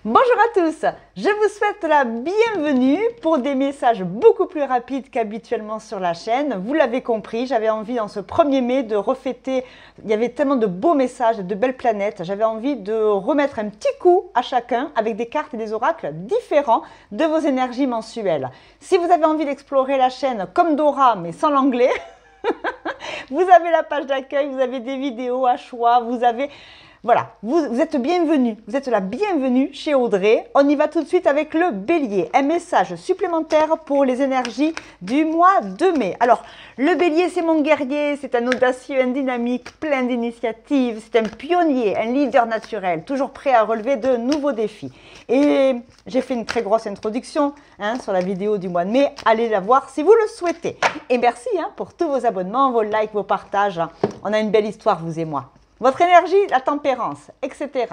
Bonjour à tous, je vous souhaite la bienvenue pour des messages beaucoup plus rapides qu'habituellement sur la chaîne. Vous l'avez compris, j'avais envie dans ce 1er mai de refêter, il y avait tellement de beaux messages, de belles planètes, j'avais envie de remettre un petit coup à chacun avec des cartes et des oracles différents de vos énergies mensuelles. Si vous avez envie d'explorer la chaîne comme Dora mais sans l'anglais, vous avez la page d'accueil, vous avez des vidéos à choix, vous avez... Voilà, vous êtes bienvenue, vous êtes la bienvenue chez Audrey. On y va tout de suite avec le bélier. Un message supplémentaire pour les énergies du mois de mai. Alors, le bélier, c'est mon guerrier, c'est un audacieux, un dynamique, plein d'initiatives. C'est un pionnier, un leader naturel, toujours prêt à relever de nouveaux défis. Et j'ai fait une très grosse introduction sur la vidéo du mois de mai. Allez la voir si vous le souhaitez. Et merci pour tous vos abonnements, vos likes, vos partages. On a une belle histoire, vous et moi. Votre énergie, la tempérance, etc.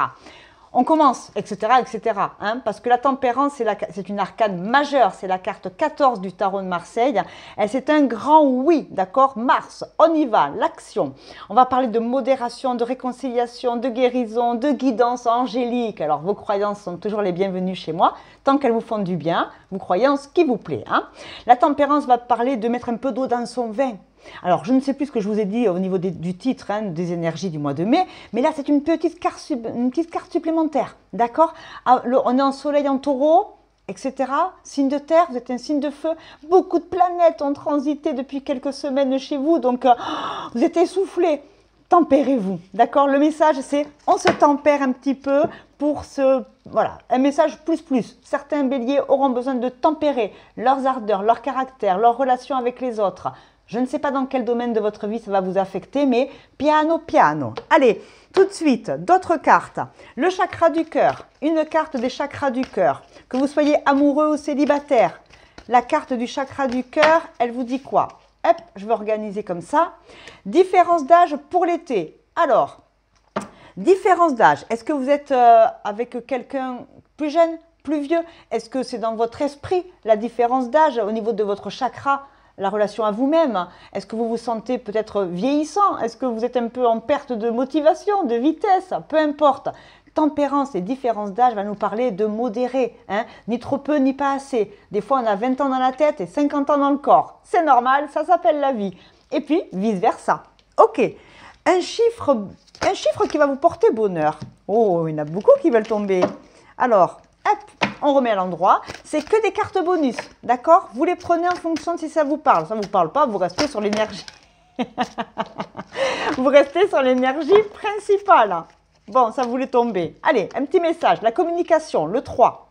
On commence, etc., etc. Parce que la tempérance, c'est une arcane majeure. C'est la carte 14 du tarot de Marseille. Et c'est un grand oui, d'accord? Mars, on y va, l'action. On va parler de modération, de réconciliation, de guérison, de guidance angélique. Alors, vos croyances sont toujours les bienvenues chez moi. Tant qu'elles vous font du bien, vous croyez en ce qui vous plaît. La tempérance va parler de mettre un peu d'eau dans son vin. Alors, je ne sais plus ce que je vous ai dit au niveau du titre, des énergies du mois de mai, mais là, c'est une petite carte supplémentaire, d'accord? On est en soleil en taureau, etc. Signe de terre, vous êtes un signe de feu. Beaucoup de planètes ont transité depuis quelques semaines chez vous, donc vous êtes essoufflé. Tempérez-vous, d'accord? Le message, c'est on se tempère un petit peu pour voilà, un message plus. Certains béliers auront besoin de tempérer leurs ardeurs, leur caractère, leurs relations avec les autres. Je ne sais pas dans quel domaine de votre vie ça va vous affecter, mais piano, piano. Allez, tout de suite, d'autres cartes. Le chakra du cœur, une carte des chakras du cœur. Que vous soyez amoureux ou célibataire, la carte du chakra du cœur, elle vous dit quoi? Hop, je vais organiser comme ça. Différence d'âge pour l'été. Alors, différence d'âge. Est-ce que vous êtes avec quelqu'un plus jeune, plus vieux? Est-ce que c'est dans votre esprit la différence d'âge au niveau de votre chakra? La relation à vous-même, est-ce que vous vous sentez peut-être vieillissant? Est-ce que vous êtes un peu en perte de motivation, de vitesse? Peu importe. Tempérance et différence d'âge va nous parler de modéré, ni trop peu ni pas assez. Des fois, on a 20 ans dans la tête et 50 ans dans le corps. C'est normal, ça s'appelle la vie. Et puis, vice-versa. Ok, un chiffre qui va vous porter bonheur. Oh, il y en a beaucoup qui veulent tomber. Alors, hop, on remet à l'endroit. C'est que des cartes bonus, d'accord? Vous les prenez en fonction de si ça vous parle. Ça ne vous parle pas, vous restez sur l'énergie. Vous restez sur l'énergie principale. Bon, ça voulait tomber. Allez, un petit message. La communication, le 3.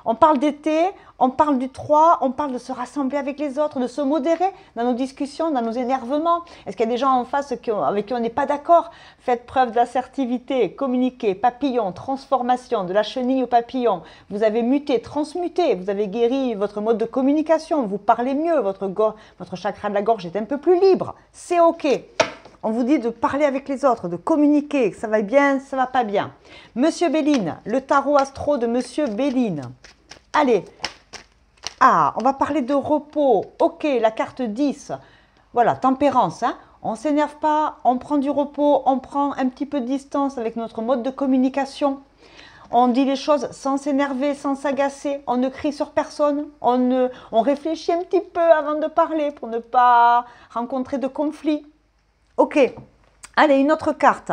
On parle d'été, on parle du 3, on parle de se rassembler avec les autres, de se modérer dans nos discussions, dans nos énervements. Est-ce qu'il y a des gens en face avec qui on n'est pas d'accord? Faites preuve d'assertivité, communiquez, papillon, transformation, de la chenille au papillon. Vous avez muté, transmuté, vous avez guéri votre mode de communication, vous parlez mieux, votre chakra de la gorge est un peu plus libre. C'est OK. On vous dit de parler avec les autres, de communiquer, ça va bien, ça va pas bien. Monsieur Béline, le tarot astro de Monsieur Béline. Allez, on va parler de repos. Ok, la carte 10. Voilà, tempérance. On ne s'énerve pas, on prend du repos, on prend un petit peu de distance avec notre mode de communication. On dit les choses sans s'énerver, sans s'agacer. On ne crie sur personne. On réfléchit un petit peu avant de parler pour ne pas rencontrer de conflits. Ok, allez, une autre carte.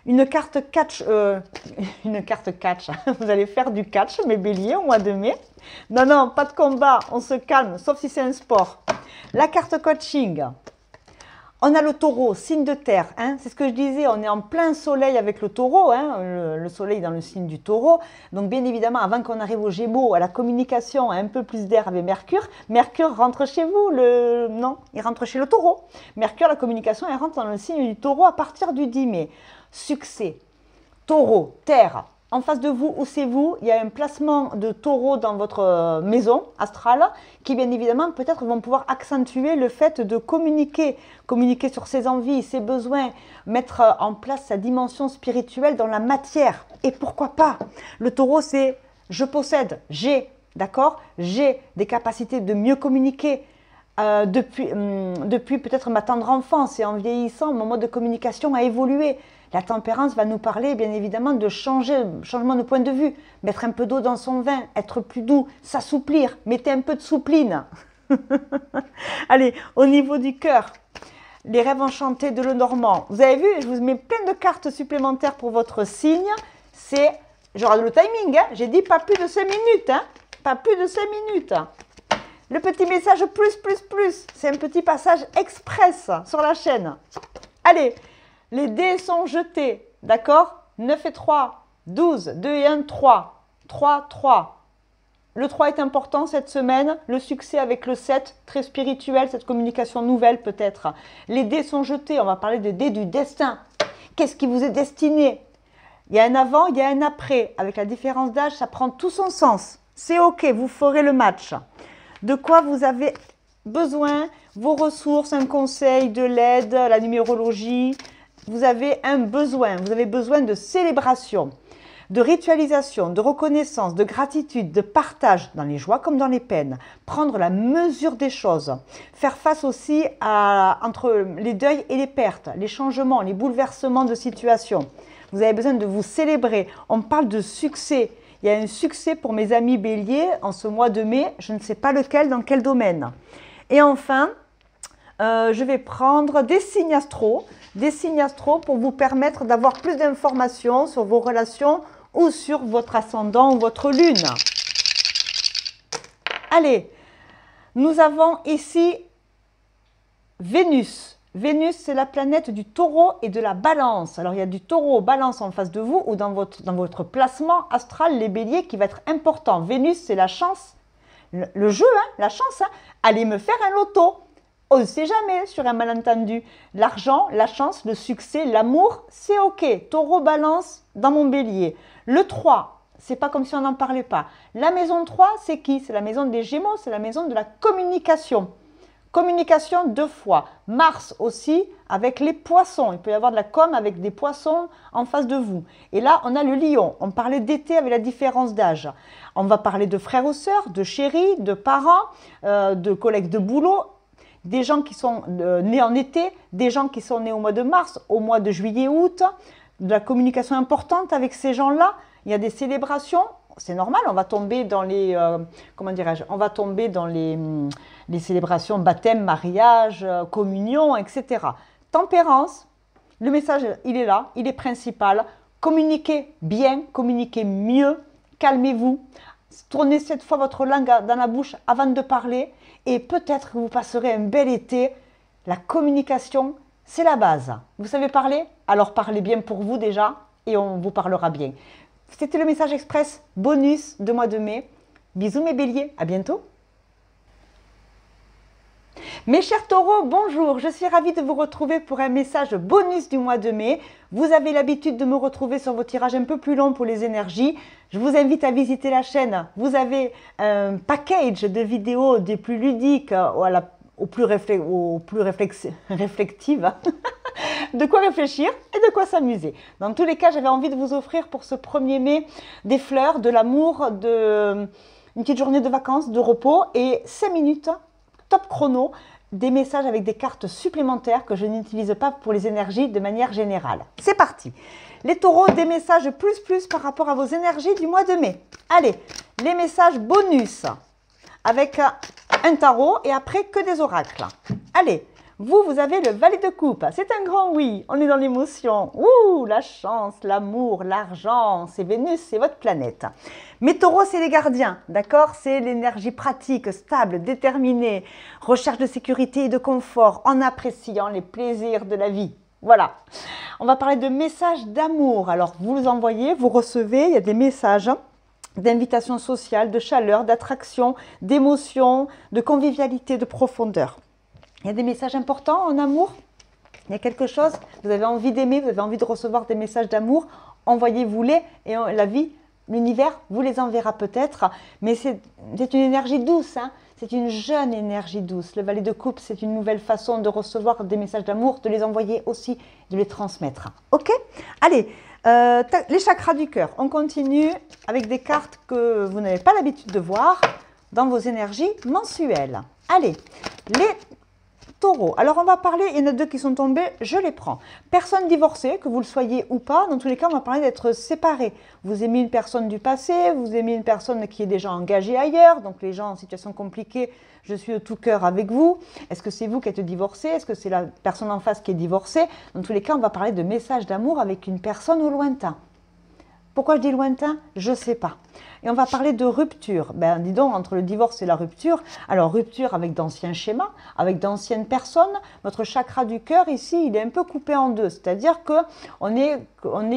Une carte catch. Une carte catch. Vous allez faire du catch, mes béliers, au mois de mai. Non, pas de combat, on se calme, sauf si c'est un sport. La carte coaching. On a le taureau, signe de terre. C'est ce que je disais, on est en plein soleil avec le taureau. Le soleil dans le signe du taureau. Donc, bien évidemment, avant qu'on arrive au Gémeaux, à la communication, à un peu plus d'air avec Mercure, Mercure rentre chez vous. Non, il rentre chez le taureau. Mercure, la communication, elle rentre dans le signe du taureau à partir du 10 mai. Succès, taureau, terre. En face de vous, où c'est vous, il y a un placement de taureau dans votre maison astrale qui, bien évidemment, peut-être vont pouvoir accentuer le fait de communiquer sur ses envies, ses besoins, mettre en place sa dimension spirituelle dans la matière. Et pourquoi pas? Le taureau, c'est je possède, j'ai, d'accord? J'ai des capacités de mieux communiquer. Depuis peut-être ma tendre enfance et en vieillissant, mon mode de communication a évolué. La tempérance va nous parler bien évidemment de changement de point de vue, mettre un peu d'eau dans son vin, être plus doux, s'assouplir, mettez un peu de soupline. Allez, au niveau du cœur, les rêves enchantés de Lenormand. Vous avez vu, je vous mets plein de cartes supplémentaires pour votre signe. C'est, je regarde le timing, hein, j'ai dit pas plus de 5 minutes, hein, pas plus de 5 minutes. Le petit message plus, c'est un petit passage express sur la chaîne. Allez, les dés sont jetés, d'accord? 9 et 3, 12, 2 et 1, 3, 3, 3. Le 3 est important cette semaine, le succès avec le 7, très spirituel, cette communication nouvelle peut-être. Les dés sont jetés, on va parler des dés du destin. Qu'est-ce qui vous est destiné? Il y a un avant, il y a un après. Avec la différence d'âge, ça prend tout son sens. C'est ok, vous ferez le match. De quoi vous avez besoin, vos ressources, un conseil, de l'aide, la numérologie. Vous avez un besoin, vous avez besoin de célébration, de ritualisation, de reconnaissance, de gratitude, de partage dans les joies comme dans les peines. Prendre la mesure des choses. Faire face aussi entre les deuils et les pertes, les changements, les bouleversements de situation. Vous avez besoin de vous célébrer. On parle de succès. Il y a un succès pour mes amis béliers en ce mois de mai. Je ne sais pas lequel, dans quel domaine. Et enfin, je vais prendre des signes astro pour vous permettre d'avoir plus d'informations sur vos relations ou sur votre ascendant ou votre lune. Allez, nous avons ici Vénus. Vénus, c'est la planète du taureau et de la balance. Alors, il y a du taureau, balance en face de vous ou dans votre placement astral, les béliers, qui va être important. Vénus, c'est la chance, le jeu, hein, la chance. Hein. Allez me faire un loto. On ne sait jamais sur un malentendu. L'argent, la chance, le succès, l'amour, c'est ok. Taureau, balance dans mon bélier. Le 3, c'est pas comme si on n'en parlait pas. La maison 3, c'est qui? C'est la maison des Gémeaux, c'est la maison de la communication. Communication 2 fois. Mars aussi avec les poissons. Il peut y avoir de la com avec des poissons en face de vous. Et là, on a le lion. On parlait d'été avec la différence d'âge. On va parler de frères ou sœurs, de chéris, de parents, de collègues de boulot, des gens qui sont nés en été, des gens qui sont nés au mois de mars, au mois de juillet, août. De la communication importante avec ces gens-là. Il y a des célébrations. C'est normal, on va tomber dans les, comment dirais-je, on va tomber dans les célébrations baptême, mariage, communion, etc. Tempérance, le message, il est là, il est principal. Communiquez bien, communiquez mieux, calmez-vous. Tournez cette fois votre langue dans la bouche avant de parler et peut-être que vous passerez un bel été. La communication, c'est la base. Vous savez parler? Alors parlez bien pour vous déjà et on vous parlera bien. C'était le message express bonus de mois de mai. Bisous mes béliers, à bientôt. Mes chers taureaux, bonjour, je suis ravie de vous retrouver pour un message bonus du mois de mai. Vous avez l'habitude de me retrouver sur vos tirages un peu plus longs pour les énergies. Je vous invite à visiter la chaîne. Vous avez un package de vidéos des plus ludiques aux plus réflexives. De quoi réfléchir et de quoi s'amuser. Dans tous les cas, j'avais envie de vous offrir pour ce 1er mai des fleurs, de l'amour, une petite journée de vacances, de repos et 5 minutes, top chrono, des messages avec des cartes supplémentaires que je n'utilise pas pour les énergies de manière générale. C'est parti. Les taureaux, des messages plus par rapport à vos énergies du mois de mai. Allez, les messages bonus avec un tarot et après que des oracles. Allez. Vous avez le valet de coupe. C'est un grand oui. On est dans l'émotion. Ouh, la chance, l'amour, l'argent. C'est Vénus, c'est votre planète. Mes taureaux, c'est les gardiens. D'accord? C'est l'énergie pratique, stable, déterminée. Recherche de sécurité et de confort en appréciant les plaisirs de la vie. Voilà. On va parler de messages d'amour. Alors, vous envoyez, vous recevez. Il y a des messages d'invitation sociale, de chaleur, d'attraction, d'émotion, de convivialité, de profondeur. Il y a des messages importants en amour. Il y a quelque chose, vous avez envie d'aimer, vous avez envie de recevoir des messages d'amour. Envoyez-vous-les et la vie, l'univers vous les enverra peut-être. Mais c'est une énergie douce, hein. C'est une jeune énergie douce. Le valet de coupe, c'est une nouvelle façon de recevoir des messages d'amour, de les envoyer aussi, de les transmettre. Ok? Allez, les chakras du cœur. On continue avec des cartes que vous n'avez pas l'habitude de voir dans vos énergies mensuelles. Allez, les Taureau. Alors, on va parler, il y en a deux qui sont tombés, je les prends. Personne divorcée, que vous le soyez ou pas, dans tous les cas, on va parler d'être séparés. Vous aimez une personne du passé, vous aimez une personne qui est déjà engagée ailleurs, donc les gens en situation compliquée, je suis de tout cœur avec vous. Est-ce que c'est vous qui êtes divorcé? Est-ce que c'est la personne en face qui est divorcée? Dans tous les cas, on va parler de messages d'amour avec une personne au lointain. Pourquoi je dis lointain? Je ne sais pas. Et on va parler de rupture. Ben, dis donc, entre le divorce et la rupture, alors rupture avec d'anciens schémas, avec d'anciennes personnes. Votre chakra du cœur, ici, il est un peu coupé en deux. C'est-à-dire qu'on n'est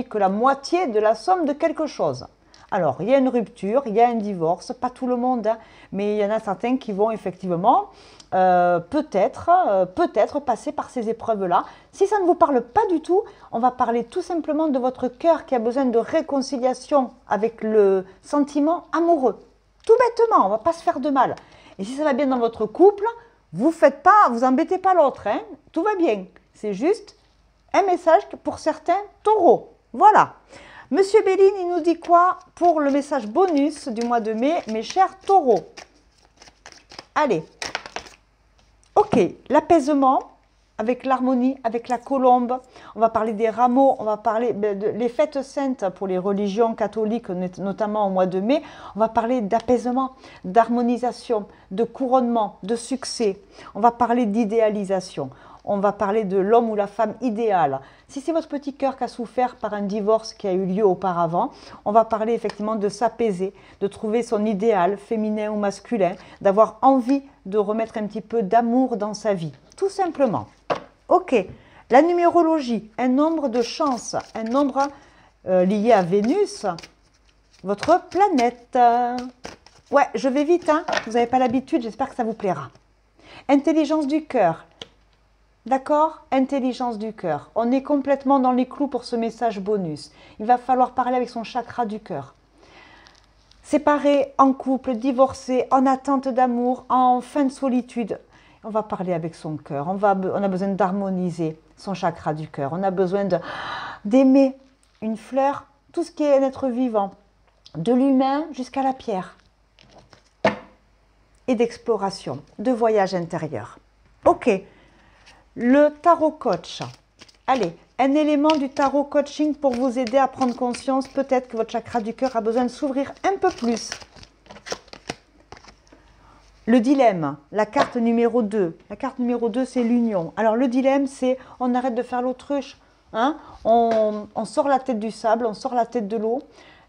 que la moitié de la somme de quelque chose. Alors, il y a une rupture, il y a un divorce, pas tout le monde, hein, mais il y en a certains qui vont effectivement peut-être passer par ces épreuves-là. Si ça ne vous parle pas du tout, on va parler tout simplement de votre cœur qui a besoin de réconciliation avec le sentiment amoureux. Tout bêtement, on ne va pas se faire de mal. Et si ça va bien dans votre couple, vous embêtez pas l'autre, hein, tout va bien. C'est juste un message pour certains taureaux. Voilà. Monsieur Béline, il nous dit quoi pour le message bonus du mois de mai, mes chers taureaux? Allez. Ok, l'apaisement avec l'harmonie, avec la colombe. On va parler des rameaux, on va parler des fêtes saintes pour les religions catholiques, notamment au mois de mai. On va parler d'apaisement, d'harmonisation, de couronnement, de succès. On va parler d'idéalisation. On va parler de l'homme ou la femme idéale. Si c'est votre petit cœur qui a souffert par un divorce qui a eu lieu auparavant, on va parler effectivement de s'apaiser, de trouver son idéal féminin ou masculin, d'avoir envie de remettre un petit peu d'amour dans sa vie, tout simplement. Ok, la numérologie, un nombre de chances, un nombre lié à Vénus, votre planète. Ouais, je vais vite, hein, vous n'avez pas l'habitude, j'espère que ça vous plaira. Intelligence du cœur. D'accord? Intelligence du cœur. On est complètement dans les clous pour ce message bonus. Il va falloir parler avec son chakra du cœur. Séparé, en couple, divorcé, en attente d'amour, en fin de solitude. On va parler avec son cœur. On a besoin d'harmoniser son chakra du cœur. On a besoin d'aimer une fleur, tout ce qui est un être vivant, de l'humain jusqu'à la pierre. Et d'exploration, de voyage intérieur. Ok. Le tarot coach. Allez, un élément du tarot coaching pour vous aider à prendre conscience. Peut-être que votre chakra du cœur a besoin de s'ouvrir un peu plus. Le dilemme, la carte numéro 2. La carte numéro 2, c'est l'union. Alors le dilemme, c'est on arrête de faire l'autruche. Hein, on sort la tête du sable, on sort la tête de l'eau.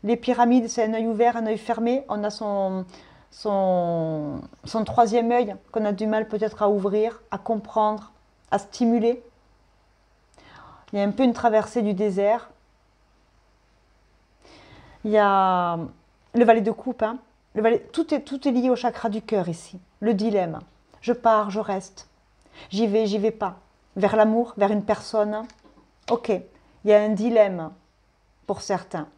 Les pyramides, c'est un œil ouvert, un œil fermé. On a son troisième œil qu'on a du mal peut-être à ouvrir, à comprendre, à stimuler. Il y a un peu une traversée du désert. Il y a le valet de coupe. Hein. Tout est lié au chakra du cœur ici. Le dilemme. Je pars, je reste. J'y vais pas. Vers l'amour, vers une personne. Ok, il y a un dilemme pour certains.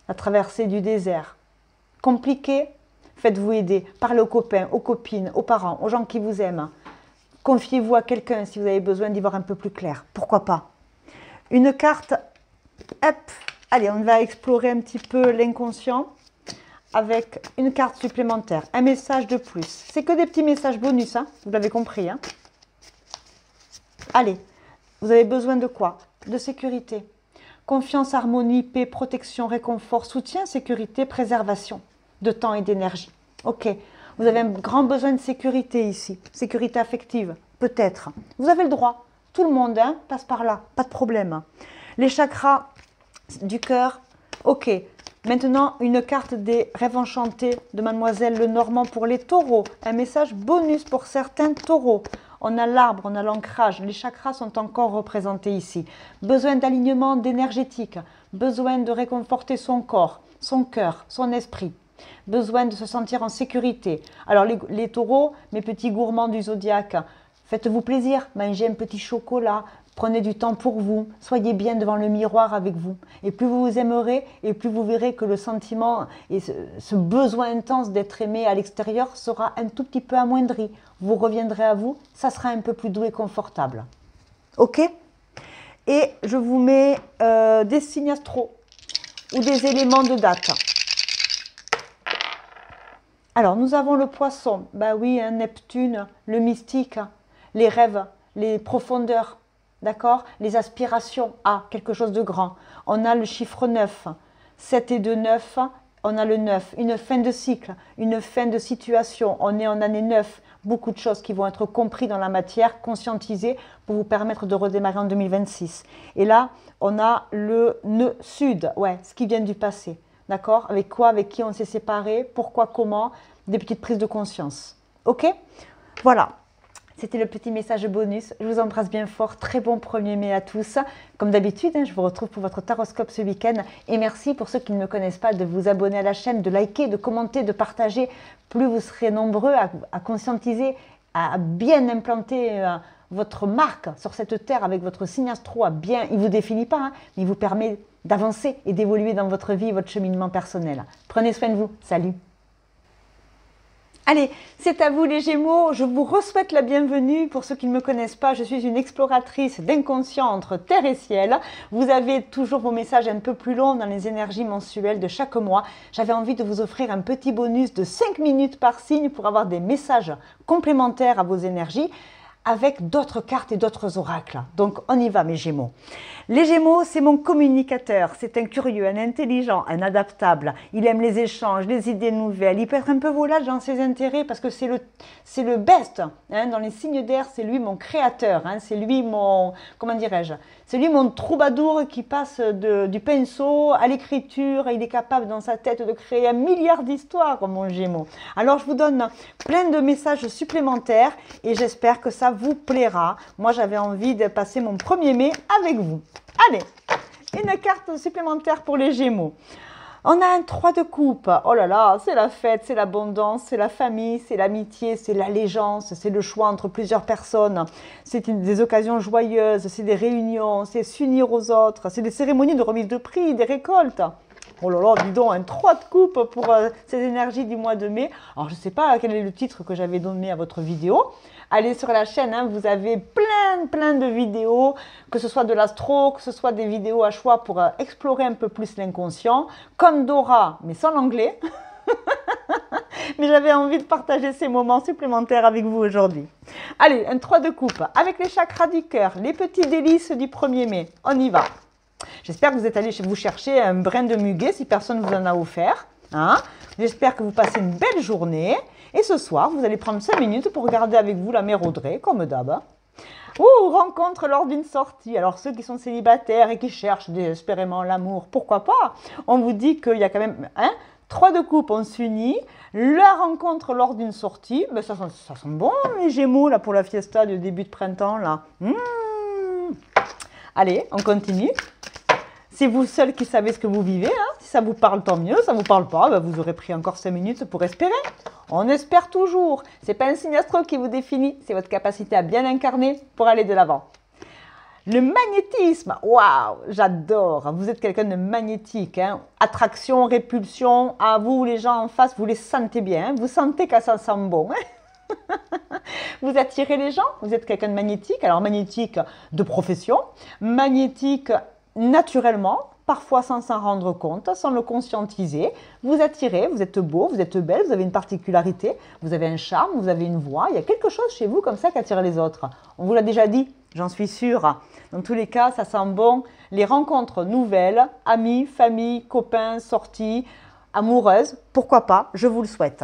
La traversée du désert. Compliqué, faites-vous aider. Parlez aux copains, aux copines, aux parents, aux gens qui vous aiment. Confiez-vous à quelqu'un si vous avez besoin d'y voir un peu plus clair. Pourquoi pas? Une carte, hop, allez, on va explorer un petit peu l'inconscient avec une carte supplémentaire, un message de plus. C'est que des petits messages bonus, hein, vous l'avez compris. Hein. Allez, vous avez besoin de quoi? De sécurité. Confiance, harmonie, paix, protection, réconfort, soutien, sécurité, préservation de temps et d'énergie. Ok. Vous avez un grand besoin de sécurité ici, sécurité affective, peut-être. Vous avez le droit, tout le monde hein, passe par là, pas de problème. Les chakras du cœur, ok. Maintenant, une carte des rêves enchantés de Mademoiselle Lenormand pour les taureaux. Un message bonus pour certains taureaux. On a l'arbre, on a l'ancrage, les chakras sont encore représentés ici. Besoin d'alignement d'énergétique, besoin de réconforter son corps, son cœur, son esprit. Besoin de se sentir en sécurité. Alors les taureaux, mes petits gourmands du zodiaque, faites-vous plaisir, mangez un petit chocolat, prenez du temps pour vous, soyez bien devant le miroir avec vous. Et plus vous vous aimerez, et plus vous verrez que le sentiment et ce besoin intense d'être aimé à l'extérieur sera un tout petit peu amoindri. Vous reviendrez à vous, ça sera un peu plus doux et confortable. Ok? Et je vous mets des signes astro ou des éléments de date. Alors, nous avons le poisson, bah oui, hein, Neptune, le mystique, les rêves, les profondeurs, d'accord? Les aspirations à quelque chose de grand. On a le chiffre 9, 7 et 2, 9, on a le 9, une fin de cycle, une fin de situation, on est en année 9, beaucoup de choses qui vont être comprises dans la matière, conscientisées pour vous permettre de redémarrer en 2026. Et là, on a le nœud sud, ouais, ce qui vient du passé, d'accord? Avec quoi, avec qui on s'est séparé, pourquoi, comment, des petites prises de conscience. Ok? Voilà. C'était le petit message bonus. Je vous embrasse bien fort. Très bon 1er mai à tous. Comme d'habitude, je vous retrouve pour votre taroscope ce week-end. Et merci pour ceux qui ne me connaissent pas de vous abonner à la chaîne, de liker, de commenter, de partager. Plus vous serez nombreux à conscientiser, à bien implanter votre marque sur cette terre avec votre signe astro. Il ne vous définit pas, mais il vous permet d'avancer et d'évoluer dans votre vie et votre cheminement personnel. Prenez soin de vous. Salut! Allez, c'est à vous les Gémeaux, je vous re-souhaite la bienvenue. Pour ceux qui ne me connaissent pas, je suis une exploratrice d'inconscient entre terre et ciel. Vous avez toujours vos messages un peu plus longs dans les énergies mensuelles de chaque mois. J'avais envie de vous offrir un petit bonus de 5 minutes par signe pour avoir des messages complémentaires à vos énergies avec d'autres cartes et d'autres oracles. Donc on y va mes Gémeaux. Les Gémeaux, c'est mon communicateur, c'est un curieux, un intelligent, un adaptable. Il aime les échanges, les idées nouvelles. Il peut être un peu volage dans ses intérêts parce que c'est le best. Dans les signes d'air, c'est lui mon créateur. C'est lui mon, comment dirais-je, c'est lui mon troubadour qui passe du pinceau à l'écriture. Il est capable dans sa tête de créer 1 milliard d'histoires, mon Gémeaux. Alors je vous donne plein de messages supplémentaires et j'espère que ça vous plaira. Moi, j'avais envie de passer mon 1er mai avec vous. Allez, une carte supplémentaire pour les Gémeaux. On a un 3 de coupe. Oh là là, c'est la fête, c'est l'abondance, c'est la famille, c'est l'amitié, c'est l'allégeance, c'est le choix entre plusieurs personnes. C'est des occasions joyeuses, c'est des réunions, c'est s'unir aux autres, c'est des cérémonies de remise de prix, des récoltes. Oh là là, dis donc, un 3 de coupe pour ces énergies du mois de mai. Alors, je ne sais pas quel est le titre que j'avais donné à votre vidéo. Allez sur la chaîne, vous avez plein de vidéos, que ce soit de l'astro, que ce soit des vidéos à choix pour explorer un peu plus l'inconscient, comme Dora, mais sans l'anglais. Mais j'avais envie de partager ces moments supplémentaires avec vous aujourd'hui. Allez, un 3 de coupe, avec les chakras du cœur, les petits délices du 1er mai. On y va. J'espère que vous êtes allé vous chercher un brin de muguet si personne ne vous en a offert. J'espère que vous passez une belle journée. Et ce soir, vous allez prendre 5 minutes pour regarder avec vous la mère Audrey, comme d'hab. Ou rencontre lors d'une sortie. Alors ceux qui sont célibataires et qui cherchent désespérément l'amour, pourquoi pas? On vous dit qu'il y a quand même 3 de coupe, on s'unit. La rencontre lors d'une sortie, ben ça sent bon les Gémeaux là, pour la fiesta du début de printemps. Là. Allez, on continue. C'est vous seul qui savez ce que vous vivez. Si ça vous parle, tant mieux. Ça ne vous parle pas, ben vous aurez pris encore 5 minutes pour espérer. On espère toujours. Ce n'est pas un signe astro qui vous définit. C'est votre capacité à bien incarner pour aller de l'avant. Le magnétisme. Waouh, j'adore. Vous êtes quelqu'un de magnétique. Attraction, répulsion. À vous, les gens en face, vous les sentez bien. Vous sentez que ça sent bon. Vous attirez les gens. Vous êtes quelqu'un de magnétique. Alors magnétique de profession. Magnétique naturellement, parfois sans s'en rendre compte, sans le conscientiser. Vous attirez, vous êtes beau, vous êtes belle, vous avez une particularité, vous avez un charme, vous avez une voix. Il y a quelque chose chez vous comme ça qui attire les autres. On vous l'a déjà dit, j'en suis sûre. Dans tous les cas, ça sent bon. Les rencontres nouvelles, amis, famille, copains, sorties, amoureuses, pourquoi pas, je vous le souhaite.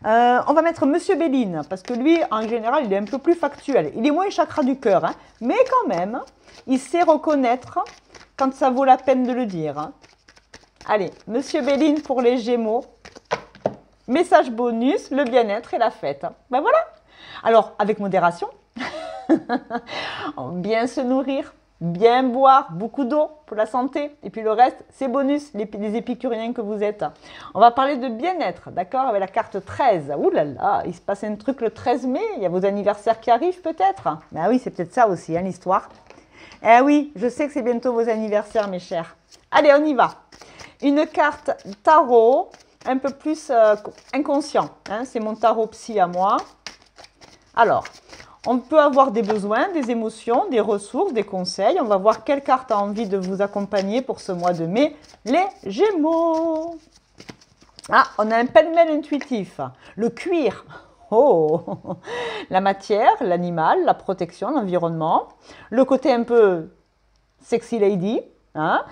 On va mettre Monsieur Béline, parce que lui, en général, il est un peu plus factuel. Il est moins chakra du cœur, mais quand même, il sait reconnaître quand ça vaut la peine de le dire. Allez, Monsieur Béline pour les Gémeaux. Message bonus, le bien-être et la fête. Ben voilà. Alors, avec modération, bien se nourrir, bien boire, beaucoup d'eau pour la santé. Et puis le reste, c'est bonus, les épicuriens que vous êtes. On va parler de bien-être, d'accord, avec la carte 13. Ouh là là, il se passe un truc le 13 mai. Il y a vos anniversaires qui arrivent peut-être. Ben oui, c'est peut-être ça aussi, l'histoire. Eh oui, je sais que c'est bientôt vos anniversaires, mes chers. Allez, on y va. Une carte tarot, un peu plus inconscient. C'est mon tarot psy à moi. Alors, on peut avoir des besoins, des émotions, des ressources, des conseils. On va voir quelle carte a envie de vous accompagner pour ce mois de mai. Les Gémeaux. Ah, on a un pêle-mêle intuitif. Le cuir. oh, la matière, l'animal, la protection, l'environnement, le côté un peu sexy lady, hein,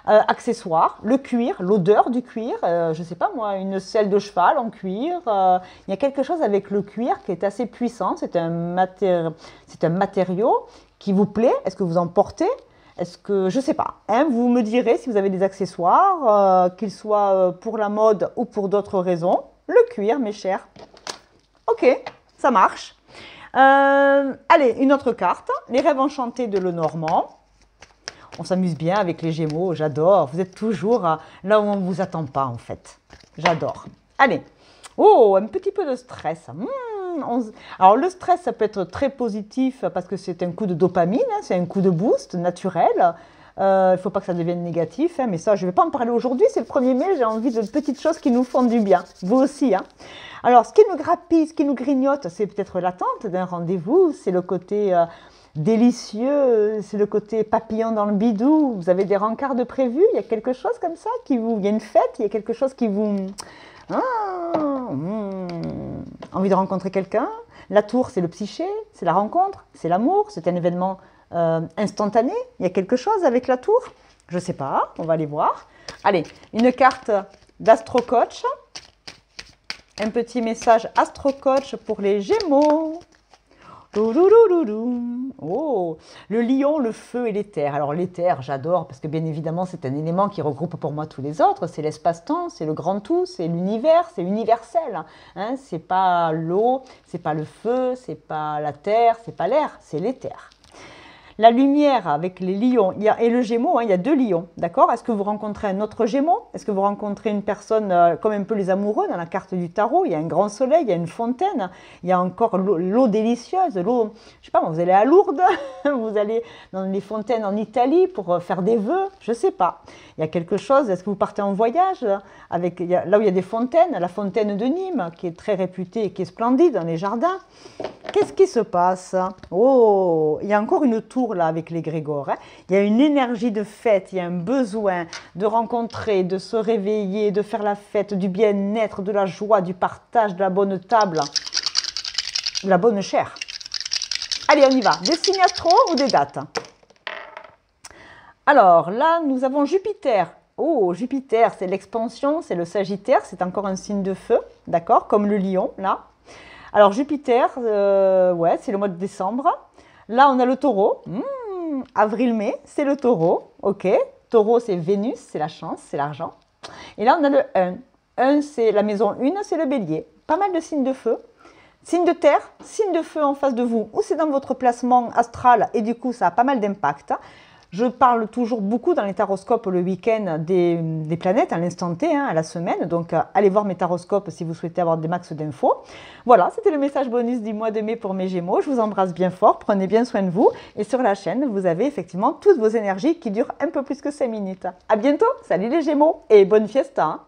accessoires, le cuir, l'odeur du cuir, je ne sais pas moi, une selle de cheval en cuir. Il y a quelque chose avec le cuir qui est assez puissant. C'est un matériau qui vous plaît. Est-ce que vous en portez? Est-ce que, je ne sais pas, hein, vous me direz si vous avez des accessoires, qu'ils soient pour la mode ou pour d'autres raisons. Le cuir, mes chers. Ok, ça marche. Allez, une autre carte. Les rêves enchantés de Lenormand. On s'amuse bien avec les Gémeaux, j'adore. Vous êtes toujours là où on ne vous attend pas, en fait. J'adore. Allez. Oh, un petit peu de stress. Alors, le stress, ça peut être très positif parce que c'est un coup de dopamine, hein, c'est un coup de boost naturel. Il ne faut pas que ça devienne négatif, hein, mais ça, je ne vais pas en parler aujourd'hui. C'est le 1er mai, j'ai envie de petites choses qui nous font du bien. Vous aussi, hein. Alors, ce qui nous grappille, ce qui nous grignote, c'est peut-être l'attente d'un rendez-vous. C'est le côté délicieux, c'est le côté papillon dans le bidou. Vous avez des rencarts de prévus, il y a quelque chose comme ça il y a une fête, il y a quelque chose qui vous... envie de rencontrer quelqu'un. La tour, c'est le psyché, c'est la rencontre, c'est l'amour, c'est un événement instantané. Il y a quelque chose avec la tour. Je ne sais pas, on va aller voir. Allez, une carte d'Astro Coach. Un petit message Astro Coach pour les Gémeaux. Oh, le lion, le feu et l'éther. Alors l'éther, j'adore parce que bien évidemment, c'est un élément qui regroupe pour moi tous les autres. C'est l'espace-temps, c'est le grand tout, c'est l'univers, c'est universel. Hein, c'est pas l'eau, c'est pas le feu, c'est pas la terre, c'est pas l'air, c'est l'éther. La lumière avec les lions et le gémeau, hein, il y a 2 lions, d'accord? Est-ce que vous rencontrez un autre gémeau? Est-ce que vous rencontrez une personne comme un peu les amoureux dans la carte du tarot? Il y a un grand soleil, il y a une fontaine, il y a encore l'eau délicieuse, l'eau, je sais pas, vous allez à Lourdes, vous allez dans les fontaines en Italie pour faire des vœux, je sais pas. Il y a quelque chose, est-ce que vous partez en voyage avec, là où il y a des fontaines, la fontaine de Nîmes qui est très réputée et qui est splendide dans les jardins. Qu'est-ce qui se passe? Oh, il y a encore une tour là avec les Grégores. Hein. Il y a une énergie de fête, il y a un besoin de rencontrer, de se réveiller, de faire la fête, du bien-être, de la joie, du partage, de la bonne table, de la bonne chair. Allez, on y va. Des signes astro ou des dates? Alors là, nous avons Jupiter. Oh, Jupiter, c'est l'expansion, c'est le Sagittaire, c'est encore un signe de feu, d'accord, comme le lion, là. Alors Jupiter, ouais, c'est le mois de décembre. Là, on a le taureau. Avril-mai, c'est le taureau. Ok. Taureau, c'est Vénus, c'est la chance, c'est l'argent. Et là, on a le 1. 1, c'est la maison 1, c'est le bélier. Pas mal de signes de feu. Signe de terre, signe de feu en face de vous. Ou c'est dans votre placement astral et du coup, ça a pas mal d'impact. Je parle toujours beaucoup dans les taroscopes le week-end des planètes à l'instant T, hein, à la semaine. Donc, allez voir mes taroscopes si vous souhaitez avoir des max d'infos. Voilà, c'était le message bonus du mois de mai pour mes Gémeaux. Je vous embrasse bien fort, prenez bien soin de vous. Et sur la chaîne, vous avez effectivement toutes vos énergies qui durent un peu plus que 5 minutes. À bientôt, salut les Gémeaux et bonne fiesta, hein.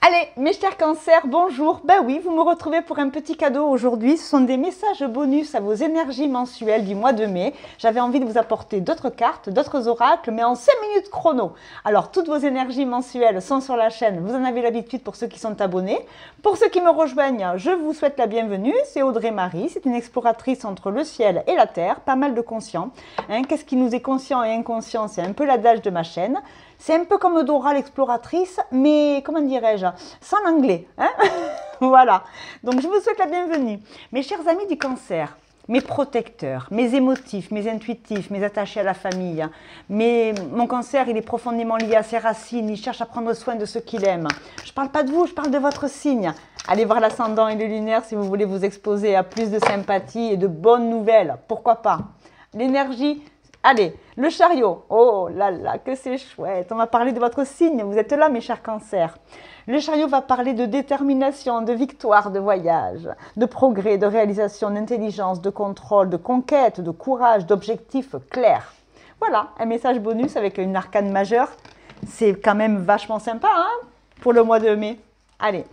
Allez, mes chers cancers, bonjour. Ben oui, vous me retrouvez pour un petit cadeau aujourd'hui. Ce sont des messages bonus à vos énergies mensuelles du mois de mai. J'avais envie de vous apporter d'autres cartes, d'autres oracles, mais en 5 minutes chrono. Alors, toutes vos énergies mensuelles sont sur la chaîne. Vous en avez l'habitude pour ceux qui sont abonnés. Pour ceux qui me rejoignent, je vous souhaite la bienvenue. C'est Audrey-Marie. C'est une exploratrice entre le ciel et la terre. Pas mal de conscients. Hein, qu'est-ce qui nous est conscient et inconscient? C'est un peu l'adage de ma chaîne. C'est un peu comme Dora l'exploratrice, mais comment dirais-je, sans l'anglais. Hein. Voilà. Donc, je vous souhaite la bienvenue. Mes chers amis du cancer, mes protecteurs, mes émotifs, mes intuitifs, mes attachés à la famille. Mon cancer, il est profondément lié à ses racines. Il cherche à prendre soin de ceux qu'il aime. Je ne parle pas de vous, je parle de votre signe. Allez voir l'ascendant et le lunaire si vous voulez vous exposer à plus de sympathie et de bonnes nouvelles. Pourquoi pas? L'énergie... Allez, le chariot, oh là là, que c'est chouette, on va parler de votre signe, vous êtes là mes chers cancers. Le chariot va parler de détermination, de victoire, de voyage, de progrès, de réalisation, d'intelligence, de contrôle, de conquête, de courage, d'objectifs clairs. Voilà, un message bonus avec une arcane majeure, c'est quand même vachement sympa hein, pour le mois de mai. Allez,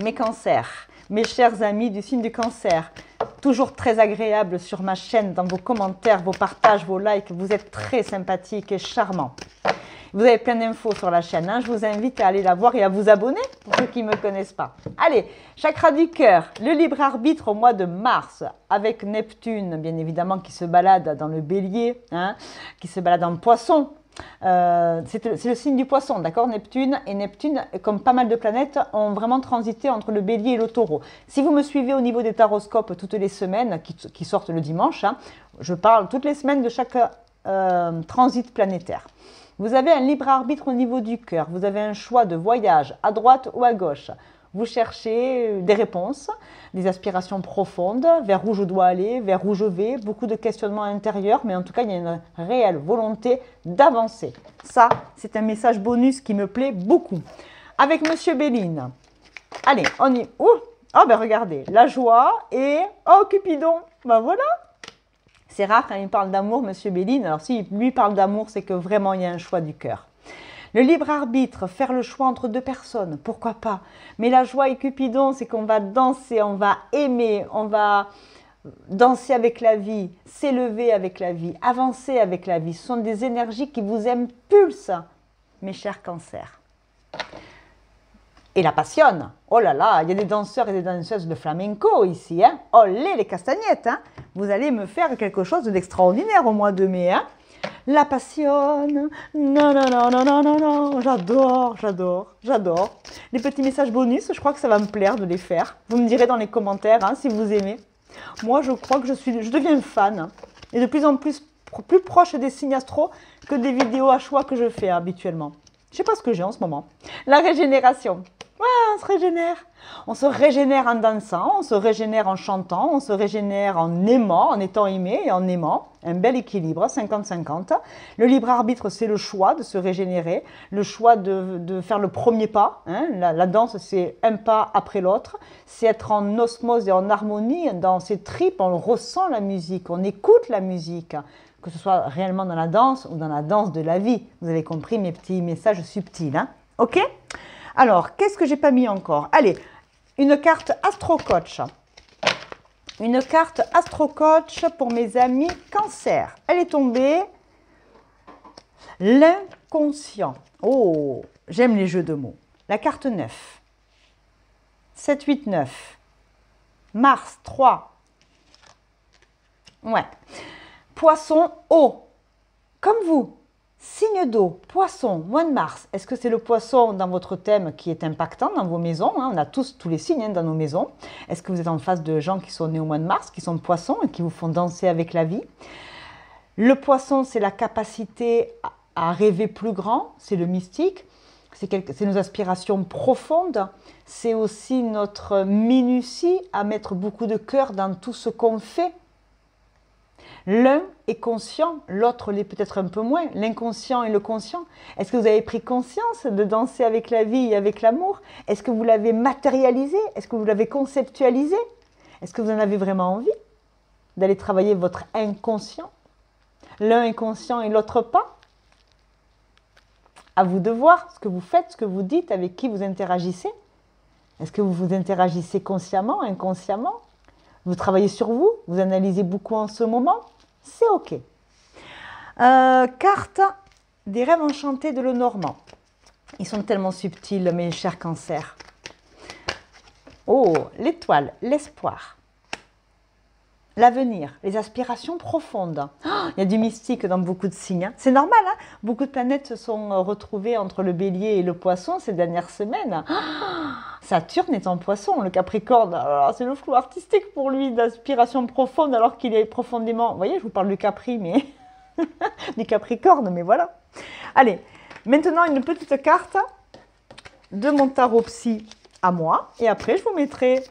mes cancers, mes chers amis du signe du cancer, toujours très agréable sur ma chaîne, dans vos commentaires, vos partages, vos likes. Vous êtes très sympathiques et charmants. Vous avez plein d'infos sur la chaîne. Hein. Je vous invite à aller la voir et à vous abonner pour ceux qui ne me connaissent pas. Allez, chakra du cœur, le libre arbitre au mois de mars avec Neptune, bien évidemment, qui se balade dans le bélier, hein, qui se balade en poisson. C'est le signe du poisson, d'accord, Neptune. Et Neptune, comme pas mal de planètes, ont vraiment transité entre le bélier et le taureau. Si vous me suivez au niveau des taroscopes toutes les semaines, qui sortent le dimanche, hein, je parle toutes les semaines de chaque transit planétaire. Vous avez un libre arbitre au niveau du cœur. Vous avez un choix de voyage à droite ou à gauche. Vous cherchez des réponses, des aspirations profondes, vers où je dois aller, vers où je vais, beaucoup de questionnements intérieurs, mais en tout cas, il y a une réelle volonté d'avancer. Ça, c'est un message bonus qui me plaît beaucoup. Avec Monsieur Béline, allez, on y... Oh, ben regardez, la joie et... Oh, Cupidon, ben voilà. C'est rare quand il parle d'amour, Monsieur Béline. Alors, si lui parle d'amour, c'est que vraiment, il y a un choix du cœur. Le libre arbitre, faire le choix entre deux personnes, pourquoi pas. Mais la joie et Cupidon, c'est qu'on va danser, on va aimer, on va danser avec la vie, s'élever avec la vie, avancer avec la vie. Ce sont des énergies qui vous impulsent, mes chers cancers. Et la passionne. Oh là là, il y a des danseurs et des danseuses de flamenco ici. Hein. Olé les castagnettes. Hein. Vous allez me faire quelque chose d'extraordinaire au mois de mai. Hein. La passionne, non, non, non, non, non, non, non, j'adore, j'adore, j'adore. Les petits messages bonus, je crois que ça va me plaire de les faire. Vous me direz dans les commentaires hein, si vous aimez. Moi, je crois que je deviens fan hein, et de plus en plus proche des signes astro que des vidéos à choix que je fais habituellement. Je ne sais pas ce que j'ai en ce moment. La régénération. Ouais, on se régénère. On se régénère en dansant, on se régénère en chantant, on se régénère en aimant, en étant aimé et en aimant. Un bel équilibre, 50-50. Le libre arbitre, c'est le choix de se régénérer, le choix de faire le premier pas. Hein. La danse, c'est un pas après l'autre. C'est être en osmose et en harmonie dans ses tripes. On ressent la musique, on écoute la musique. Que ce soit réellement dans la danse ou dans la danse de la vie. Vous avez compris mes petits messages subtils. Hein. OK ? Alors, qu'est-ce que j'ai pas mis encore? Allez, une carte Astro Coach. Une carte Astro Coach pour mes amis cancer. Elle est tombée. L'inconscient. Oh, j'aime les jeux de mots. La carte 9. 7, 8, 9. Mars 3. Ouais. Poisson eau. Comme vous. Signe d'eau, poisson, mois de mars. Est-ce que c'est le poisson dans votre thème qui est impactant dans vos maisons hein? On a tous les signes hein, dans nos maisons. Est-ce que vous êtes en face de gens qui sont nés au mois de mars, qui sont poissons et qui vous font danser avec la vie? Le poisson, c'est la capacité à rêver plus grand, c'est le mystique, c'est nos aspirations profondes, c'est aussi notre minutie à mettre beaucoup de cœur dans tout ce qu'on fait. L'un est conscient, l'autre l'est peut-être un peu moins, l'inconscient et le conscient. Est-ce que vous avez pris conscience de danser avec la vie et avec l'amour? Est-ce que vous l'avez matérialisé? Est-ce que vous l'avez conceptualisé? Est-ce que vous en avez vraiment envie d'aller travailler votre inconscient? L'un est conscient et l'autre pas? À vous de voir ce que vous faites, ce que vous dites, avec qui vous interagissez. Est-ce que vous vous interagissez consciemment, inconsciemment? Vous travaillez sur vous, vous analysez beaucoup en ce moment, c'est OK. Carte des rêves enchantés de Lenormand. Ils sont tellement subtils, mes chers cancers. Oh, l'étoile, l'espoir, l'avenir, les aspirations profondes. Oh, il y a du mystique dans beaucoup de signes. Hein. C'est normal, hein. Beaucoup de planètes se sont retrouvées entre le bélier et le poisson ces dernières semaines. Oh, Saturne est en poisson, le Capricorne, c'est le flou artistique pour lui, d'aspiration profonde alors qu'il est profondément... Vous voyez, je vous parle du Capri, mais... du Capricorne, mais voilà. Allez, maintenant une petite carte de mon tarot psy à moi. Et après, je vous mettrai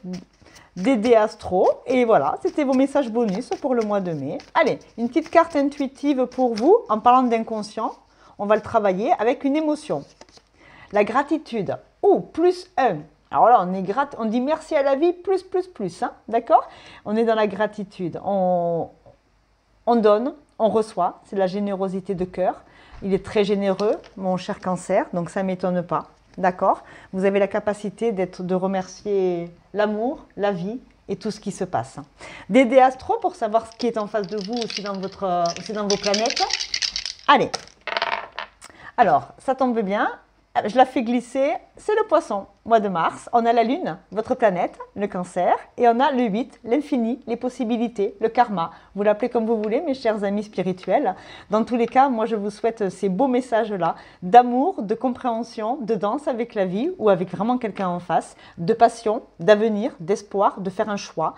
des dés astro. Et voilà, c'était vos messages bonus pour le mois de mai. Allez, une petite carte intuitive pour vous. En parlant d'inconscient, on va le travailler avec une émotion. La gratitude. Oh, +1. Alors là, on dit merci à la vie, plus, hein, d'accord? On est dans la gratitude. On donne, on reçoit. C'est de la générosité de cœur. Il est très généreux, mon cher cancer, donc ça ne m'étonne pas. D'accord? Vous avez la capacité de remercier l'amour, la vie et tout ce qui se passe. Des dés astro pour savoir ce qui est en face de vous aussi dans vos planètes. Allez. Alors, ça tombe bien, je la fais glisser, c'est le poisson, mois de mars. On a la lune, votre planète, le cancer, et on a le 8, l'infini, les possibilités, le karma. Vous l'appelez comme vous voulez, mes chers amis spirituels. Dans tous les cas, moi je vous souhaite ces beaux messages-là, d'amour, de compréhension, de danse avec la vie ou avec vraiment quelqu'un en face, de passion, d'avenir, d'espoir, de faire un choix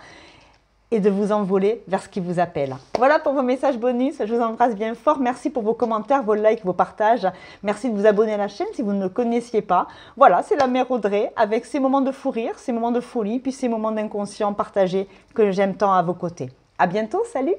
et de vous envoler vers ce qui vous appelle. Voilà pour vos messages bonus. Je vous embrasse bien fort. Merci pour vos commentaires, vos likes, vos partages. Merci de vous abonner à la chaîne si vous ne me connaissiez pas. Voilà, c'est la mère Audrey avec ses moments de fou rire, ses moments de folie, puis ses moments d'inconscient partagés que j'aime tant à vos côtés. À bientôt, salut!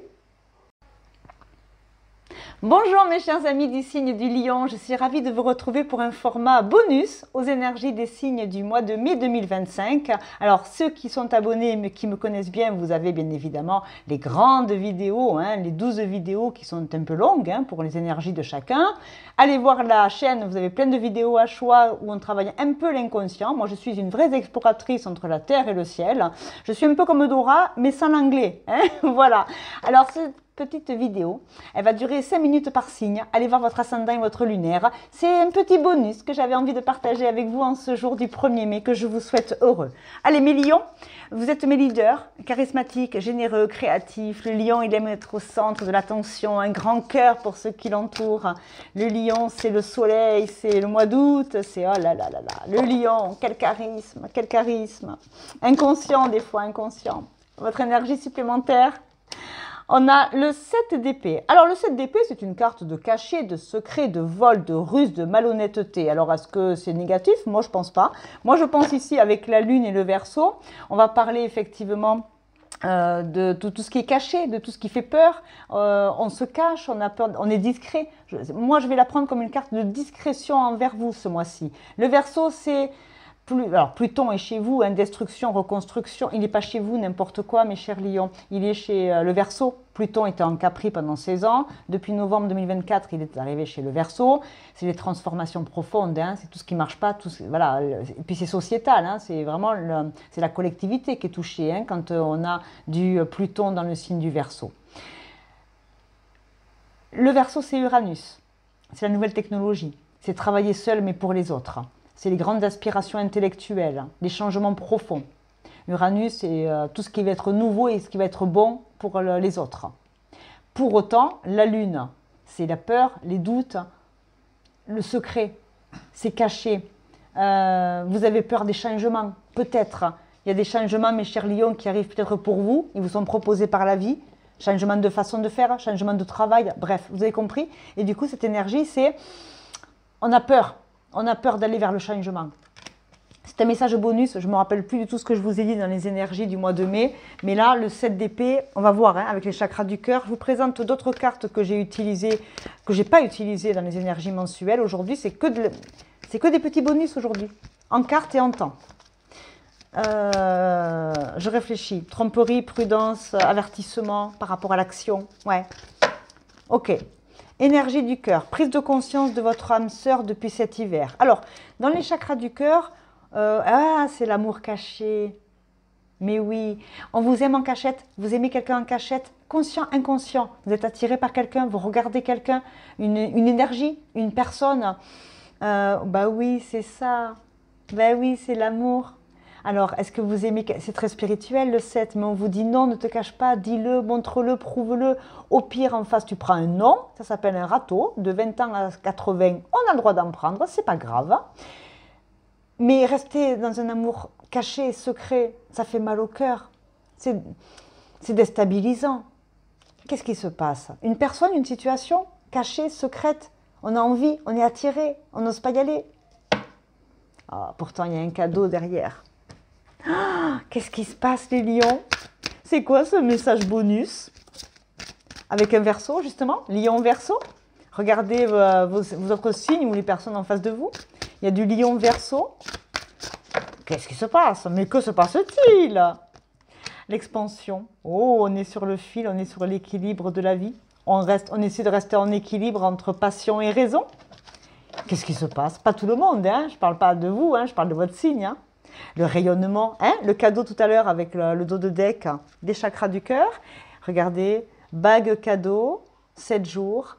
Bonjour mes chers amis du signe du lion, je suis ravie de vous retrouver pour un format bonus aux énergies des signes du mois de mai 2025. Alors ceux qui sont abonnés mais qui me connaissent bien, vous avez bien évidemment les grandes vidéos, les 12 vidéos qui sont un peu longues pour les énergies de chacun. Allez voir la chaîne, vous avez plein de vidéos à choix où on travaille un peu l'inconscient. Moi je suis une vraie exploratrice entre la terre et le ciel. Je suis un peu comme Dora mais sans l'anglais. Voilà. Alors petite vidéo, elle va durer 5 minutes par signe. Allez voir votre ascendant et votre lunaire. C'est un petit bonus que j'avais envie de partager avec vous en ce jour du 1er mai, que je vous souhaite heureux. Allez mes lions, vous êtes mes leaders, charismatiques, généreux, créatifs. Le lion, il aime être au centre de l'attention, un grand cœur pour ceux qui l'entourent. Le lion, c'est le soleil, c'est le mois d'août, c'est oh là là là là. Le lion, quel charisme, quel charisme. Inconscient des fois, inconscient. Votre énergie supplémentaire. On a le 7 d'épée. Alors le 7 d'épée, c'est une carte de cachet, de secret, de vol, de ruse, de malhonnêteté. Alors est-ce que c'est négatif? Moi je pense pas. Moi je pense ici avec la lune et le verseau, on va parler effectivement de tout ce qui est caché, de tout ce qui fait peur. On se cache, on a peur, on est discret. Moi je vais la prendre comme une carte de discrétion envers vous ce mois-ci. Le verseau c'est... Alors, Pluton est chez vous, destruction, reconstruction. Il n'est pas chez vous n'importe quoi, mes chers lions. Il est chez le Verseau. Pluton était en Capri pendant 16 ans. Depuis novembre 2024, il est arrivé chez le Verseau. C'est les transformations profondes. C'est tout ce qui ne marche pas. Voilà. Et puis c'est sociétal. C'est vraiment c'est la collectivité qui est touchée quand on a du Pluton dans le signe du Verseau. Le Verseau, c'est Uranus. C'est la nouvelle technologie. C'est travailler seul, mais pour les autres. C'est les grandes aspirations intellectuelles, les changements profonds. Uranus, c'est tout ce qui va être nouveau et ce qui va être bon pour les autres. Pour autant, la Lune, c'est la peur, les doutes, le secret, c'est caché. Vous avez peur des changements, peut-être. Il y a des changements, mes chers lions, qui arrivent peut-être pour vous, ils vous sont proposés par la vie. Changement de façon de faire, changement de travail, bref, vous avez compris. Et du coup, cette énergie, c'est... On a peur. On a peur d'aller vers le changement. C'est un message bonus, je ne me rappelle plus du tout ce que je vous ai dit dans les énergies du mois de mai. Mais là, le 7 d'épée, on va voir avec les chakras du cœur. Je vous présente d'autres cartes que j'ai utilisées, que je n'ai pas utilisées dans les énergies mensuelles. Aujourd'hui, c'est que des petits bonus aujourd'hui, en cartes et en temps. Je réfléchis. Tromperie, prudence, avertissement par rapport à l'action. Ouais. Ok. Énergie du cœur, prise de conscience de votre âme sœur depuis cet hiver. Alors, dans les chakras du cœur, c'est l'amour caché. Mais oui, on vous aime en cachette, vous aimez quelqu'un en cachette, conscient, inconscient. Vous êtes attiré par quelqu'un, vous regardez quelqu'un, une énergie, une personne. Bah oui, c'est ça. Bah oui, c'est l'amour. Alors, est-ce que vous aimez... C'est très spirituel le 7, mais on vous dit non, ne te cache pas, dis-le, montre-le, prouve-le. Au pire, en face, tu prends un non, ça s'appelle un râteau. De 20 ans à 80, on a le droit d'en prendre, c'est pas grave. Mais rester dans un amour caché, secret, ça fait mal au cœur. C'est déstabilisant. Qu'est-ce qui se passe? Une personne, une situation cachée, secrète, on a envie, on est attiré, on n'ose pas y aller. Ah, pourtant, il y a un cadeau derrière. Qu'est-ce qui se passe les lions? C'est quoi ce message bonus? Avec un verseau justement, lion verseau. Regardez vos autres signes ou les personnes en face de vous. Il y a du lion verseau. Qu'est-ce qui se passe? Mais que se passe-t-il? L'expansion. Oh, on est sur le fil, on est sur l'équilibre de la vie. On essaie de rester en équilibre entre passion et raison. Qu'est-ce qui se passe? Pas tout le monde, je ne parle pas de vous, je parle de votre signe. Le rayonnement, le cadeau tout à l'heure avec le dos de deck des chakras du cœur. Regardez, bague cadeau, 7 jours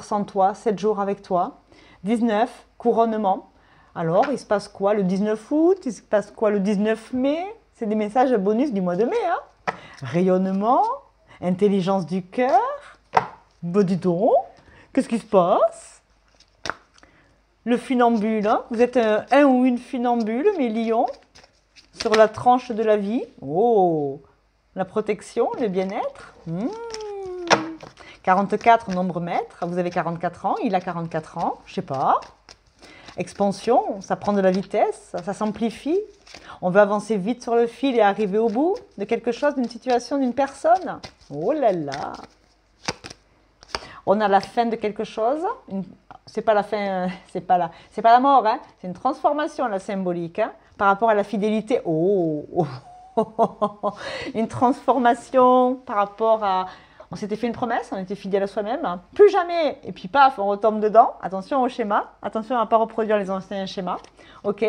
sans toi, 7 jours avec toi. 19, couronnement. Alors, il se passe quoi le 19 août? Il se passe quoi le 19 mai? C'est des messages bonus du mois de mai. Hein. Rayonnement, intelligence du cœur. Bah dis donc, qu'est-ce qui se passe? Le funambule, hein. Vous êtes un ou une funambule, mes lions, sur la tranche de la vie. Oh, la protection, le bien-être. 44, nombre maître. Vous avez 44 ans, il a 44 ans, je sais pas. Expansion, ça prend de la vitesse, ça s'amplifie. On veut avancer vite sur le fil et arriver au bout de quelque chose, d'une situation, d'une personne. Oh là là! On a la fin de quelque chose. C'est pas la fin, c'est pas la mort, hein. C'est une transformation, la symbolique, hein, par rapport à la fidélité. Oh, oh, oh, oh, oh. Une transformation par rapport à... On s'était fait une promesse, on était fidèle à soi-même. Plus jamais. Et puis paf, on retombe dedans. Attention au schéma. Attention à ne pas reproduire les anciens schémas. OK.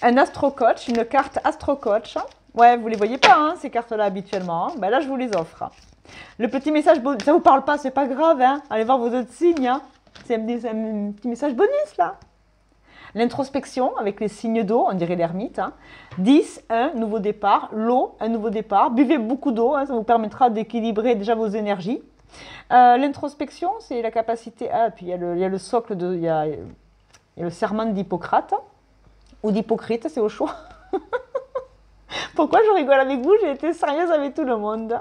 Un astro-coach, une carte astro-coach. Ouais, vous ne les voyez pas, hein, ces cartes-là, habituellement. Hein. Ben là, je vous les offre. Le petit message bonus, ça ne vous parle pas, c'est pas grave. Hein. Allez voir vos autres signes. Hein. C'est un petit message bonus, là. L'introspection avec les signes d'eau, on dirait l'ermite. Hein. 10, 1, nouveau départ. L'eau, un nouveau départ. Buvez beaucoup d'eau, hein, ça vous permettra d'équilibrer déjà vos énergies. L'introspection, c'est la capacité... Ah, puis il y a le socle, il y a le serment d'Hippocrate. Ou d'Hypocrite, c'est au choix. Pourquoi je rigole avec vous? J'ai été sérieuse avec tout le monde.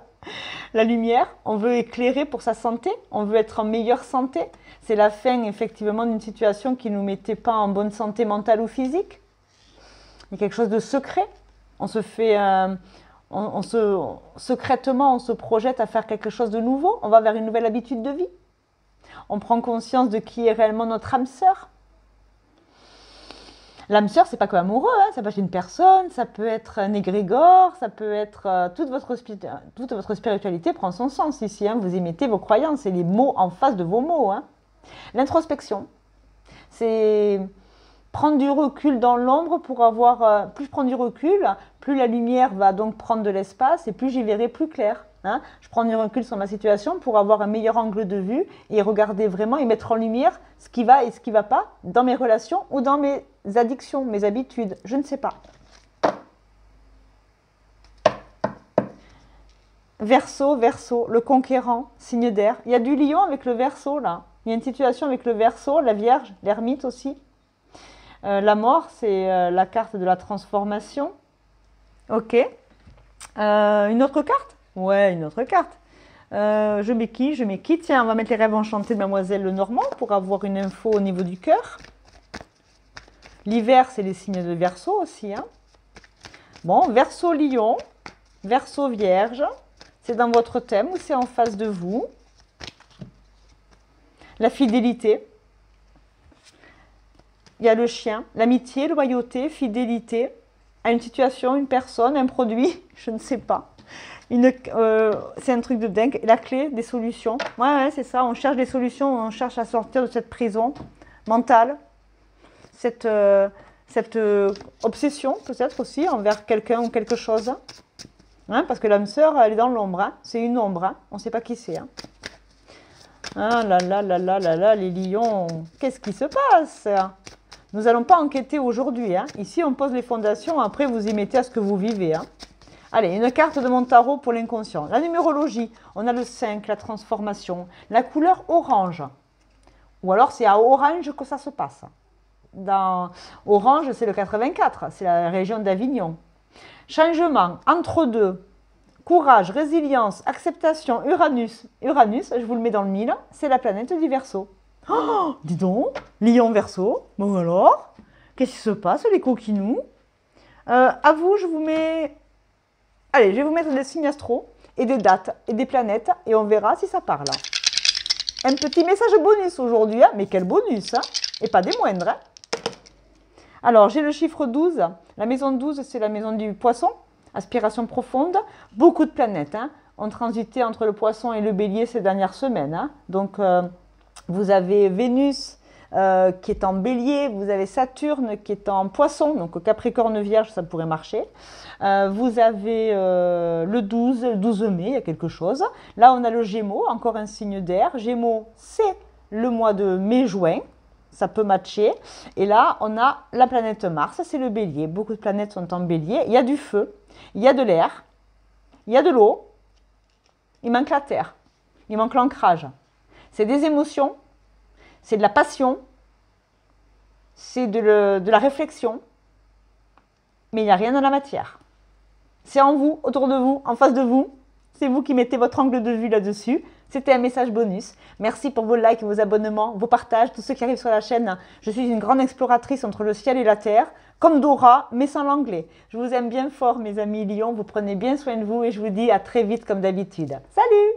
La lumière, on veut éclairer pour sa santé, on veut être en meilleure santé. C'est la fin, effectivement, d'une situation qui ne nous mettait pas en bonne santé mentale ou physique. Il y a quelque chose de secret. On se fait... secrètement, on se projette à faire quelque chose de nouveau. On va vers une nouvelle habitude de vie. On prend conscience de qui est réellement notre âme sœur. L'âme sœur, c'est pas que amoureux, hein. Ça peut être une personne, ça peut être un égrégore, ça peut être... toute votre spiritualité prend son sens ici. Hein. Vous émettez vos croyances et les mots en face de vos mots. Hein. L'introspection, c'est prendre du recul dans l'ombre pour avoir... plus je prends du recul, plus la lumière va donc prendre de l'espace et plus j'y verrai plus clair. Hein. Je prends du recul sur ma situation pour avoir un meilleur angle de vue et regarder vraiment et mettre en lumière ce qui va et ce qui ne va pas dans mes relations ou dans mes addictions, mes habitudes, je ne sais pas. Verseau, Verseau, le conquérant, signe d'air. Il y a du lion avec le Verseau là. Il y a une situation avec le Verseau, la Vierge, l'ermite aussi. La mort, c'est la carte de la transformation. Ok. Une autre carte? Ouais, une autre carte. Je mets qui? Je mets qui? Tiens, on va mettre les rêves enchantés de Mademoiselle Lenormand pour avoir une info au niveau du cœur. L'hiver, c'est les signes de Verseau aussi. Hein. Bon, Verseau Lion, Verseau Vierge. C'est dans votre thème ou c'est en face de vous? La fidélité. Il y a le chien. L'amitié, loyauté, fidélité à une situation, une personne, un produit, je ne sais pas. C'est un truc de dingue. La clé des solutions. Ouais, c'est ça. On cherche des solutions, on cherche à sortir de cette prison mentale. Cette obsession peut-être aussi envers quelqu'un ou quelque chose. Hein, parce que l'âme sœur, elle est dans l'ombre. Hein. C'est une ombre. Hein. On ne sait pas qui c'est. Hein. Ah là là là là là là, les lions. Qu'est-ce qui se passe? Nous n'allons pas enquêter aujourd'hui. Hein. Ici, on pose les fondations. Après, vous y mettez à ce que vous vivez. Hein. Allez, une carte de mon tarot pour l'inconscient. La numérologie, on a le 5, la transformation. La couleur orange. Ou alors, c'est à Orange que ça se passe. Dans Orange, c'est le 84. C'est la région d'Avignon. Changement, entre deux. Courage, résilience, acceptation, Uranus. Uranus, je vous le mets dans le mille, c'est la planète du Verseau. Oh, dis donc, Lion Verseau. Bon alors, qu'est-ce qui se passe, les coquinous? À vous, je vous mets... Allez, je vais vous mettre des signes astro et des dates et des planètes et on verra si ça parle. Un petit message bonus aujourd'hui, hein, mais quel bonus, hein, et pas des moindres. Hein. Alors, j'ai le chiffre 12. La maison 12, c'est la maison du poisson. Aspiration profonde. Beaucoup de planètes hein, ont transité entre le poisson et le bélier ces dernières semaines. Hein. Donc, vous avez Vénus qui est en bélier. Vous avez Saturne qui est en poisson. Donc, Capricorne Vierge, ça pourrait marcher. Vous avez le 12 mai, il y a quelque chose. Là, on a le Gémeaux, encore un signe d'air. Gémeaux, c'est le mois de mai-juin. ça peut matcher. Et là, on a la planète Mars, c'est le bélier. Beaucoup de planètes sont en bélier. Il y a du feu, il y a de l'air, il y a de l'eau, il manque la terre, il manque l'ancrage. C'est des émotions, c'est de la passion, c'est de la réflexion, mais il n'y a rien dans la matière. C'est en vous, autour de vous, en face de vous. C'est vous qui mettez votre angle de vue là-dessus. C'était un message bonus. Merci pour vos likes, vos abonnements, vos partages, tous ceux qui arrivent sur la chaîne. Je suis une grande exploratrice entre le ciel et la terre, comme Dora, mais sans l'anglais. Je vous aime bien fort, mes amis lions. Vous prenez bien soin de vous et je vous dis à très vite comme d'habitude. Salut!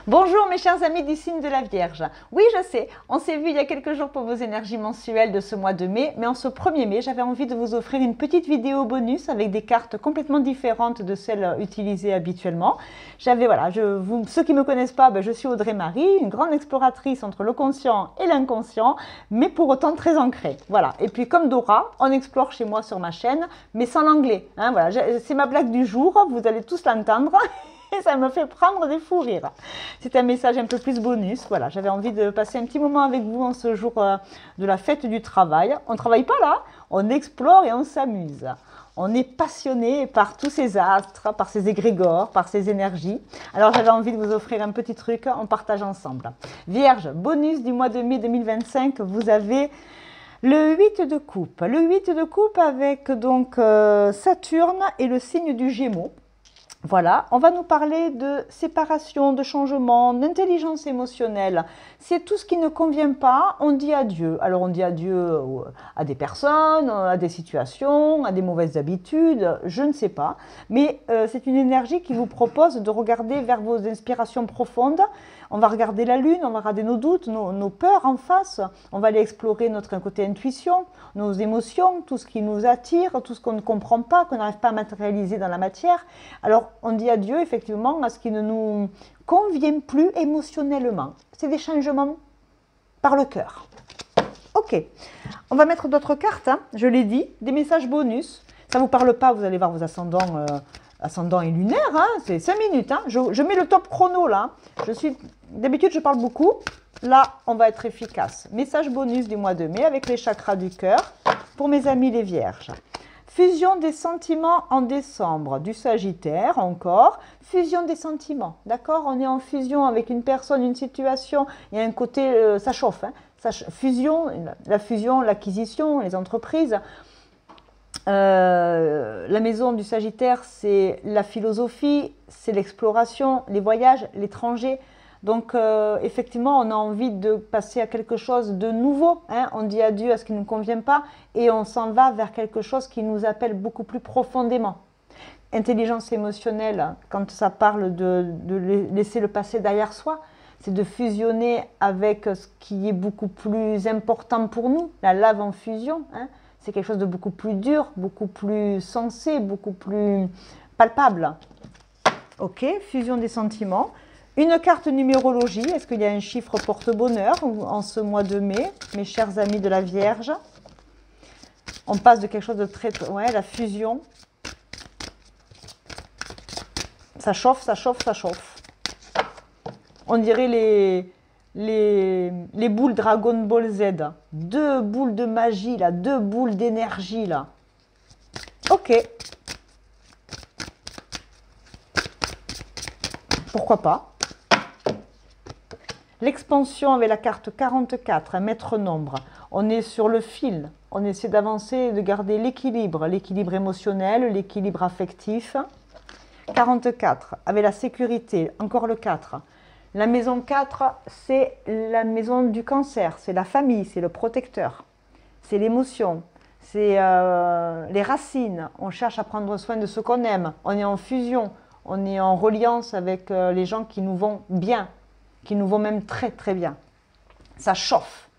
Bonjour mes chers amis du signe de la Vierge. Oui, je sais, on s'est vu il y a quelques jours pour vos énergies mensuelles de ce mois de mai, mais en ce 1er mai, j'avais envie de vous offrir une petite vidéo bonus avec des cartes complètement différentes de celles utilisées habituellement. Voilà, ceux qui ne me connaissent pas, je suis Audrey Marie, une grande exploratrice entre le conscient et l'inconscient, mais pour autant très ancrée. Voilà, et puis comme Dora, on explore chez moi sur ma chaîne, mais sans l'anglais. Hein, voilà, c'est ma blague du jour, vous allez tous l'entendre. Et ça me fait prendre des fous rires. C'est un message un peu plus bonus. Voilà, j'avais envie de passer un petit moment avec vous en ce jour de la fête du travail. On ne travaille pas là, on explore et on s'amuse. On est passionné par tous ces astres, par ces égrégores, par ces énergies. Alors j'avais envie de vous offrir un petit truc, on partage ensemble. Vierge, bonus du mois de mai 2025, vous avez le 8 de coupe. Le 8 de coupe avec donc Saturne et le signe du Gémeaux. Voilà, on va nous parler de séparation, de changement, d'intelligence émotionnelle. C'est tout ce qui ne convient pas, on dit adieu. Alors on dit adieu à des personnes, à des situations, à des mauvaises habitudes, je ne sais pas. Mais c'est une énergie qui vous propose de regarder vers vos inspirations profondes. On va regarder la lune, on va regarder nos doutes, nos peurs en face. On va aller explorer notre côté intuition, nos émotions, tout ce qui nous attire, tout ce qu'on ne comprend pas, qu'on n'arrive pas à matérialiser dans la matière. Alors, on dit adieu effectivement à ce qui ne nous convient plus émotionnellement. C'est des changements par le cœur. Ok, on va mettre d'autres cartes, hein. Je l'ai dit, des messages bonus. Ça ne vous parle pas, vous allez voir vos ascendants et lunaires, hein. C'est 5 minutes. Hein. Je mets le top chrono là. D'habitude, je parle beaucoup. Là, on va être efficace. Message bonus du mois de mai avec les chakras du cœur pour mes amis les vierges. Fusion des sentiments en décembre, du Sagittaire encore. Fusion des sentiments, d'accord? On est en fusion avec une personne, une situation. Il y a un côté, ça chauffe. Hein, la fusion, l'acquisition, les entreprises. La maison du Sagittaire, c'est la philosophie, c'est l'exploration, les voyages, l'étranger. Donc, effectivement, on a envie de passer à quelque chose de nouveau. Hein. On dit adieu à ce qui ne nous convient pas et on s'en va vers quelque chose qui nous appelle beaucoup plus profondément. Intelligence émotionnelle, quand ça parle de laisser le passé derrière soi, c'est de fusionner avec ce qui est beaucoup plus important pour nous, la lave en fusion. Hein. C'est quelque chose de beaucoup plus dur, beaucoup plus sensé, beaucoup plus palpable. Ok, fusion des sentiments. Une carte numérologie, est-ce qu'il y a un chiffre porte-bonheur en ce mois de mai, mes chers amis de la Vierge? On passe de quelque chose de très... Ouais, la fusion. Ça chauffe, ça chauffe, ça chauffe. On dirait les boules Dragon Ball Z. 2 boules de magie, là, 2 boules d'énergie, là. Ok. Pourquoi pas? L'expansion avec la carte 44, un maître nombre. On est sur le fil. On essaie d'avancer et de garder l'équilibre émotionnel, l'équilibre affectif. 44, avec la sécurité, encore le 4. La maison 4, c'est la maison du cancer, c'est la famille, c'est le protecteur, c'est l'émotion, c'est les racines. On cherche à prendre soin de ce qu'on aime. On est en fusion, on est en reliance avec les gens qui nous vont bien, qui nous vont même très très bien. Ça chauffe.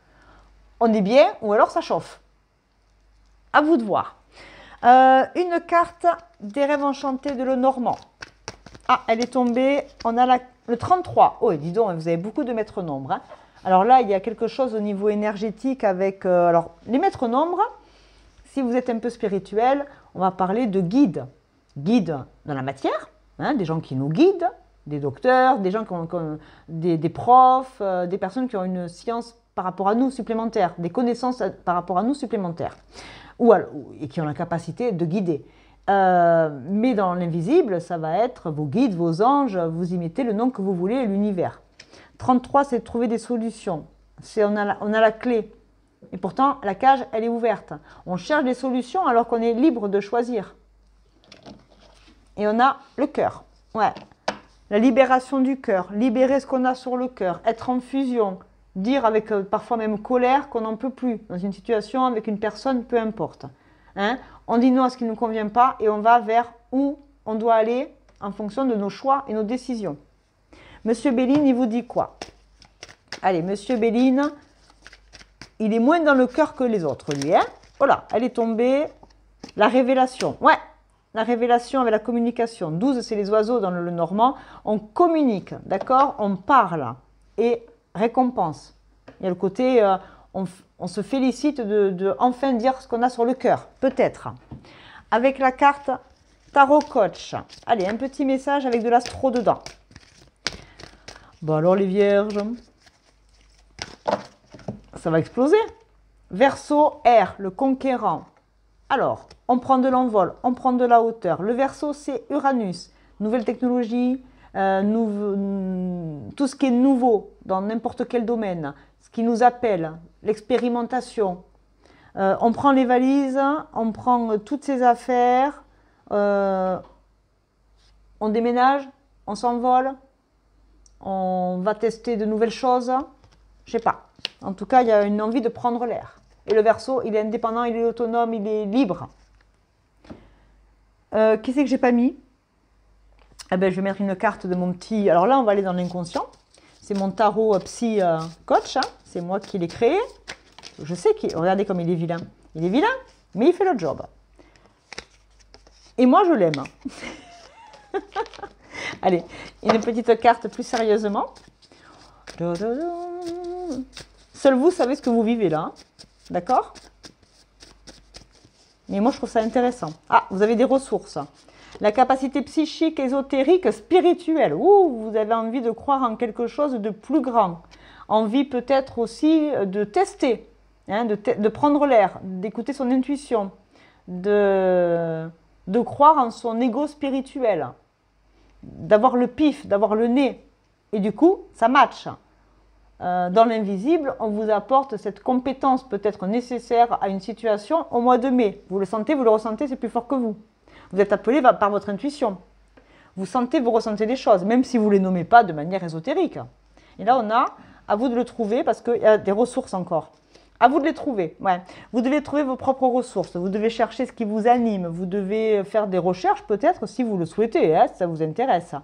On est bien ou alors ça chauffe. À vous de voir. Une carte des rêves enchantés de Lenormand. Ah, elle est tombée. On a le 33. Oh, dis donc, vous avez beaucoup de maîtres nombres. Hein. Alors là, il y a quelque chose au niveau énergétique avec... alors, les maîtres nombres, si vous êtes un peu spirituel, on va parler de guides. Guides dans la matière, hein, des gens qui nous guident, des docteurs, des gens des profs, des personnes qui ont une science par rapport à nous supplémentaire, des connaissances par rapport à nous supplémentaires, et qui ont la capacité de guider. Mais dans l'invisible, ça va être vos guides, vos anges, vous y mettez le nom que vous voulez, l'univers. 33, c'est de trouver des solutions. On a la clé. Et pourtant, la cage, elle est ouverte. On cherche des solutions alors qu'on est libre de choisir. Et on a le cœur. Ouais. La libération du cœur. Libérer ce qu'on a sur le cœur. Être en fusion. Dire avec parfois même colère qu'on n'en peut plus. Dans une situation avec une personne, peu importe. Hein? On dit non à ce qui ne nous convient pas et on va vers où on doit aller en fonction de nos choix et nos décisions. Monsieur Béline, il vous dit quoi? Allez, Monsieur Béline, il est moins dans le cœur que les autres, lui. Hein? Voilà, elle est tombée. La révélation. Ouais, la révélation avec la communication. 12, c'est les oiseaux dans le normand. On communique, d'accord? On parle et récompense. Il y a le côté, on se félicite de enfin dire ce qu'on a sur le cœur, peut-être. Avec la carte Tarot Coach. Allez, un petit message avec de l'astro dedans. Bon alors les vierges, ça va exploser. Verseau, air, le conquérant. Alors, on prend de l'envol, on prend de la hauteur. Le Verseau, c'est Uranus. Nouvelle technologie, tout ce qui est nouveau dans n'importe quel domaine. Ce qui nous appelle, l'expérimentation. On prend les valises, on prend toutes ces affaires, on déménage, on s'envole, on va tester de nouvelles choses. Je sais pas. En tout cas, il y a une envie de prendre l'air. Et le Verseau, il est indépendant, il est autonome, il est libre. Qui c'est que j'ai pas mis? Eh ben, je vais mettre une carte de mon petit... Alors là, on va aller dans l'inconscient. C'est mon tarot psy coach. Hein. C'est moi qui l'ai créé. Je sais qu'il... Regardez comme il est vilain. Il est vilain, mais il fait le job. Et moi, je l'aime. Allez, une petite carte plus sérieusement. Seul vous savez ce que vous vivez là. Hein. D'accord? Mais moi, je trouve ça intéressant. Ah, vous avez des ressources. La capacité psychique, ésotérique, spirituelle. Ouh, vous avez envie de croire en quelque chose de plus grand. Envie peut-être aussi de tester, hein, de prendre l'air, d'écouter son intuition, de croire en son ego spirituel, d'avoir le pif, d'avoir le nez. Et du coup, ça match. Dans l'invisible, on vous apporte cette compétence peut-être nécessaire à une situation au mois de mai. Vous le sentez, vous le ressentez, c'est plus fort que vous. Vous êtes appelé par votre intuition. Vous sentez, vous ressentez les choses, même si vous ne les nommez pas de manière ésotérique. Et là, on a, à vous de le trouver, parce qu'il y a des ressources encore. À vous de les trouver. Ouais. Vous devez trouver vos propres ressources. Vous devez chercher ce qui vous anime. Vous devez faire des recherches, peut-être, si vous le souhaitez, hein, si ça vous intéresse.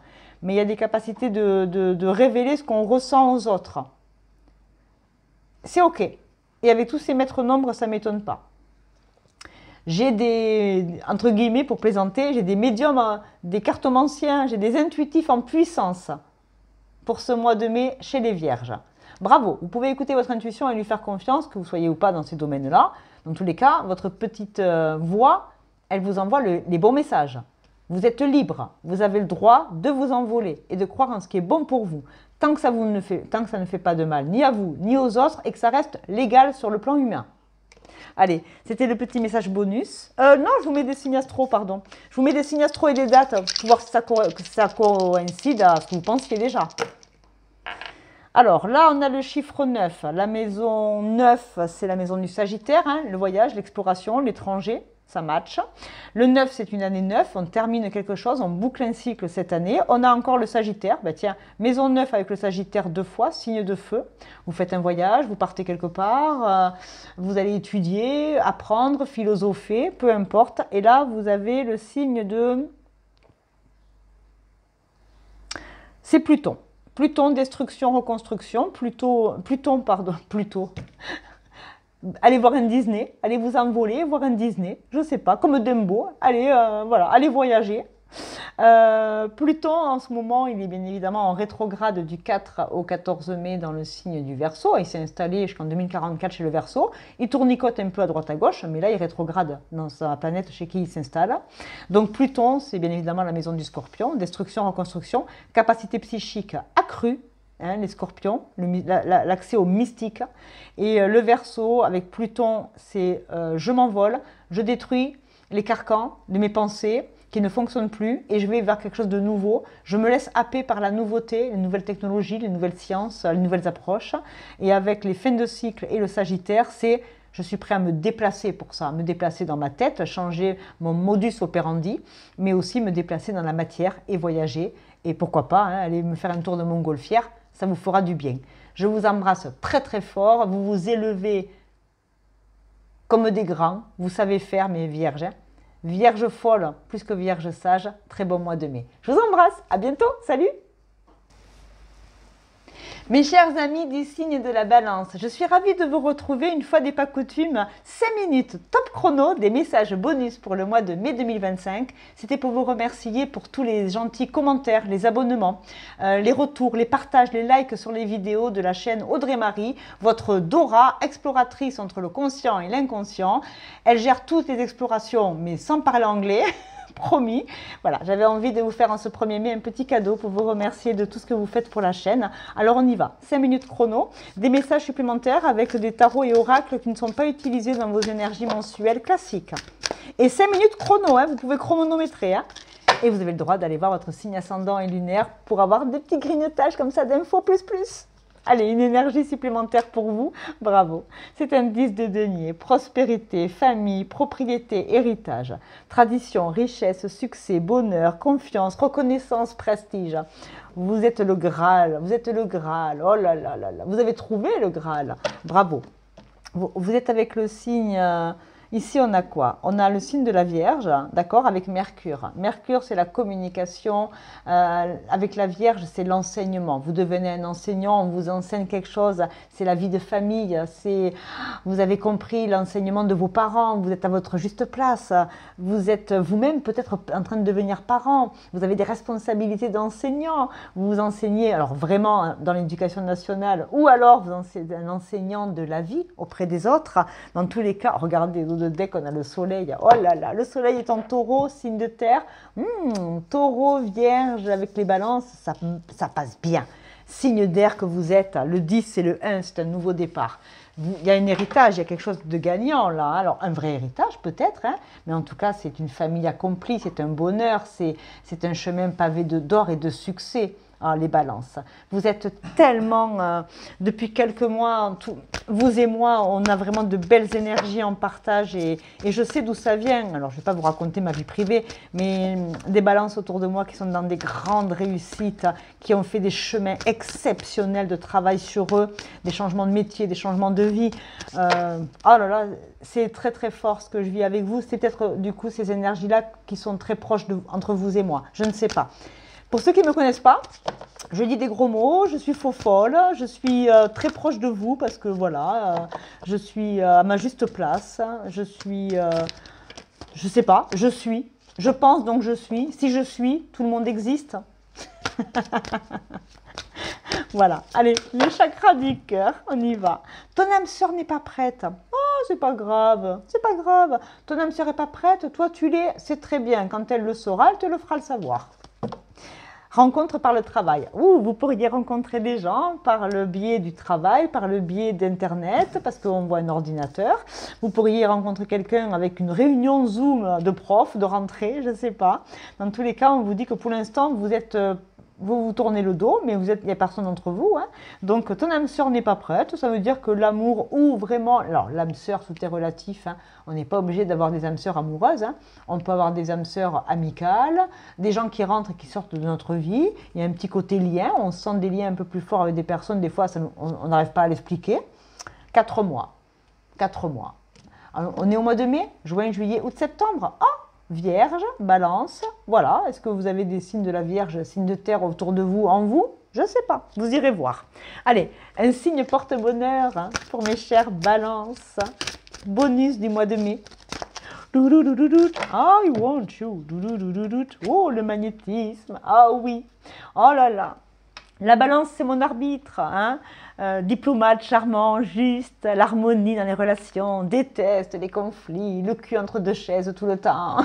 Mais il y a des capacités de révéler ce qu'on ressent aux autres. C'est OK. Et avec tous ces maîtres nombres, ça ne m'étonne pas. J'ai des, entre guillemets, pour plaisanter, j'ai des médiums, des cartomanciens, j'ai des intuitifs en puissance pour ce mois de mai chez les Vierges. Bravo, vous pouvez écouter votre intuition et lui faire confiance, que vous soyez ou pas dans ces domaines-là. Dans tous les cas, votre petite voix, elle vous envoie les bons messages. Vous êtes libre, vous avez le droit de vous envoler et de croire en ce qui est bon pour vous. Tant que ça ne fait pas de mal ni à vous, ni aux autres, et que ça reste légal sur le plan humain. Allez, c'était le petit message bonus. Non, je vous mets des signes astro, pardon. Je vous mets des signes astro et des dates pour voir si ça coïncide à ce que vous pensiez déjà. Alors, là, on a le chiffre 9. La maison 9, c'est la maison du Sagittaire, hein, le voyage, l'exploration, l'étranger. Ça match. Le 9, c'est une année 9. On termine quelque chose, on boucle un cycle cette année. On a encore le Sagittaire. Ben tiens, maison 9 avec le Sagittaire 2 fois, signe de feu. Vous faites un voyage, vous partez quelque part, vous allez étudier, apprendre, philosopher, peu importe. Et là, vous avez le signe de... C'est Pluton. Pluton, destruction, reconstruction. Pluton, pardon, Pluton. Allez voir un Disney, allez vous envoler, voir un Disney, je ne sais pas, comme Dumbo, allez, voilà, allez voyager. Pluton, en ce moment, il est bien évidemment en rétrograde du 4 au 14 mai dans le signe du Verseau. Il s'est installé jusqu'en 2044 chez le Verseau. Il tournicote un peu à droite à gauche, mais là, il rétrograde dans sa planète chez qui il s'installe. Donc Pluton, c'est bien évidemment la maison du Scorpion, destruction, reconstruction, capacité psychique accrue. Hein, les scorpions, l'accès au mystique. Et le Verseau, avec Pluton, c'est je m'envole, je détruis les carcans de mes pensées qui ne fonctionnent plus et je vais vers quelque chose de nouveau. Je me laisse happer par la nouveauté, les nouvelles technologies, les nouvelles sciences, les nouvelles approches. Et avec les fins de cycle et le Sagittaire, c'est je suis prêt à me déplacer pour ça, me déplacer dans ma tête, changer mon modus operandi, mais aussi me déplacer dans la matière et voyager. Et pourquoi pas, hein, aller me faire un tour de montgolfière, ça vous fera du bien. Je vous embrasse très très fort, vous vous élevez comme des grands, vous savez faire mes vierges. Hein. Vierge folle plus que vierge sage, très bon mois de mai. Je vous embrasse, à bientôt, salut! Mes chers amis du signe de la balance, je suis ravie de vous retrouver une fois n'est pas coutume, 5 minutes top chrono des messages bonus pour le mois de mai 2025. C'était pour vous remercier pour tous les gentils commentaires, les abonnements, les retours, les partages, les likes sur les vidéos de la chaîne Audrey Marie, votre Dora, exploratrice entre le conscient et l'inconscient. Elle gère toutes les explorations mais sans parler anglais. Promis. Voilà, j'avais envie de vous faire en ce 1er mai un petit cadeau pour vous remercier de tout ce que vous faites pour la chaîne. Alors on y va, 5 minutes chrono, des messages supplémentaires avec des tarots et oracles qui ne sont pas utilisés dans vos énergies mensuelles classiques. Et 5 minutes chrono, hein, vous pouvez chronométrer. Hein, et vous avez le droit d'aller voir votre signe ascendant et lunaire pour avoir des petits grignotages comme ça d'infos plus. Allez, une énergie supplémentaire pour vous, bravo. C'est un 10 de denier, prospérité, famille, propriété, héritage, tradition, richesse, succès, bonheur, confiance, reconnaissance, prestige. Vous êtes le Graal, oh là là là là, vous avez trouvé le Graal, bravo. Vous êtes avec le signe... Ici, on a quoi? On a le signe de la Vierge, d'accord, avec Mercure. Mercure, c'est la communication. Avec la Vierge, c'est l'enseignement. Vous devenez un enseignant, on vous enseigne quelque chose. C'est la vie de famille. Vous avez compris l'enseignement de vos parents. Vous êtes à votre juste place. Vous êtes vous-même peut-être en train de devenir parent. Vous avez des responsabilités d'enseignant. Vous vous enseignez, alors vraiment dans l'éducation nationale, ou alors vous êtes un enseignant de la vie auprès des autres. Dans tous les cas, regardez, dès qu'on a le soleil, oh là là, le soleil est en taureau, signe de terre, taureau, vierge, avec les balances, ça passe bien. Signe d'air que vous êtes, le 10 c'est le 1, c'est un nouveau départ. Il y a un héritage, il y a quelque chose de gagnant là, alors un vrai héritage peut-être, hein, mais en tout cas c'est une famille accomplie, c'est un bonheur, c'est un chemin pavé d'or et de succès. Ah, les balances. Vous êtes tellement, depuis quelques mois, vous et moi, on a vraiment de belles énergies en partage et je sais d'où ça vient. Alors, je ne vais pas vous raconter ma vie privée, mais des balances autour de moi qui sont dans des grandes réussites, qui ont fait des chemins exceptionnels de travail sur eux, des changements de métier, des changements de vie. Oh là là, c'est très très fort ce que je vis avec vous. C'est peut-être du coup ces énergies-là qui sont très proches entre vous et moi. Je ne sais pas. Pour ceux qui ne me connaissent pas, je dis des gros mots, je suis faux folle, je suis très proche de vous parce que voilà, je suis à ma juste place, je suis, je sais pas, je pense donc je suis, si je suis, tout le monde existe. Voilà, allez, les chakras du cœur, on y va. Ton âme sœur n'est pas prête. Oh, c'est pas grave, c'est pas grave. Ton âme sœur n'est pas prête, toi tu l'es, c'est très bien. Quand elle le saura, elle te le fera le savoir. Rencontre par le travail. Vous pourriez rencontrer des gens par le biais du travail, par le biais d'Internet, parce qu'on voit un ordinateur. Vous pourriez rencontrer quelqu'un avec une réunion Zoom de prof, de rentrée, je ne sais pas. Dans tous les cas, on vous dit que pour l'instant, vous tournez le dos, mais il n'y a personne entre vous. Hein. Donc, ton âme sœur n'est pas prête. Ça veut dire que l'amour ou vraiment... Alors, l'âme sœur, tout est relatif. Hein. On n'est pas obligé d'avoir des âmes sœurs amoureuses. Hein. On peut avoir des âmes sœurs amicales, des gens qui rentrent et qui sortent de notre vie. Il y a un petit côté lien. On sent des liens un peu plus forts avec des personnes. Des fois, on n'arrive pas à l'expliquer. 4 mois. 4 mois. Alors, on est au mois de mai, juin, juillet, août, septembre. Ah, Vierge, Balance, voilà. Est-ce que vous avez des signes de la Vierge, signes de terre autour de vous, en vous? Je ne sais pas, vous irez voir. Allez, un signe porte-bonheur hein, pour mes chers Balances. Bonus du mois de mai. Doudoudoudoudou. I want you. Doudoudoudoudou. Oh, le magnétisme. Ah oui. Oh là là. La balance, c'est mon arbitre. Hein. Diplomate, charmant, juste, l'harmonie dans les relations, déteste les conflits, le cul entre deux chaises tout le temps.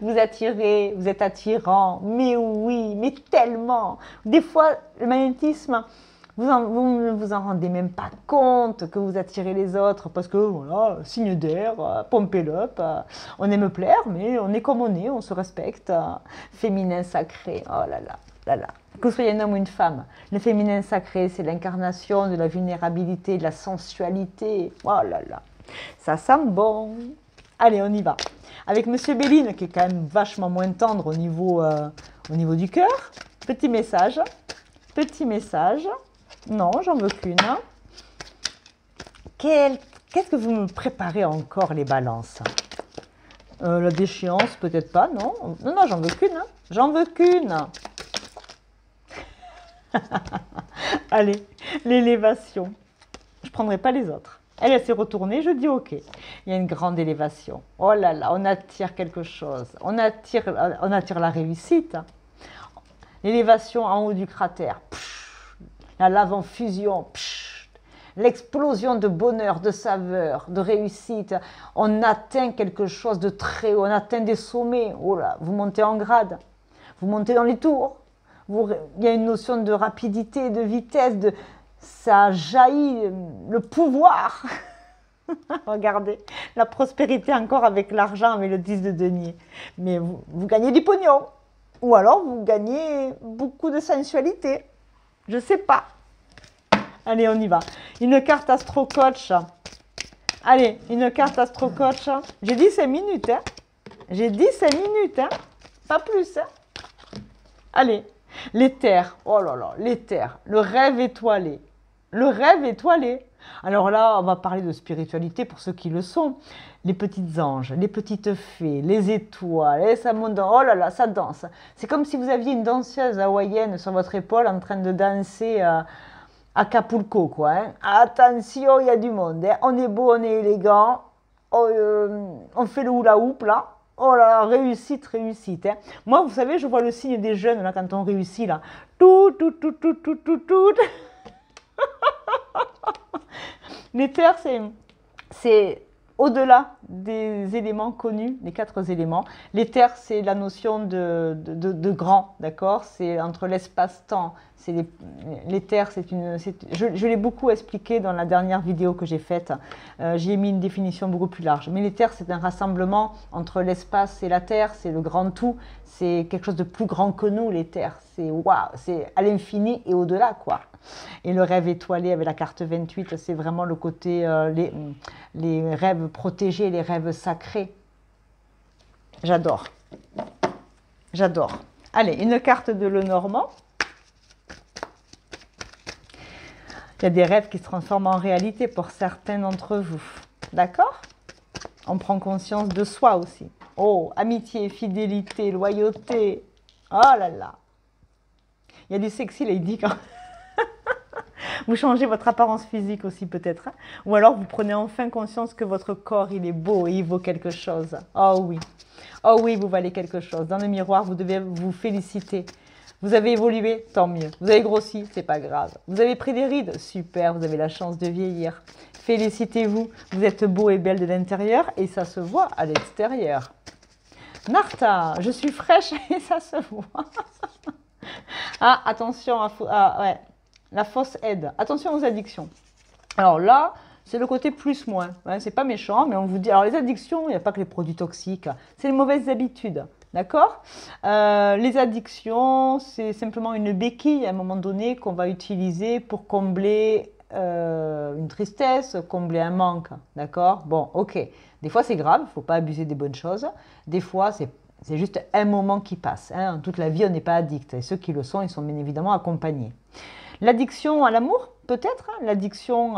Vous attirez, vous êtes attirant, mais oui, mais tellement. Des fois, le magnétisme, vous ne vous en rendez même pas compte que vous attirez les autres parce que, voilà, signe d'air, pompez-up, on aime plaire, mais on est comme on est, on se respecte. Féminin sacré, oh là là, là là. Que vous soyez un homme ou une femme, le féminin sacré, c'est l'incarnation de la vulnérabilité, de la sensualité. Oh là là, ça sent bon. Allez, on y va. Avec Monsieur Béline, qui est quand même vachement moins tendre au niveau du cœur. Petit message. Petit message. Non, j'en veux qu'une. Qu'est-ce que vous me préparez encore, les balances? La déchéance, peut-être pas, non? Non, non, j'en veux qu'une. Hein. J'en veux qu'une. Allez, l'élévation. Je ne prendrai pas les autres. Elle s'est retournée, je dis ok. Il y a une grande élévation. Oh là là, on attire quelque chose. On attire la réussite. L'élévation en haut du cratère. Pff, la lave en fusion. L'explosion de bonheur, de saveur, de réussite. On atteint quelque chose de très haut. On atteint des sommets. Oh là, vous montez en grade. Vous montez dans les tours. Il y a une notion de rapidité, de vitesse, ça jaillit, le pouvoir. Regardez, la prospérité encore avec l'argent, avec le 10 de denier. Mais vous gagnez du pognon. Ou alors vous gagnez beaucoup de sensualité. Je ne sais pas. Allez, on y va. Une carte Astro Coach. Allez, une carte Astro Coach. J'ai dit 5 minutes. Hein. J'ai dit 5 minutes. Hein. Pas plus. Hein. Allez. L'éther, oh là là, l'éther, le rêve étoilé. Le rêve étoilé. Alors là, on va parler de spiritualité pour ceux qui le sont. Les petites anges, les petites fées, les étoiles, et ça monte, oh là là, ça danse. C'est comme si vous aviez une danseuse hawaïenne sur votre épaule en train de danser à Acapulco, quoi. Hein. Attention, il y a du monde. Hein. On est beau, on est élégant. On fait le hula hoop là. Oh là là, réussite, réussite. Hein. Moi, vous savez, je vois le signe des jeunes, là, quand on réussit, là. Tout. L'éther, c'est au-delà des éléments connus, les 4 éléments. L'éther, c'est la notion de grand, d'accord? C'est entre l'espace-temps. L'éther, je l'ai beaucoup expliqué dans la dernière vidéo que j'ai faite. J'y ai mis une définition beaucoup plus large. Mais l'éther, c'est un rassemblement entre l'espace et la terre. C'est le grand tout. C'est quelque chose de plus grand que nous, l'éther. C'est waouh, c'est à l'infini et au-delà, quoi. Et le rêve étoilé avec la carte 28, c'est vraiment le côté, les rêves protégés, les rêves sacrés. J'adore. J'adore. Allez, une carte de Lenormand. Il y a des rêves qui se transforment en réalité pour certains d'entre vous. D'accord? On prend conscience de soi aussi. Oh, amitié, fidélité, loyauté. Oh là là. Il y a du sexy lady quand vous changez votre apparence physique aussi peut-être. Hein? Ou alors vous prenez enfin conscience que votre corps, il est beau et il vaut quelque chose. Oh oui. Oh oui, vous valez quelque chose. Dans le miroir, vous devez vous féliciter. Vous avez évolué, tant mieux. Vous avez grossi, c'est pas grave. Vous avez pris des rides, super, vous avez la chance de vieillir. Félicitez-vous, vous êtes beau et belle de l'intérieur et ça se voit à l'extérieur. Martha, je suis fraîche et ça se voit. Ah, attention, ouais, la fausse aide. Attention aux addictions. Alors là, c'est le côté plus-moins. Hein, c'est pas méchant, mais on vous dit... Alors les addictions, il n'y a pas que les produits toxiques. C'est les mauvaises habitudes. D'accord? Les addictions, c'est simplement une béquille à un moment donné qu'on va utiliser pour combler une tristesse, combler un manque. D'accord? Bon, ok. Des fois, c'est grave, il ne faut pas abuser des bonnes choses. Des fois, c'est juste un moment qui passe. Hein. Toute la vie, on n'est pas addict. Et ceux qui le sont, ils sont bien évidemment accompagnés. L'addiction à l'amour, peut-être. Hein. L'addiction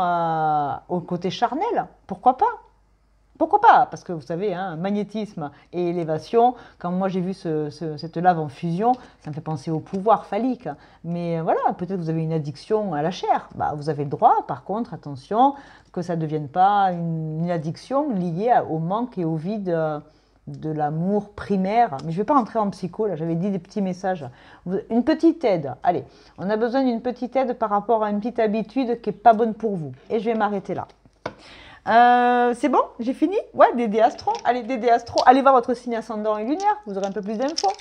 au côté charnel, pourquoi pas? Pourquoi pas? Parce que vous savez, hein, magnétisme et élévation, quand moi j'ai vu cette lave en fusion, ça me fait penser au pouvoir phallique. Mais voilà, peut-être que vous avez une addiction à la chair. Bah, vous avez le droit, par contre, attention, que ça ne devienne pas une addiction liée au manque et au vide de l'amour primaire. Mais je ne vais pas rentrer en psycho, là, j'avais dit des petits messages. Une petite aide, allez, on a besoin d'une petite aide par rapport à une petite habitude qui n'est pas bonne pour vous. Et je vais m'arrêter là. C'est bon, j'ai fini. Ouais, Dédé Astro. Allez, Dédé Astro, allez voir votre signe ascendant et lunaire, vous aurez un peu plus d'infos.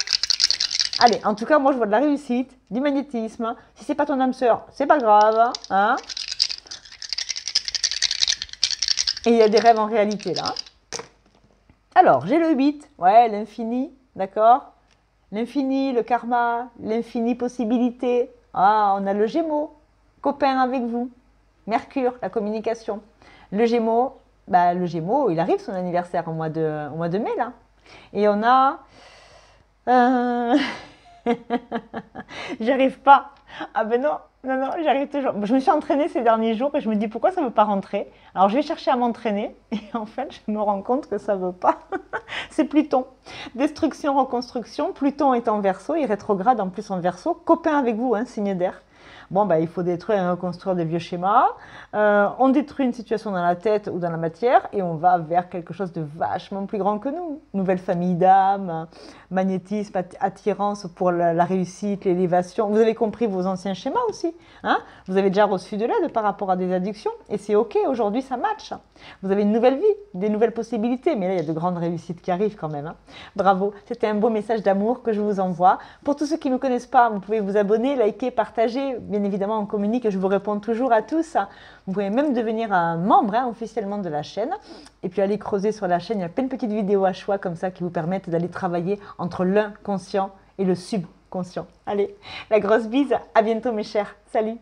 Allez, en tout cas, moi, je vois de la réussite, du magnétisme. Si c'est pas ton âme sœur, c'est pas grave. Hein, et il y a des rêves en réalité, là. Alors, j'ai le 8. Ouais, l'infini, d'accord. L'infini, le karma, l'infini possibilité. Ah, on a le Gémeaux, copain avec vous. Mercure, la communication. Le Gémeaux, bah, le Gémeaux, il arrive son anniversaire au mois de mai, là. Et on a... J'arrive pas. Ah ben non, j'arrive toujours. Je me suis entraînée ces derniers jours et je me dis pourquoi ça ne veut pas rentrer. Alors je vais chercher à m'entraîner et en fait je me rends compte que ça ne veut pas. C'est Pluton. Destruction, reconstruction. Pluton est en Verseau, il rétrograde en plus en Verseau. Copain avec vous, hein, signe d'air. Bon, bah, il faut détruire et reconstruire des vieux schémas. On détruit une situation dans la tête ou dans la matière et on va vers quelque chose de vachement plus grand que nous. Nouvelle famille d'âme, magnétisme, attirance pour la réussite, l'élévation. Vous avez compris vos anciens schémas aussi. Hein, vous avez déjà reçu de l'aide par rapport à des addictions et c'est OK, aujourd'hui ça match. Vous avez une nouvelle vie, des nouvelles possibilités, mais là il y a de grandes réussites qui arrivent quand même. Hein. Bravo, c'était un beau message d'amour que je vous envoie. Pour tous ceux qui ne me connaissent pas, vous pouvez vous abonner, liker, partager. Bien évidemment, on communique et je vous réponds toujours à tous. Vous pouvez même devenir un membre officiellement de la chaîne. Et puis aller creuser sur la chaîne, il y a plein de petites vidéos à choix comme ça qui vous permettent d'aller travailler entre l'inconscient et le subconscient. Allez, la grosse bise, à bientôt mes chers. Salut!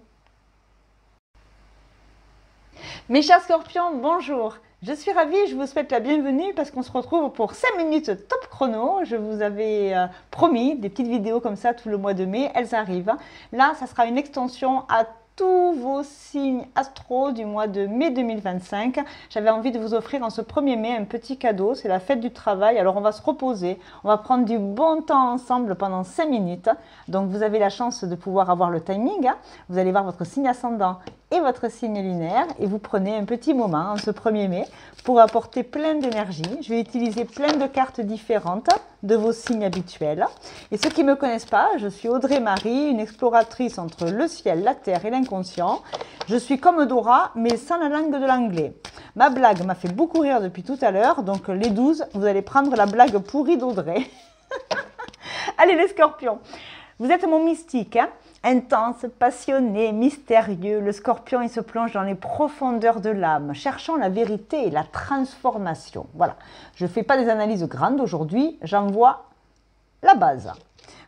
Mes chers scorpions, bonjour. Je suis ravie et je vous souhaite la bienvenue parce qu'on se retrouve pour 5 minutes top chrono. Je vous avais promis des petites vidéos comme ça tout le mois de mai, elles arrivent. Là, ça sera une extension à tous vos signes astro du mois de mai 2025. J'avais envie de vous offrir en ce 1er mai un petit cadeau, c'est la fête du travail. Alors on va se reposer, on va prendre du bon temps ensemble pendant 5 minutes. Donc vous avez la chance de pouvoir avoir le timing. Vous allez voir votre signe ascendant et votre signe lunaire et vous prenez un petit moment en ce 1er mai pour apporter plein d'énergie. Je vais utiliser plein de cartes différentes de vos signes habituels. Et ceux qui ne me connaissent pas, je suis Audrey Marie, une exploratrice entre le ciel, la terre et l'inconscient. Je suis comme Dora, mais sans la langue de l'anglais. Ma blague m'a fait beaucoup rire depuis tout à l'heure, donc les 12, vous allez prendre la blague pourrie d'Audrey. Allez les scorpions, vous êtes mon mystique, hein? Intense, passionné, mystérieux, le scorpion il se plonge dans les profondeurs de l'âme, cherchant la vérité et la transformation. Voilà, je ne fais pas des analyses grandes aujourd'hui, j'envoie la base.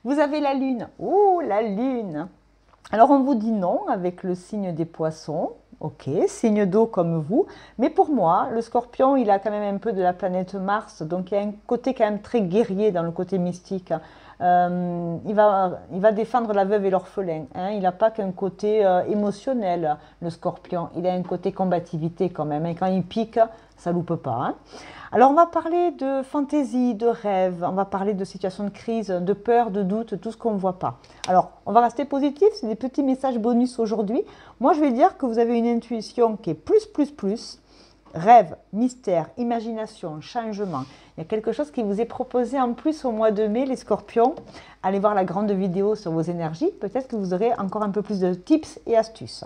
Vous avez la lune, oh la lune. Alors on vous dit non avec le signe des poissons, ok, signe d'eau comme vous, mais pour moi, le scorpion il a quand même un peu de la planète Mars, donc il y a un côté quand même très guerrier dans le côté mystique. Il va défendre la veuve et l'orphelin. Hein. Il n'a pas qu'un côté émotionnel, le scorpion. Il a un côté combativité quand même. Et quand il pique, ça ne loupe pas. Hein. Alors, on va parler de fantaisie, de rêve. On va parler de situations de crise, de peur, de doute, tout ce qu'on ne voit pas. Alors, on va rester positif. C'est des petits messages bonus aujourd'hui. Moi, je vais dire que vous avez une intuition qui est plus. Rêve, mystère, imagination, changement. Il y a quelque chose qui vous est proposé en plus au mois de mai, les scorpions. Allez voir la grande vidéo sur vos énergies. Peut-être que vous aurez encore un peu plus de tips et astuces.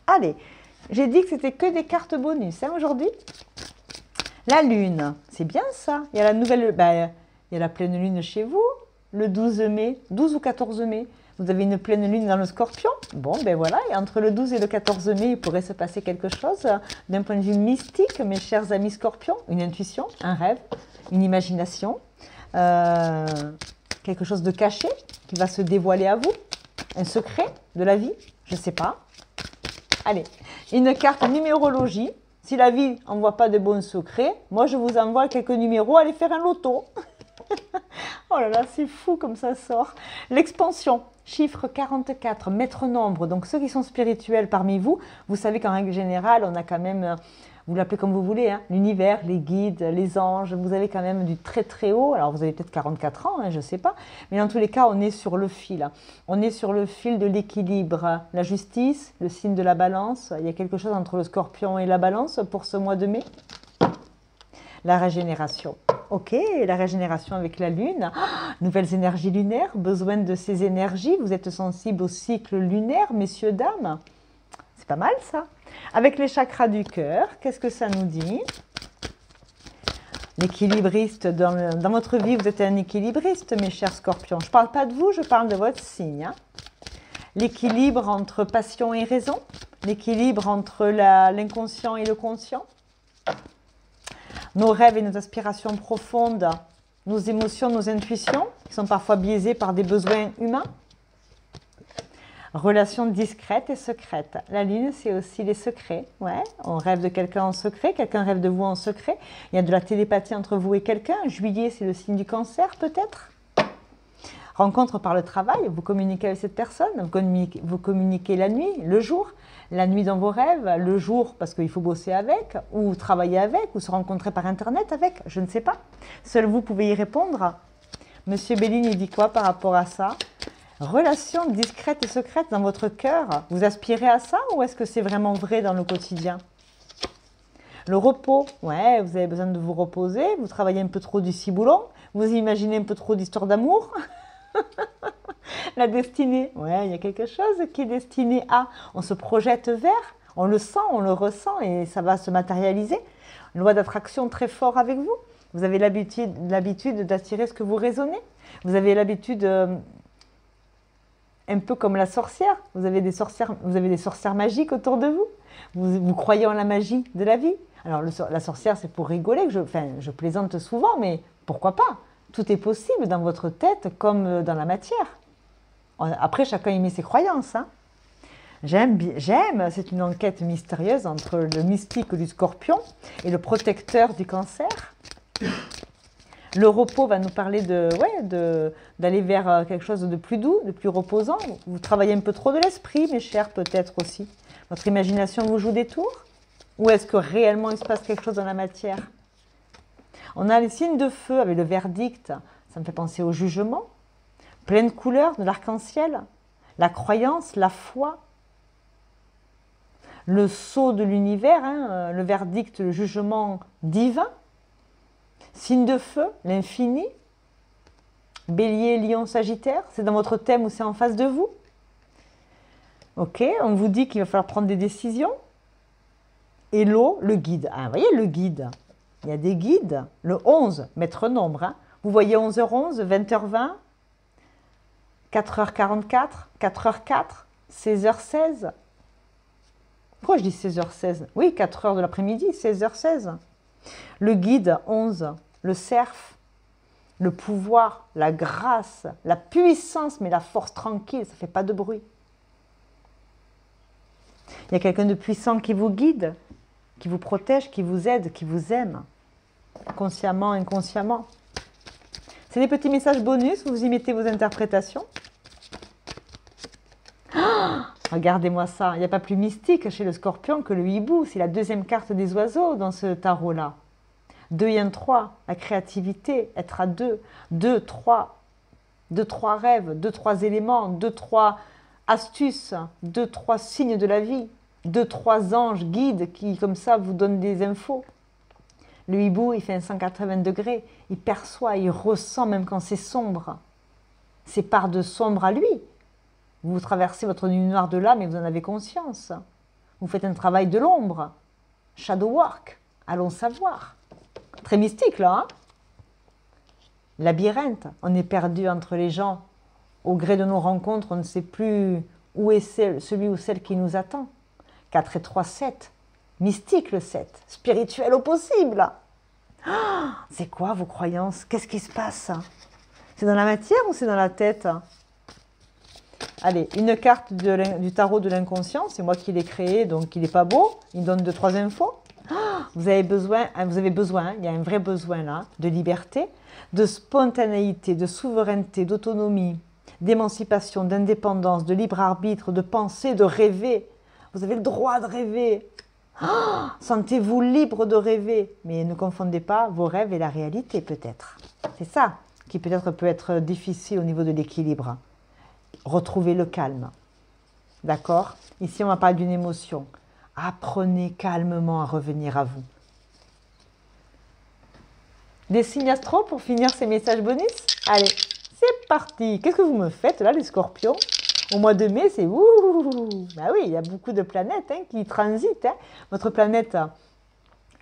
Allez, j'ai dit que c'était que des cartes bonus aujourd'hui. La lune, c'est bien ça. Il y a la nouvelle, il y a la pleine lune chez vous, le 12 mai, 12 ou 14 mai. Vous avez une pleine lune dans le scorpion. Bon, ben voilà, et entre le 12 et le 14 mai, il pourrait se passer quelque chose d'un point de vue mystique, mes chers amis scorpions. Une intuition, un rêve, une imagination, quelque chose de caché qui va se dévoiler à vous, un secret de la vie, je ne sais pas. Allez, une carte numérologie. Si la vie n'envoie pas de bons secrets, moi je vous envoie quelques numéros, allez faire un loto. Oh là là, c'est fou comme ça sort. L'expansion, chiffre 44, maître nombre. Donc ceux qui sont spirituels parmi vous, vous savez qu'en règle générale, on a quand même... vous l'appelez comme vous voulez, hein, l'univers, les guides, les anges, vous avez quand même du très très haut, alors vous avez peut-être 44 ans, hein, je ne sais pas, mais dans tous les cas, on est sur le fil. On est sur le fil de l'équilibre, la justice, le signe de la balance, il y a quelque chose entre le scorpion et la balance pour ce mois de mai. La régénération. Ok, la régénération avec la lune, nouvelles énergies lunaires, besoin de ces énergies, vous êtes sensible au cycle lunaire, messieurs, dames. C'est pas mal ça. Avec les chakras du cœur, qu'est-ce que ça nous dit? L'équilibriste, dans votre vie, vous êtes un équilibriste, mes chers scorpions. Je ne parle pas de vous, je parle de votre signe. Hein. L'équilibre entre passion et raison, l'équilibre entre l'inconscient et le conscient. Nos rêves et nos aspirations profondes, nos émotions, nos intuitions, qui sont parfois biaisées par des besoins humains. Relations discrètes et secrètes. La lune, c'est aussi les secrets. Ouais, on rêve de quelqu'un en secret, quelqu'un rêve de vous en secret. Il y a de la télépathie entre vous et quelqu'un. Juillet, c'est le signe du cancer, peut-être. Rencontre par le travail, vous communiquez avec cette personne, vous communiquez la nuit, le jour. La nuit dans vos rêves, le jour parce qu'il faut bosser avec, ou travailler avec, ou se rencontrer par Internet avec, je ne sais pas. Seul vous pouvez y répondre. Monsieur Bellini dit quoi par rapport à ça? Relations discrètes et secrètes dans votre cœur, vous aspirez à ça ou est-ce que c'est vraiment vrai dans le quotidien? Le repos, ouais, vous avez besoin de vous reposer, vous travaillez un peu trop du ciboulon, vous imaginez un peu trop d'histoires d'amour. La destinée, ouais, il y a quelque chose qui est destiné à, on se projette vers, on le sent, on le ressent et ça va se matérialiser. Une loi d'attraction très fort avec vous. Vous avez l'habitude d'attirer ce que vous raisonnez. Vous avez l'habitude, un peu comme la sorcière, vous avez des sorcières magiques autour de vous. Vous croyez en la magie de la vie. Alors la sorcière, c'est pour rigoler, je plaisante souvent, mais pourquoi pas? Tout est possible dans votre tête comme dans la matière. Après, chacun y met ses croyances. Hein. J'aime, c'est une enquête mystérieuse entre le mystique du scorpion et le protecteur du cancer. Le repos va nous parler d'aller vers quelque chose de plus doux, de plus reposant. Vous travaillez un peu trop de l'esprit, mes chers, peut-être aussi. Votre imagination vous joue des tours? Ou est-ce que réellement il se passe quelque chose dans la matière? On a les signes de feu avec le verdict, ça me fait penser au jugement. Pleine couleur de l'arc-en-ciel, la croyance, la foi, le sceau de l'univers, hein, le verdict, le jugement divin, signe de feu, l'infini, bélier, lion, sagittaire, c'est dans votre thème ou c'est en face de vous. Ok, on vous dit qu'il va falloir prendre des décisions. Et l'eau, le guide. Ah, vous voyez le guide, il y a des guides, le 11, maître nombre, hein. Vous voyez 11h11, 20h20, 4h44, 4h04, 16h16. Pourquoi je dis 16h16? Oui, 4h de l'après-midi, 16h16. Le guide, 11. Le cerf, le pouvoir, la grâce, la puissance, mais la force tranquille, ça ne fait pas de bruit. Il y a quelqu'un de puissant qui vous guide, qui vous protège, qui vous aide, qui vous aime, consciemment, inconsciemment. C'est des petits messages bonus, vous y mettez vos interprétations. Regardez-moi ça, il n'y a pas plus mystique chez le scorpion que le hibou. C'est la deuxième carte des oiseaux dans ce tarot-là. 2 et 1, 3, la créativité, être à deux, 2, 3 rêves, 2, 3 éléments, 2, 3 astuces, 2, 3 signes de la vie, 2, 3 anges guides qui, comme ça, vous donnent des infos. Le hibou, il fait un 180 degrés, il perçoit, il ressent même quand c'est sombre. C'est part de sombre à lui. Vous traversez votre nuit noire de l'âme et vous en avez conscience. Vous faites un travail de l'ombre. Shadow work. Allons savoir. Très mystique là. Hein? Labyrinthe. On est perdu entre les gens. Au gré de nos rencontres, on ne sait plus où est celui ou celle qui nous attend. 4 et 3, 7. Mystique le 7. Spirituel au possible. Ah, c'est quoi vos croyances? Qu'est-ce qui se passe? C'est dans la matière ou c'est dans la tête? Allez, une carte du tarot de l'inconscient, c'est moi qui l'ai créé, donc il n'est pas beau, il donne 2-3 infos. Vous avez besoin, il y a un vrai besoin là, de liberté, de spontanéité, de souveraineté, d'autonomie, d'émancipation, d'indépendance, de libre arbitre, de penser, de rêver. Vous avez le droit de rêver. Sentez-vous libre de rêver, mais ne confondez pas vos rêves et la réalité peut-être. C'est ça qui peut-être peut être difficile au niveau de l'équilibre. Retrouvez le calme. D'accord? Ici, on va parler d'une émotion. Apprenez calmement à revenir à vous. Des signes astro pour finir ces messages bonus? Allez, c'est parti! Qu'est-ce que vous me faites là, les scorpions? Au mois de mai, c'est ouh! Bah oui, il y a beaucoup de planètes qui transitent. Votre planète,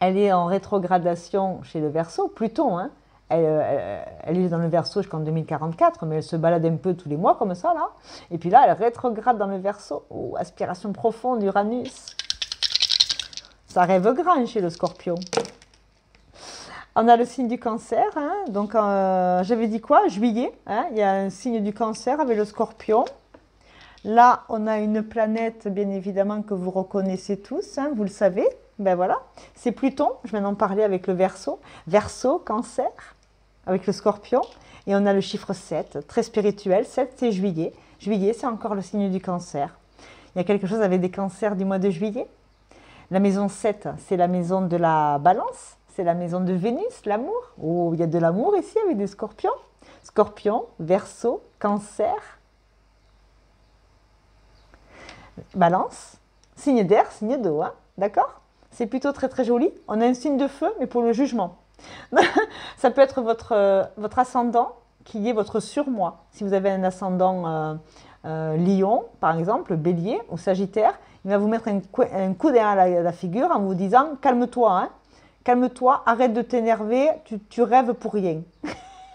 elle est en rétrogradation chez le Verseau, Pluton. Elle est dans le Verseau jusqu'en 2044, mais elle se balade un peu tous les mois comme ça, là. Et puis là, elle rétrograde dans le Verseau. Oh, aspiration profonde, Uranus. Ça rêve grand chez le Scorpion. On a le signe du Cancer, donc j'avais dit quoi? Juillet, il y a un signe du Cancer avec le Scorpion. Là, on a une planète, bien évidemment, que vous reconnaissez tous, vous le savez. Ben voilà, c'est Pluton, je viens d'en parler avec le Verseau. Verseau, Cancer, avec le Scorpion. Et on a le chiffre 7, très spirituel. 7, c'est juillet. Juillet, c'est encore le signe du Cancer. Il y a quelque chose avec des cancers du mois de juillet. La maison 7, c'est la maison de la Balance. C'est la maison de Vénus, l'amour. Oh, il y a de l'amour ici avec des scorpions. Scorpion, Verseau, Cancer, Balance, signe d'air, signe d'eau. D'accord? C'est plutôt très très joli. On a un signe de feu, mais pour le jugement. Ça peut être votre ascendant qui est votre surmoi. Si vous avez un ascendant Lion, par exemple, Bélier ou Sagittaire, il va vous mettre un coup derrière la figure en vous disant « Calme-toi, calme-toi, arrête de t'énerver, tu rêves pour rien. »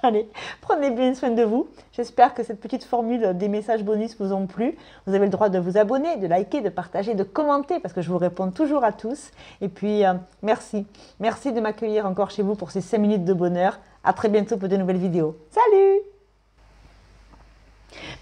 Allez, prenez bien soin de vous. J'espère que cette petite formule des messages bonus vous ont plu. Vous avez le droit de vous abonner, de liker, de partager, de commenter parce que je vous réponds toujours à tous. Et puis, merci. Merci de m'accueillir encore chez vous pour ces 5 minutes de bonheur. À très bientôt pour de nouvelles vidéos. Salut!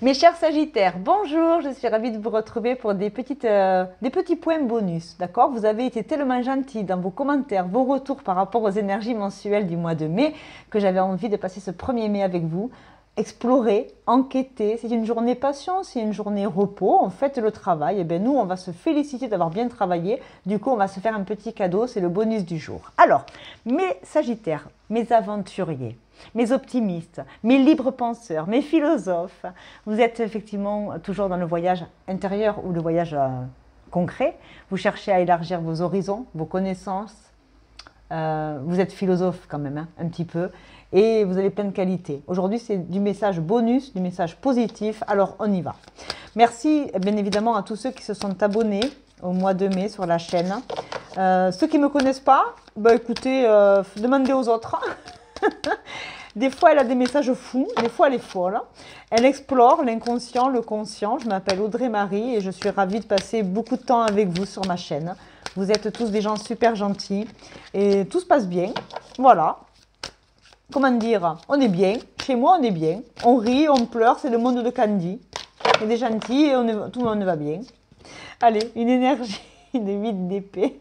Mes chers Sagittaires, bonjour, je suis ravie de vous retrouver pour des petits points bonus, d'accord? Vous avez été tellement gentils dans vos commentaires, vos retours par rapport aux énergies mensuelles du mois de mai que j'avais envie de passer ce 1er mai avec vous. Explorer, enquêter, c'est une journée passion, c'est une journée repos, on fait le travail, et bien nous on va se féliciter d'avoir bien travaillé, du coup on va se faire un petit cadeau, c'est le bonus du jour. Alors, mes Sagittaires, mes aventuriers, mes optimistes, mes libres penseurs, mes philosophes, vous êtes effectivement toujours dans le voyage intérieur ou le voyage concret, vous cherchez à élargir vos horizons, vos connaissances, vous êtes philosophe quand même, un petit peu, et vous avez plein de qualités. Aujourd'hui, c'est du message bonus, du message positif, alors on y va. Merci bien évidemment à tous ceux qui se sont abonnés au mois de mai sur la chaîne. Ceux qui ne me connaissent pas, bah écoutez, demandez aux autres. Des fois, elle a des messages fous, des fois, elle est folle. Elle explore l'inconscient, le conscient. Je m'appelle Audrey Marie et je suis ravie de passer beaucoup de temps avec vous sur ma chaîne. Vous êtes tous des gens super gentils et tout se passe bien. Voilà. Comment dire? On est bien. Chez moi, on est bien. On rit, on pleure, c'est le monde de Candy. On est des gentils et tout le monde va bien. Allez, une énergie de 8 d'épée.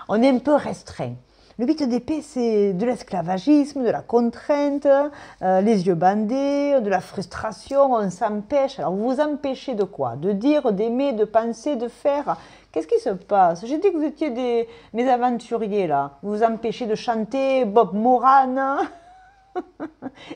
On est un peu restreint. Le 8 d'épée, c'est de l'esclavagisme, de la contrainte, les yeux bandés, de la frustration, on s'empêche. Alors, vous vous empêchez de quoi? De dire, d'aimer, de penser, de faire. Qu'est-ce qui se passe? J'ai dit que vous étiez mes aventuriers, là. Vous vous empêchez de chanter Bob Moran.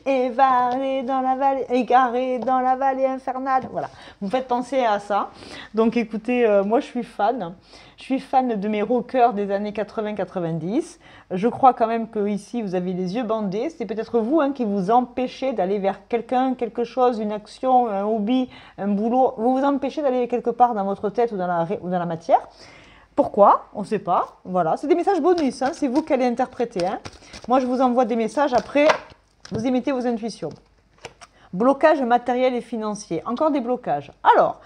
Égaré dans la vallée infernale. Voilà, vous faites penser à ça. Donc écoutez, moi je suis fan. Je suis fan de mes rockers des années 80-90. Je crois quand même que ici vous avez les yeux bandés. C'est peut-être vous qui vous empêchez d'aller vers quelqu'un, quelque chose, une action, un hobby, un boulot. Vous vous empêchez d'aller quelque part dans votre tête ou dans la matière. Pourquoi? On ne sait pas. Voilà, c'est des messages bonus, c'est vous qui allez interpréter. Moi, je vous envoie des messages, après, vous émettez vos intuitions. Blocage matériel et financier. Encore des blocages. Alors,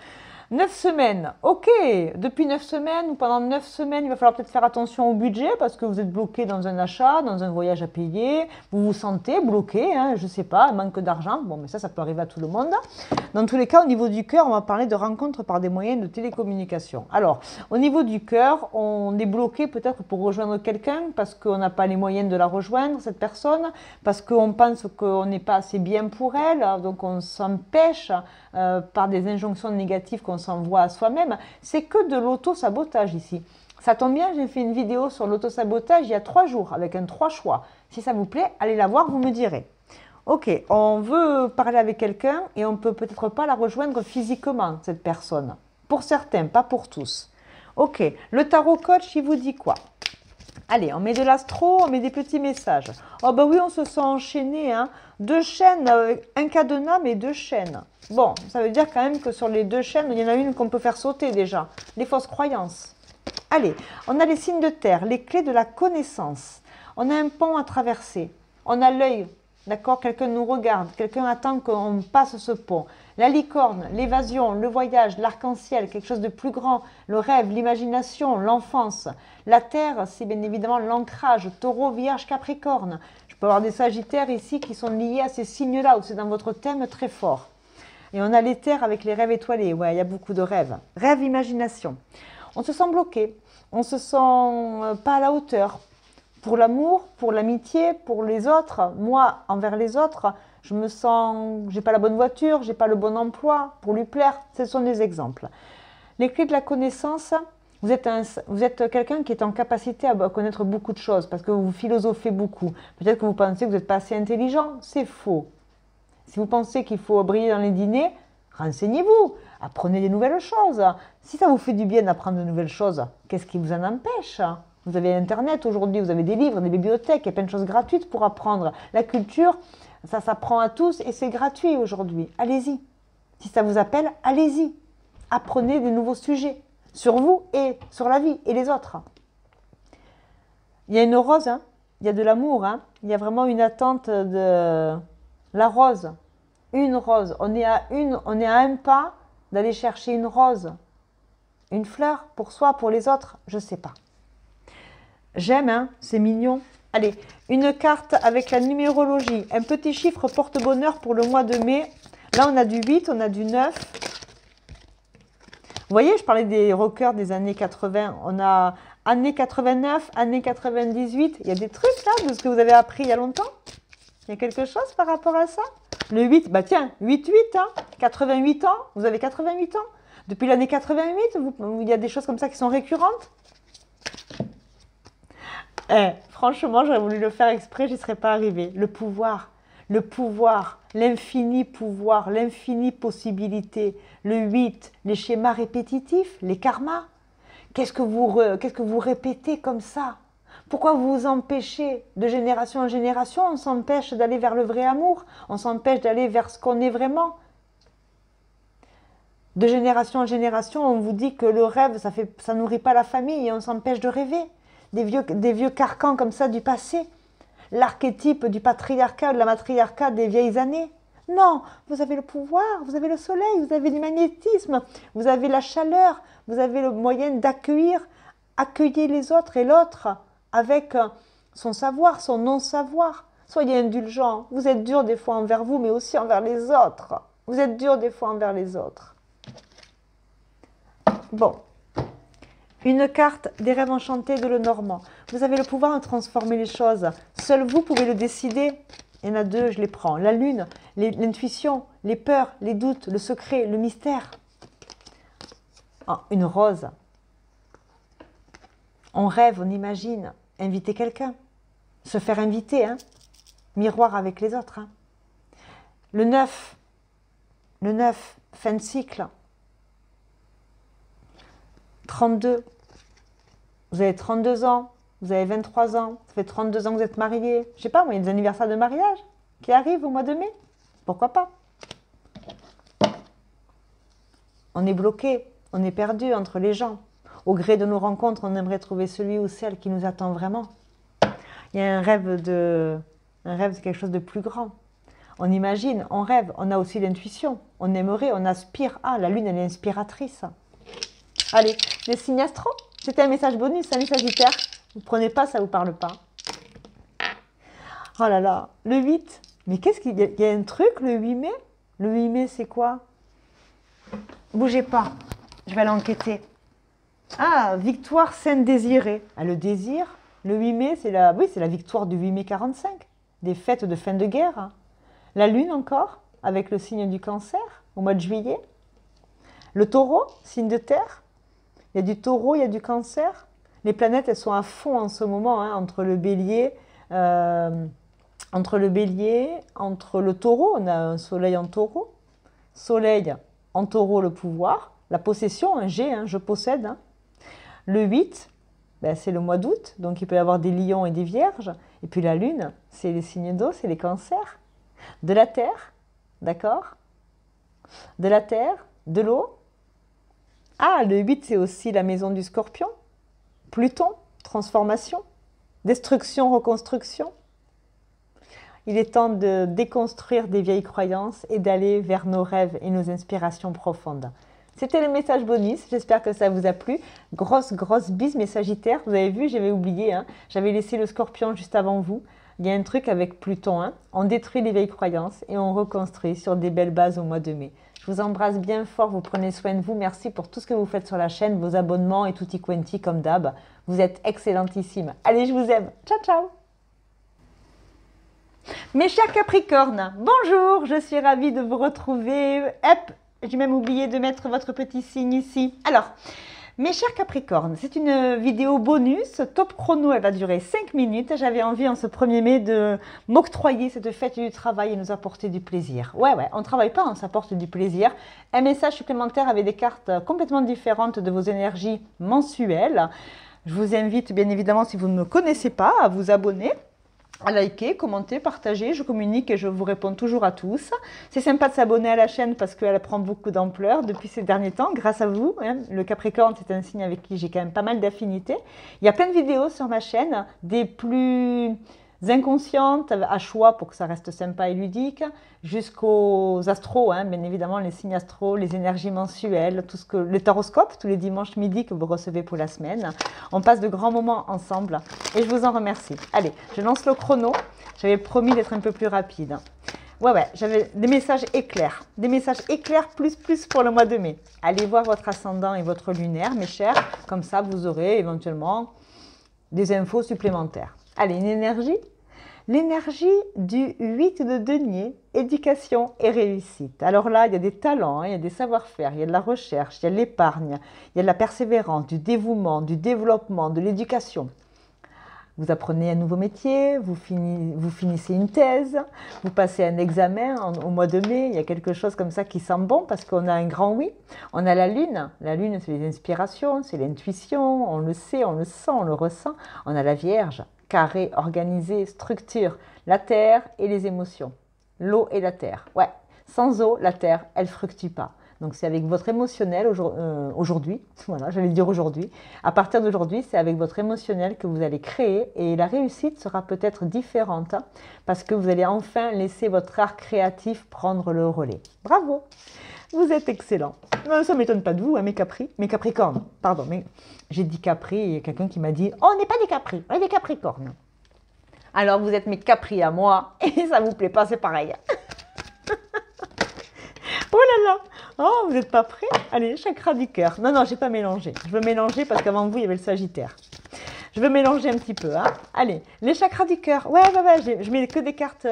9 semaines, ok, depuis 9 semaines ou pendant 9 semaines, il va falloir peut-être faire attention au budget parce que vous êtes bloqué dans un achat, dans un voyage à payer, vous vous sentez bloqué, je ne sais pas, manque d'argent, bon mais ça peut arriver à tout le monde. Dans tous les cas, au niveau du cœur, on va parler de rencontres par des moyens de télécommunication. Alors, au niveau du cœur, on est bloqué peut-être pour rejoindre quelqu'un parce qu'on n'a pas les moyens de la rejoindre, cette personne, parce qu'on pense qu'on n'est pas assez bien pour elle, donc on s'empêche par des injonctions négatives qu'on qu'on s'envoie à soi-même. C'est que de l'auto-sabotage ici. Ça tombe bien, j'ai fait une vidéo sur l'auto-sabotage il y a 3 jours avec un 3 choix. Si ça vous plaît, allez la voir, vous me direz. Ok, on veut parler avec quelqu'un et on peut peut-être pas la rejoindre physiquement, cette personne. Pour certains, pas pour tous. Ok, le tarot coach, il vous dit quoi? Allez, on met de l'astro, on met des petits messages. Oh bah oui, on se sent enchaîné, hein. 2 chaînes, un cadenas, mais 2 chaînes. Bon, ça veut dire quand même que sur les 2 chaînes, il y en a une qu'on peut faire sauter déjà. Les fausses croyances. Allez, on a les signes de terre, les clés de la connaissance. On a un pont à traverser. On a l'œil, d'accord? Quelqu'un nous regarde, quelqu'un attend qu'on passe ce pont. La licorne, l'évasion, le voyage, l'arc-en-ciel, quelque chose de plus grand, le rêve, l'imagination, l'enfance. La terre, c'est bien évidemment l'ancrage, taureau, vierge, capricorne. Je peux avoir des sagittaires ici qui sont liés à ces signes-là, ou c'est dans votre thème très fort. Et on a les terres avec les rêves étoilés. Ouais, il y a beaucoup de rêves. Rêve, imagination. On se sent bloqué. On se sent pas à la hauteur. Pour l'amour, pour l'amitié, pour les autres. Moi, envers les autres, je me sens, j'ai pas la bonne voiture, j'ai pas le bon emploi pour lui plaire. Ce sont des exemples. Les clés de la connaissance, vous êtes quelqu'un qui est en capacité à connaître beaucoup de choses parce que vous philosophez beaucoup. Peut-être que vous pensez que vous n'êtes pas assez intelligent. C'est faux. Si vous pensez qu'il faut briller dans les dîners, renseignez-vous, apprenez des nouvelles choses. Si ça vous fait du bien d'apprendre de nouvelles choses, qu'est-ce qui vous en empêche? Vous avez Internet aujourd'hui, vous avez des livres, des bibliothèques, il y a plein de choses gratuites pour apprendre. La culture, ça s'apprend à tous et c'est gratuit aujourd'hui. Allez-y. Si ça vous appelle, allez-y. Apprenez des nouveaux sujets sur vous et sur la vie et les autres. Il y a une rose, hein. Il y a de l'amour, hein. Il y a vraiment une attente de la rose. Une rose. On est à un pas d'aller chercher une rose. Une fleur pour soi, pour les autres, je ne sais pas. J'aime, hein, c'est mignon. Allez, une carte avec la numérologie. Un petit chiffre porte-bonheur pour le mois de mai. Là, on a du 8, on a du 9. Vous voyez, je parlais des rockers des années 80. On a années 89, années 98. Il y a des trucs là de ce que vous avez appris il y a longtemps. Il y a quelque chose par rapport à ça? Le 8, bah tiens, 8-8, hein, 88 ans. Vous avez 88 ans. Depuis l'année 88, il y a des choses comme ça qui sont récurrentes. Franchement, j'aurais voulu le faire exprès, j'y serais pas arrivée. Le pouvoir, l'infini pouvoir, l'infinie possibilité, le 8, les schémas répétitifs, les karmas. Qu'est-ce que vous répétez comme ça? Pourquoi vous vous empêchez de génération en génération? On s'empêche d'aller vers le vrai amour, on s'empêche d'aller vers ce qu'on est vraiment. De génération en génération, on vous dit que le rêve, ça nourrit pas la famille et on s'empêche de rêver. Des vieux carcans comme ça du passé. L'archétype du patriarcat, de la matriarcat des vieilles années. Non, vous avez le pouvoir, vous avez le soleil, vous avez du magnétisme, vous avez la chaleur, vous avez le moyen d'accueillir, accueillir les autres et l'autre avec son savoir, son non-savoir. Soyez indulgents, vous êtes dur des fois envers vous, mais aussi envers les autres. Vous êtes dur des fois envers les autres. Bon. Une carte des rêves enchantés de Lenormand. Vous avez le pouvoir de transformer les choses. Seul vous pouvez le décider. Il y en a 2, je les prends. La lune, l'intuition, les peurs, les doutes, le secret, le mystère. Oh, une rose. On rêve, on imagine. Inviter quelqu'un. Se faire inviter, hein. Miroir avec les autres. Hein. Le 9, fin de cycle. 32. Vous avez 32 ans, vous avez 23 ans, ça fait 32 ans que vous êtes mariés. Je sais pas, moi, il y a des anniversaires de mariage qui arrivent au mois de mai. Pourquoi pas? On est bloqué, on est perdu entre les gens. Au gré de nos rencontres, on aimerait trouver celui ou celle qui nous attend vraiment. Il y a un rêve, c'est quelque chose de plus grand. On imagine, on rêve, on a aussi l'intuition. On aimerait, on aspire. Ah, la lune, elle est inspiratrice. Allez, les signes astro. C'était un message bonus, un Sagittaire. Vous ne prenez pas, ça ne vous parle pas. Oh là là, le 8. Mais qu'est-ce qu'il y a un truc le 8 mai? Le 8 mai, c'est quoi? Bougez pas, je vais aller enquêter. Ah, victoire sainte désirée. Ah, le désir, le 8 mai, c'est la victoire du 8 mai 45. Des fêtes de fin de guerre. La lune encore, avec le signe du cancer, au mois de juillet. Le taureau, signe de terre. Il y a du taureau, il y a du cancer. Les planètes, elles sont à fond en ce moment, hein, entre le bélier, entre le taureau. On a un soleil en taureau. Soleil en taureau, le pouvoir. La possession, un G, hein, je possède. Hein. Le 8, ben, c'est le mois d'août, donc il peut y avoir des lions et des vierges. Et puis la lune, c'est les signes d'eau, c'est les cancers. De la terre, d'accord? De la terre, de l'eau. Ah, le 8, c'est aussi la maison du scorpion. Pluton, transformation, destruction, reconstruction. Il est temps de déconstruire des vieilles croyances et d'aller vers nos rêves et nos inspirations profondes. C'était le message bonus, j'espère que ça vous a plu. Grosse bise mes Sagittaires, vous avez vu, j'avais oublié, hein, j'avais laissé le Scorpion juste avant vous. Il y a un truc avec Pluton, hein, on détruit les vieilles croyances et on reconstruit sur des belles bases au mois de mai. Je vous embrasse bien fort, vous prenez soin de vous, merci pour tout ce que vous faites sur la chaîne, vos abonnements et tutti quanti comme d'hab. Vous êtes excellentissime. Allez, je vous aime, ciao ciao. Mes chers Capricornes, bonjour, je suis ravie de vous retrouver. Hop, j'ai même oublié de mettre votre petit signe ici. Alors, mes chers Capricornes, c'est une vidéo bonus, top chrono, elle va durer 5 minutes. J'avais envie en ce 1er mai de m'octroyer cette fête du travail et nous apporter du plaisir. Ouais, on ne travaille pas, on s'apporte du plaisir. Un message supplémentaire avec des cartes complètement différentes de vos énergies mensuelles. Je vous invite bien évidemment, si vous ne me connaissez pas, à vous abonner, à liker, commenter, partager, je communique et je vous réponds toujours à tous. C'est sympa de s'abonner à la chaîne parce qu'elle prend beaucoup d'ampleur depuis ces derniers temps, grâce à vous. Hein. Le Capricorne, c'est un signe avec qui j'ai quand même pas mal d'affinités. Il y a plein de vidéos sur ma chaîne, des plus inconscientes, à choix pour que ça reste sympa et ludique, jusqu'aux astros, hein, bien évidemment les signes astros, les énergies mensuelles, tout ce que le taroscope, tous les dimanches midi que vous recevez pour la semaine. On passe de grands moments ensemble et je vous en remercie. Allez, je lance le chrono. J'avais promis d'être un peu plus rapide. Ouais, j'avais des messages éclairs. Des messages éclairs plus pour le mois de mai. Allez voir votre ascendant et votre lunaire, mes chers. Comme ça, vous aurez éventuellement des infos supplémentaires. Allez, une énergie. L'énergie du 8 de denier, éducation et réussite. Alors là, il y a des talents, hein, il y a des savoir-faire, il y a de la recherche, il y a de l'épargne, il y a de la persévérance, du dévouement, du développement, de l'éducation. Vous apprenez un nouveau métier, vous finissez une thèse, vous passez un examen au mois de mai, il y a quelque chose comme ça qui sent bon parce qu'on a un grand oui. On a la lune c'est les inspirations, c'est l'intuition, on le sait, on le sent, on le ressent. On a la Vierge, carré, organisé, structure, la terre et les émotions. L'eau et la terre, ouais. Sans eau, la terre, elle ne fructue pas. Donc c'est avec votre émotionnel aujourd'hui, voilà, j'allais dire aujourd'hui. À partir d'aujourd'hui, c'est avec votre émotionnel que vous allez créer et la réussite sera peut-être différente hein, parce que vous allez enfin laisser votre art créatif prendre le relais. Bravo, vous êtes excellent. Ça ne m'étonne pas de vous, hein, mes Capricornes. Pardon, mais j'ai dit Capri et il y a quelqu'un qui m'a dit « Oh, on n'est pas des Capri, on est des Capricornes. » Alors vous êtes mes Capri à moi et ça ne vous plaît pas, c'est pareil. Oh là là! Oh, vous n'êtes pas prêts? Allez, chakra du cœur. Non, je n'ai pas mélangé. Je veux mélanger parce qu'avant vous, il y avait le Sagittaire. Je veux mélanger un petit peu. Hein. Allez, les chakras du cœur. Ouais, je mets que des cartes.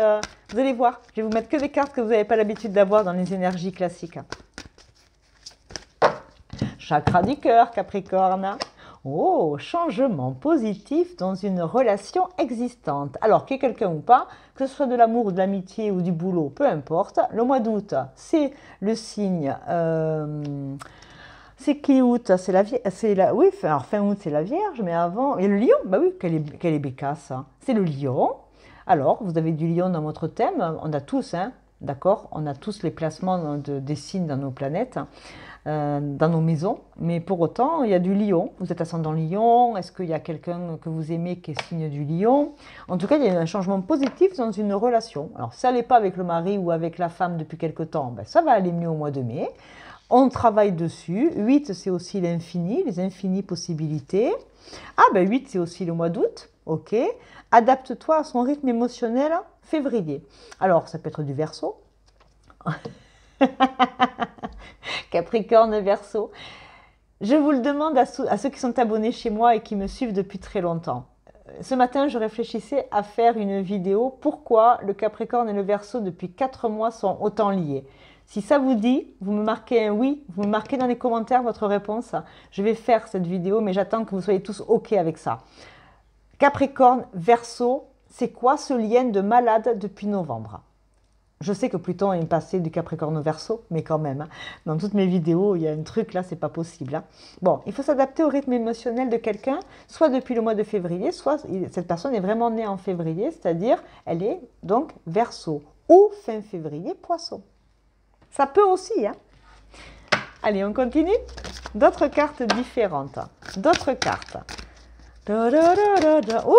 Vous allez voir, je vais vous mettre que des cartes que vous n'avez pas l'habitude d'avoir dans les énergies classiques. Chakra du cœur, Capricorne. Oh, changement positif dans une relation existante. Alors, qu'il y ait quelqu'un ou pas, que ce soit de l'amour, de l'amitié ou du boulot, peu importe. Le mois d'août, c'est le signe... c'est qui août? C'est la... Oui, alors fin août, c'est la Vierge, mais avant... Et le lion? Bah oui, quelle est bécasse. C'est le lion. Alors, vous avez du lion dans votre thème. On a tous, hein, d'accord? On a tous les placements des signes dans nos planètes. Dans nos maisons, mais pour autant, il y a du lion. Vous êtes ascendant lion, est-ce qu'il y a quelqu'un que vous aimez qui est signe du lion? En tout cas, il y a un changement positif dans une relation. Alors, si ça n'allait pas avec le mari ou avec la femme depuis quelque temps, ben, ça va aller mieux au mois de mai. On travaille dessus. 8, c'est aussi l'infini, les infinies possibilités. Ah, ben 8, c'est aussi le mois d'août. Ok. Adapte-toi à son rythme émotionnel février. Alors, ça peut être du Verseau. Capricorne, Verseau. Je vous le demande à ceux qui sont abonnés chez moi et qui me suivent depuis très longtemps. Ce matin, je réfléchissais à faire une vidéo. Pourquoi le Capricorne et le Verseau, depuis 4 mois, sont autant liés? Si ça vous dit, vous me marquez un oui, vous me marquez dans les commentaires votre réponse. Je vais faire cette vidéo, mais j'attends que vous soyez tous OK avec ça. Capricorne, Verseau, c'est quoi ce lien de malade depuis novembre? Je sais que Pluton est passé du Capricorne au Verseau, mais quand même, hein, dans toutes mes vidéos, il y a un truc là, c'est pas possible. Hein. Bon, il faut s'adapter au rythme émotionnel de quelqu'un, soit depuis le mois de février, soit cette personne est vraiment née en février, c'est-à-dire elle est donc Verseau, ou fin février, Poisson. Ça peut aussi, hein. Allez, on continue. D'autres cartes différentes. D'autres cartes. Oh,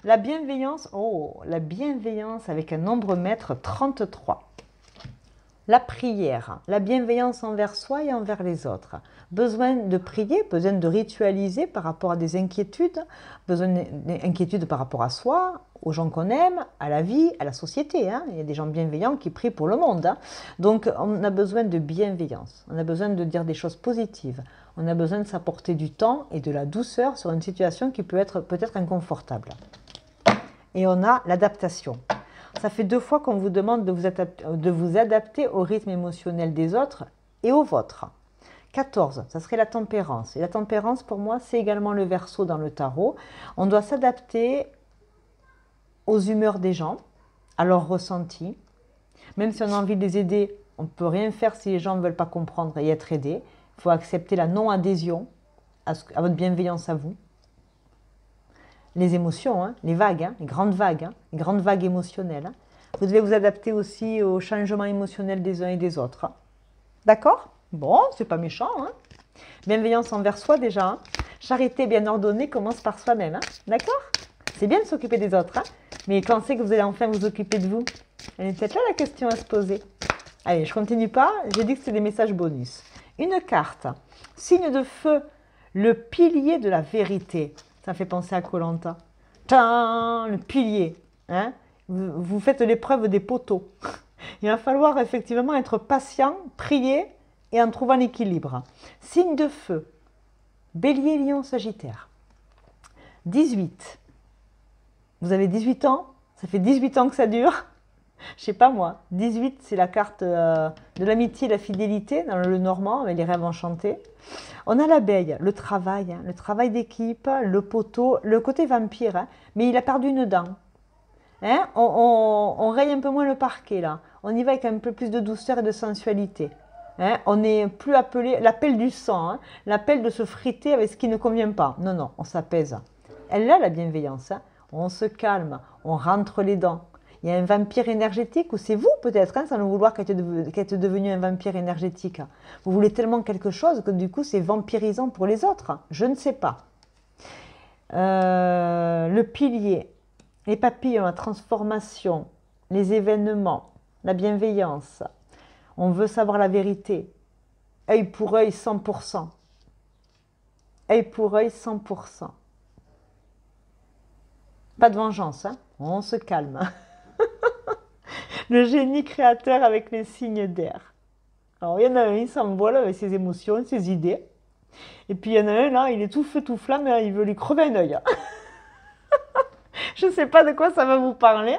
la bienveillance. Oh, la bienveillance avec un nombre maître 33. La prière. La bienveillance envers soi et envers les autres. Besoin de prier, besoin de ritualiser par rapport à des inquiétudes, besoin d'inquiétudes par rapport à soi, aux gens qu'on aime, à la vie, à la société. Hein. Il y a des gens bienveillants qui prient pour le monde. Hein. Donc, on a besoin de bienveillance. On a besoin de dire des choses positives. On a besoin de s'apporter du temps et de la douceur sur une situation qui peut être peut-être inconfortable. Et on a l'adaptation. Ça fait 2 fois qu'on vous demande de vous adapter au rythme émotionnel des autres et au vôtre. 14, ça serait la tempérance. Et la tempérance, pour moi, c'est également le Verseau dans le tarot. On doit s'adapter aux humeurs des gens, à leurs ressentis. Même si on a envie de les aider, on ne peut rien faire si les gens ne veulent pas comprendre et être aidés. Il faut accepter la non-adhésion à votre bienveillance à vous. Les émotions, hein, les vagues, hein, les grandes vagues émotionnelles. Hein. Vous devez vous adapter aussi au changement émotionnel des uns et des autres. Hein. D'accord? Bon, c'est pas méchant. Hein. Bienveillance envers soi déjà. Hein. Charité bien ordonnée commence par soi-même. Hein. D'accord? C'est bien de s'occuper des autres. Hein. Mais quand c'est que vous allez enfin vous occuper de vous? Elle est peut-être là la question à se poser. Allez, je continue pas. J'ai dit que c'était des messages bonus. Une carte. Signe de feu. Le pilier de la vérité. Ça fait penser à Koh-Lanta. Le pilier. Hein. Vous faites l'épreuve des poteaux. Il va falloir effectivement être patient, prier et en trouvant l'équilibre. Signe de feu. Bélier, Lion, Sagittaire. 18. Vous avez 18 ans? Ça fait 18 ans que ça dure? Je sais pas moi. 18, c'est la carte de l'amitié et la fidélité dans le normand avec les rêves enchantés. On a l'abeille, le travail d'équipe, le poteau, le côté vampire, hein, mais il a perdu une dent. Hein, on raye un peu moins le parquet là. On y va avec un peu plus de douceur et de sensualité. Hein, on n'est plus appelé l'appel du sang, hein, l'appel de se friter avec ce qui ne convient pas. Non, non, on s'apaise. Elle a la bienveillance. Hein. On se calme, on rentre les dents. Il y a un vampire énergétique, ou c'est vous peut-être, hein, sans le vouloir, qui êtes devenu un vampire énergétique. Vous voulez tellement quelque chose que du coup c'est vampirisant pour les autres. Je ne sais pas. Le pilier, les papillons, la transformation, les événements, la bienveillance. On veut savoir la vérité. Œil pour œil, 100%. Œil pour œil, 100%. Pas de vengeance, hein. On se calme. Le génie créateur avec les signes d'air. Alors, il y en a un, il s'envole avec ses émotions, ses idées. Et puis, il y en a un, là, il est tout feu, tout flamme, et il veut lui crever un œil. Je ne sais pas de quoi ça va vous parler.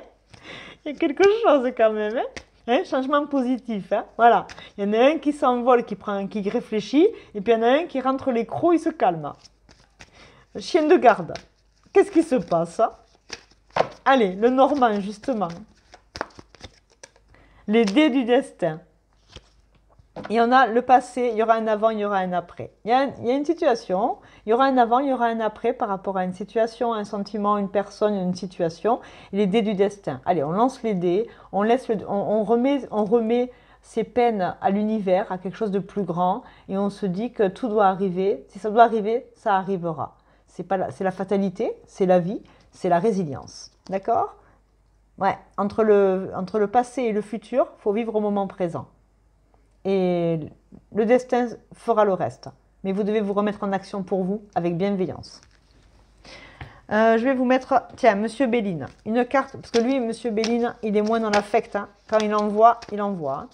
Il y a quelque chose quand même. Hein, changement positif. Hein, voilà. Il y en a un qui s'envole, qui réfléchit, et puis il y en a un qui rentre les crocs, il se calme. Chien de garde. Qu'est-ce qui se passe? Allez, le normand, justement. Les dés du destin. Et on a le passé, il y aura un avant, il y aura un après. Il y a une situation, il y aura un avant, il y aura un après par rapport à une situation, un sentiment, une personne, une situation. Et les dés du destin. Allez, on lance les dés, on remet ces peines à l'univers, à quelque chose de plus grand, et on se dit que tout doit arriver. Si ça doit arriver, ça arrivera. C'est la fatalité, c'est la vie, c'est la résilience. D'accord? Ouais, entre le passé et le futur, il faut vivre au moment présent. Et le destin fera le reste. Mais vous devez vous remettre en action pour vous avec bienveillance. Je vais vous mettre, tiens, Monsieur Béline. Une carte, parce que lui, Monsieur Béline, il est moins dans l'affect. Hein. Quand il envoie, il envoie. Hein.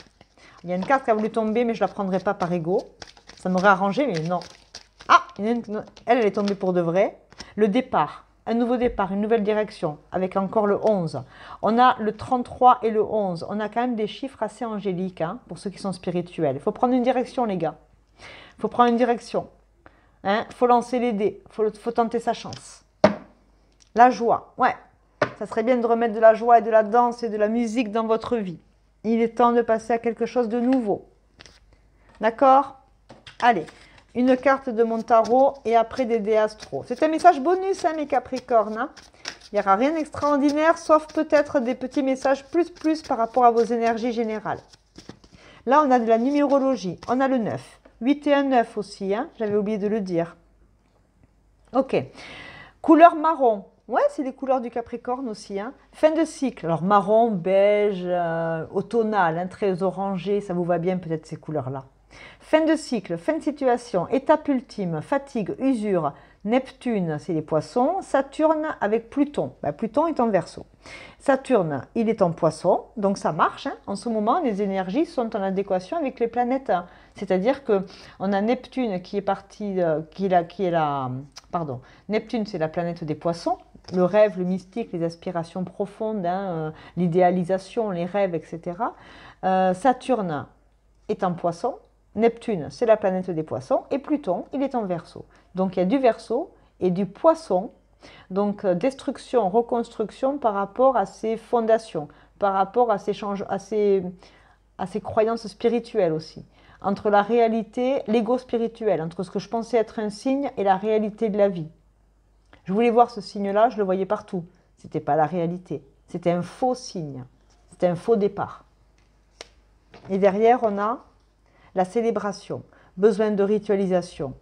Il y a une carte qui a voulu tomber, mais je ne la prendrai pas par ego. Ça m'aurait arrangé, mais non. Ah, elle est tombée pour de vrai. Le départ. un nouveau départ, une nouvelle direction, avec encore le 11. On a le 33 et le 11. On a quand même des chiffres assez angéliques, hein, pour ceux qui sont spirituels. Il faut prendre une direction, les gars. Il faut prendre une direction. Il faut lancer les dés. Il faut tenter sa chance. La joie, ouais. Ça serait bien de remettre de la joie et de la danse et de la musique dans votre vie. Il est temps de passer à quelque chose de nouveau. D'accord? Allez, une carte de mon tarot et après des dés astro. C'est un message bonus, hein, mes Capricornes. Hein. Il n'y aura rien d'extraordinaire, sauf peut-être des petits messages plus par rapport à vos énergies générales. Là, on a de la numérologie. On a le 9. 8 et un 9 aussi, hein, j'avais oublié de le dire. Ok. Couleur marron. Ouais, c'est les couleurs du Capricorne aussi. Hein. Fin de cycle. Alors marron, beige, automnal, hein, très orangé, ça vous va bien peut-être ces couleurs-là. Fin de cycle, fin de situation, étape ultime, fatigue, usure. Neptune, c'est les poissons. Saturne avec Pluton. Ben, Pluton est en Verseau. Saturne, il est en Poisson, donc ça marche. Hein. En ce moment, les énergies sont en adéquation avec les planètes. C'est-à-dire qu'on a Neptune qui est parti, pardon, Neptune, c'est la planète des Poissons. Le rêve, le mystique, les aspirations profondes, hein, l'idéalisation, les rêves, etc. Saturne est en Poisson. Neptune, c'est la planète des Poissons. Et Pluton, il est en Verseau. Donc, il y a du Verseau et du Poisson. Donc, destruction, reconstruction par rapport à ses fondations, par rapport à ses croyances spirituelles aussi. Entre la réalité, l'ego spirituel, entre ce que je pensais être un signe et la réalité de la vie. Je voulais voir ce signe-là, je le voyais partout. Ce n'était pas la réalité. C'était un faux signe. C'était un faux départ. Et derrière, on a la célébration, besoin de ritualisation,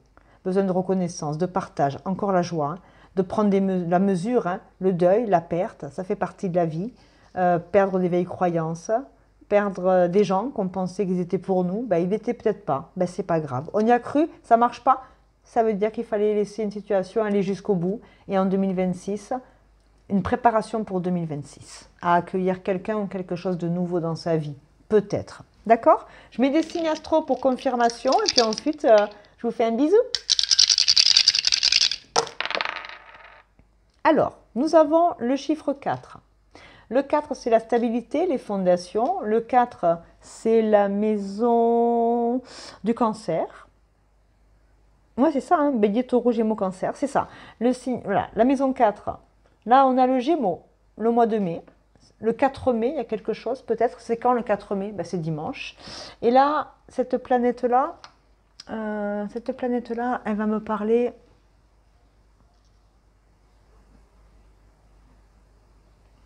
besoin de reconnaissance, de partage, encore la joie, hein, de prendre la mesure, hein, le deuil, la perte, ça fait partie de la vie. Perdre des vieilles croyances, perdre des gens qu'on pensait qu'ils étaient pour nous, ben, ils n'étaient peut-être pas, ben, c'est pas grave. On y a cru, ça ne marche pas. Ça veut dire qu'il fallait laisser une situation aller jusqu'au bout. Et en 2026, une préparation pour 2026, à accueillir quelqu'un ou quelque chose de nouveau dans sa vie. Peut-être. D'accord? Je mets des signes astro pour confirmation. Et puis ensuite, je vous fais un bisou. Alors, nous avons le chiffre 4. Le 4, c'est la stabilité, les fondations. Le 4, c'est la maison du cancer. Ouais, c'est ça, hein, Bélier, Taureau, Gémeaux, Cancer, c'est ça. Le signe, voilà, la maison 4. Là, on a le Gémeaux, le mois de mai. Le 4 mai, il y a quelque chose, peut-être. C'est quand le 4 mai? Ben, c'est dimanche. Et là, cette planète-là, elle va me parler.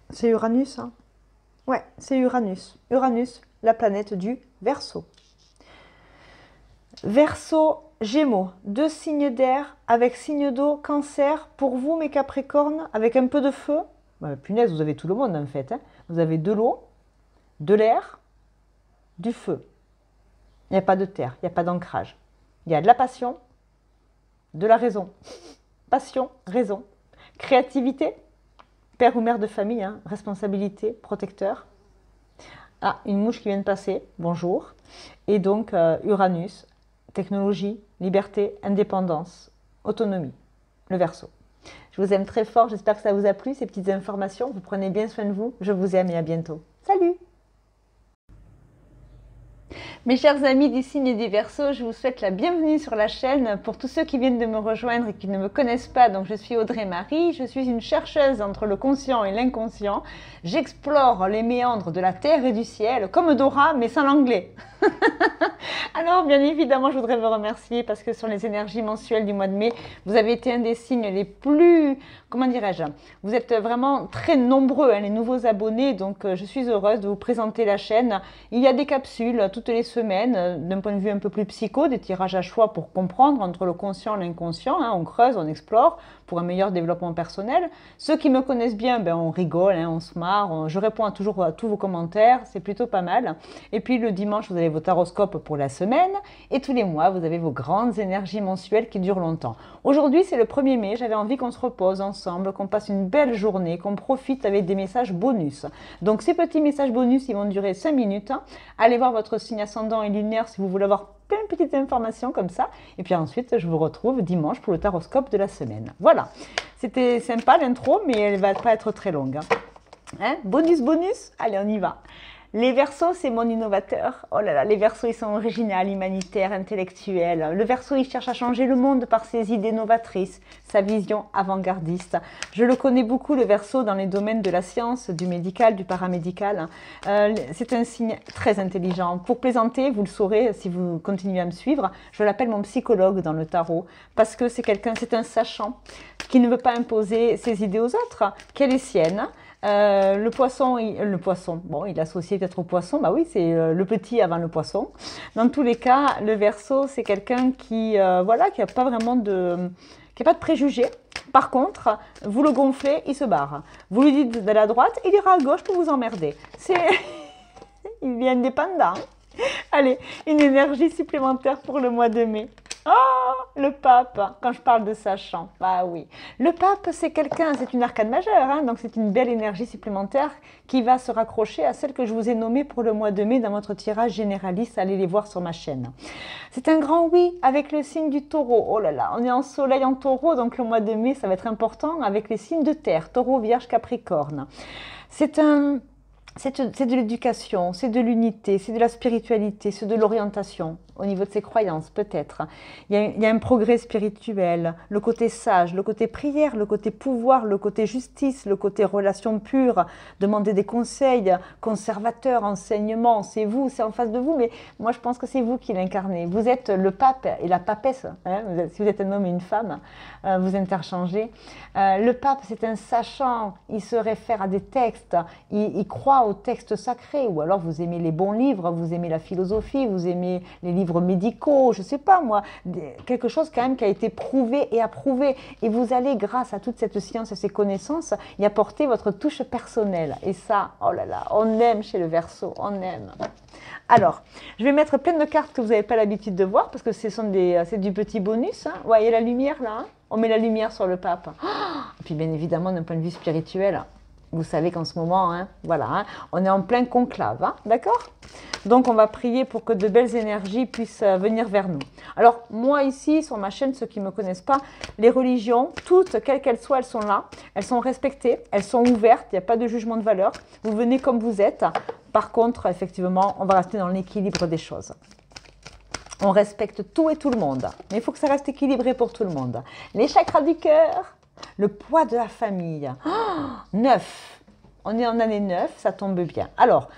C'est Uranus, hein? Ouais, c'est Uranus. Uranus, la planète du Verseau. Verseau, Gémeaux, 2 signes d'air avec signe d'eau, Cancer. Pour vous, mes Capricornes, avec un peu de feu. Ben, punaise, vous avez tout le monde en fait. Hein. Vous avez de l'eau, de l'air, du feu. Il n'y a pas de terre, il n'y a pas d'ancrage. Il y a de la passion, de la raison. Passion, raison. Créativité, père ou mère de famille, hein, responsabilité, protecteur. Ah, une mouche qui vient de passer, bonjour. Et donc, Uranus, technologie, liberté, indépendance, autonomie, le Verseau. Je vous aime très fort, j'espère que ça vous a plu, ces petites informations. Vous prenez bien soin de vous, je vous aime et à bientôt. Salut! Mes chers amis du signe des Verseaux, je vous souhaite la bienvenue sur la chaîne. Pour tous ceux qui viennent de me rejoindre et qui ne me connaissent pas, donc je suis Audrey Marie, je suis une chercheuse entre le conscient et l'inconscient. J'explore les méandres de la terre et du ciel, comme Dora, mais sans l'anglais. Alors, bien évidemment, je voudrais vous remercier parce que sur les énergies mensuelles du mois de mai, vous avez été un des signes les plus, comment dirais-je, vous êtes vraiment très nombreux, hein, les nouveaux abonnés, donc je suis heureuse de vous présenter la chaîne. Il y a des capsules toutes les semaines, d'un point de vue un peu plus psycho, des tirages à choix pour comprendre entre le conscient et l'inconscient, hein, on creuse, on explore pour un meilleur développement personnel. Ceux qui me connaissent bien, ben, on rigole, hein, on se marre, je réponds toujours à tous vos commentaires, c'est plutôt pas mal. Et puis le dimanche, vous avez vos taroscopes pour la semaine et tous les mois, vous avez vos grandes énergies mensuelles qui durent longtemps. Aujourd'hui, c'est le 1er mai, j'avais envie qu'on se repose ensemble, qu'on passe une belle journée, qu'on profite avec des messages bonus. Donc ces petits messages bonus, ils vont durer 5 minutes. Allez voir votre signe ascendant et lunaire si vous voulez avoir plein de petites informations comme ça. Et puis ensuite, je vous retrouve dimanche pour le taroscope de la semaine. Voilà, c'était sympa l'intro, mais elle ne va pas être très longue. Hein? Bonus, bonus, allez, on y va. Les Verseaux, c'est mon innovateur. Oh là là, les Verseaux, ils sont originaux, humanitaires, intellectuels. Le Verseau, il cherche à changer le monde par ses idées novatrices, sa vision avant-gardiste. Je le connais beaucoup, le Verseau, dans les domaines de la science, du médical, du paramédical. C'est un signe très intelligent. Pour plaisanter, vous le saurez si vous continuez à me suivre, je l'appelle mon psychologue dans le tarot, parce que c'est un sachant qui ne veut pas imposer ses idées aux autres, qui a les siennes. Le poisson, bon, il est associé peut-être au poisson, bah oui, c'est le petit avant le poisson. Dans tous les cas, le Verseau, c'est quelqu'un qui, voilà, qui n'a pas vraiment qui a pas de préjugés. Par contre, vous le gonflez, il se barre. Vous lui dites d'aller à droite, il ira à gauche pour vous emmerder. Il est indépendant. Allez, une énergie supplémentaire pour le mois de mai. Oh, le pape, quand je parle de sachant, bah oui. Le pape, c'est quelqu'un, c'est une arcane majeure, hein, donc c'est une belle énergie supplémentaire qui va se raccrocher à celle que je vous ai nommée pour le mois de mai dans votre tirage généraliste. Allez les voir sur ma chaîne. C'est un grand oui avec le signe du taureau. Oh là là, on est en soleil en taureau, donc le mois de mai, ça va être important avec les signes de terre, taureau, vierge, capricorne. C'est de l'éducation, c'est de l'unité, c'est de la spiritualité, c'est de l'orientation au niveau de ses croyances peut-être. Il y a un progrès spirituel, le côté sage, le côté prière, le côté pouvoir, le côté justice, le côté relation pure, demander des conseils, conservateur, enseignement, c'est vous, c'est en face de vous, mais moi je pense que c'est vous qui l'incarnez. Vous êtes le pape et la papesse, hein, si vous êtes un homme et une femme, vous interchangez. Le pape c'est un sachant, il se réfère à des textes, il croit aux textes sacrés, ou alors vous aimez les bons livres, vous aimez la philosophie, vous aimez les livres médicaux, je ne sais pas moi, quelque chose quand même qui a été prouvé et approuvé. Et vous allez, grâce à toute cette science et ces connaissances, y apporter votre touche personnelle. Et ça, oh là là, on aime chez le Verseau, on aime. Alors, je vais mettre plein de cartes que vous n'avez pas l'habitude de voir, parce que c'est du petit bonus. Hein. Vous voyez la lumière là, hein, on met la lumière sur le pape. Et puis bien évidemment, d'un point de vue spirituel, vous savez qu'en ce moment, hein, voilà, hein, on est en plein conclave, hein, d'accord? Donc, on va prier pour que de belles énergies puissent venir vers nous. Alors, moi ici, sur ma chaîne, ceux qui ne me connaissent pas, les religions, toutes, quelles qu'elles soient, elles sont là. Elles sont respectées, elles sont ouvertes, il n'y a pas de jugement de valeur. Vous venez comme vous êtes. Par contre, effectivement, on va rester dans l'équilibre des choses. On respecte tout et tout le monde. Mais il faut que ça reste équilibré pour tout le monde. Les chakras du cœur. Le poids de la famille. 9. On est en année 9, ça tombe bien. Alors,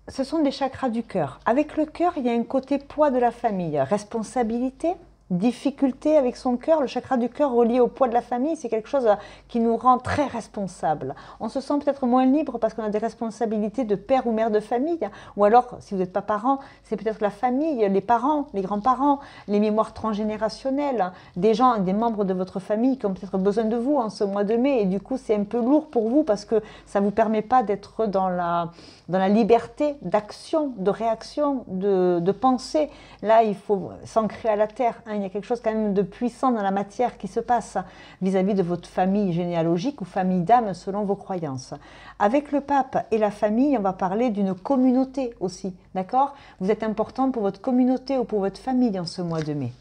ce sont des chakras du cœur. Avec le cœur, il y a un côté poids de la famille. Responsabilité, difficulté avec son cœur. Le chakra du cœur relié au poids de la famille, c'est quelque chose qui nous rend très responsables. On se sent peut-être moins libre parce qu'on a des responsabilités de père ou mère de famille. Ou alors, si vous n'êtes pas parent, c'est peut-être la famille, les parents, les grands-parents, les mémoires transgénérationnelles, des gens, des membres de votre famille qui ont peut-être besoin de vous en ce mois de mai. Et du coup, c'est un peu lourd pour vous parce que ça ne vous permet pas d'être dans la liberté d'action, de réaction, de pensée. Là, il faut s'ancrer à la terre. Hein. Il y a quelque chose quand même de puissant dans la matière qui se passe vis-à-vis de votre famille généalogique ou famille d'âme selon vos croyances. Avec le pape et la famille, on va parler d'une communauté aussi, d'accord? Vous êtes important pour votre communauté ou pour votre famille en ce mois de mai.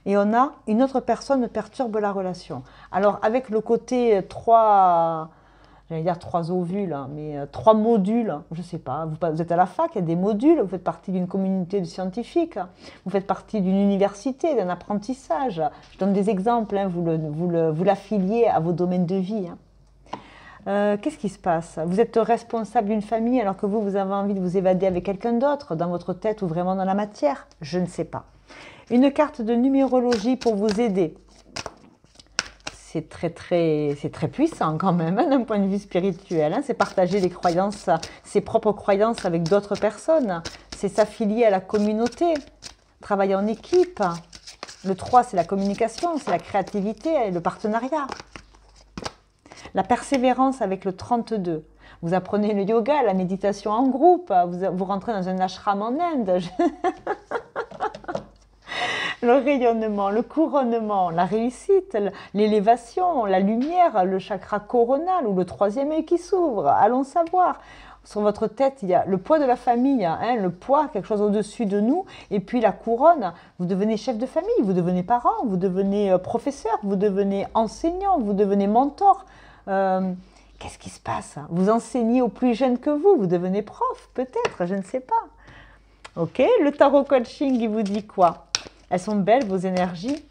Et on a une autre personne perturbe la relation. Alors avec le côté 3... J'allais dire 3 ovules, hein, mais 3 modules, je ne sais pas, vous êtes à la fac, il y a des modules, vous faites partie d'une communauté de scientifiques, vous faites partie d'une université, d'un apprentissage. Je donne des exemples, hein, vous l'affiliez à vos domaines de vie. Hein. Qu'est-ce qui se passe? Vous êtes responsable d'une famille alors que vous avez envie de vous évader avec quelqu'un d'autre, dans votre tête ou vraiment dans la matière? Je ne sais pas. Une carte de numérologie pour vous aider. C'est très puissant quand même, hein, d'un point de vue spirituel. Hein. C'est partager les croyances, ses propres croyances avec d'autres personnes. C'est s'affilier à la communauté, travailler en équipe. Le 3, c'est la communication, c'est la créativité et le partenariat. La persévérance avec le 32. Vous apprenez le yoga, la méditation en groupe. Vous rentrez dans un ashram en Inde. Le rayonnement, le couronnement, la réussite, l'élévation, la lumière, le chakra coronal ou le 3e œil qui s'ouvre. Allons savoir. Sur votre tête, il y a le poids de la famille, hein, le poids, quelque chose au-dessus de nous, et puis la couronne. Vous devenez chef de famille, vous devenez parent, vous devenez professeur, vous devenez enseignant, vous devenez mentor. Qu'est-ce qui se passe? Vous enseignez aux plus jeunes que vous devenez prof, peut-être, je ne sais pas. Ok, le tarot coaching, il vous dit quoi? Elles sont belles, vos énergies.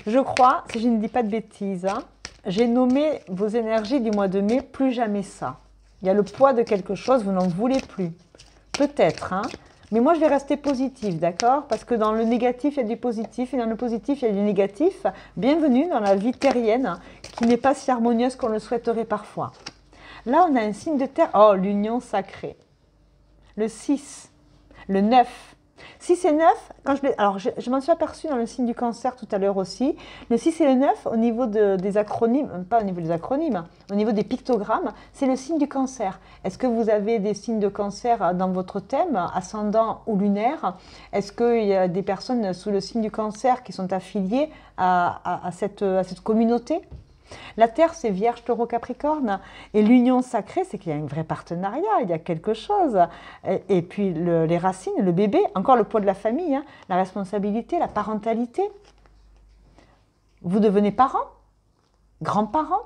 Je crois, si je ne dis pas de bêtises, hein, j'ai nommé vos énergies du mois de mai, plus jamais ça. Il y a le poids de quelque chose, vous n'en voulez plus. Peut-être, hein. Mais moi, je vais rester positive, d'accord? Parce que dans le négatif, il y a du positif, et dans le positif, il y a du négatif. Bienvenue dans la vie terrienne, qui n'est pas si harmonieuse qu'on le souhaiterait parfois. Là, on a un signe de terre. Oh, l'union sacrée. Le 6, le 9. 6 et 9, alors je m'en suis aperçue dans le signe du cancer tout à l'heure aussi. Le 6 et le 9, au niveau des acronymes, pas au niveau des acronymes, au niveau des pictogrammes, c'est le signe du cancer. Est-ce que vous avez des signes de cancer dans votre thème, ascendant ou lunaire? Est-ce qu'il y a des personnes sous le signe du cancer qui sont affiliées à cette communauté? La Terre, c'est Vierge, Taureau, Capricorne. Et l'union sacrée, c'est qu'il y a un vrai partenariat, il y a quelque chose. Et puis les racines, le bébé, encore le poids de la famille, hein, la responsabilité, la parentalité. Vous devenez parents, grands-parents.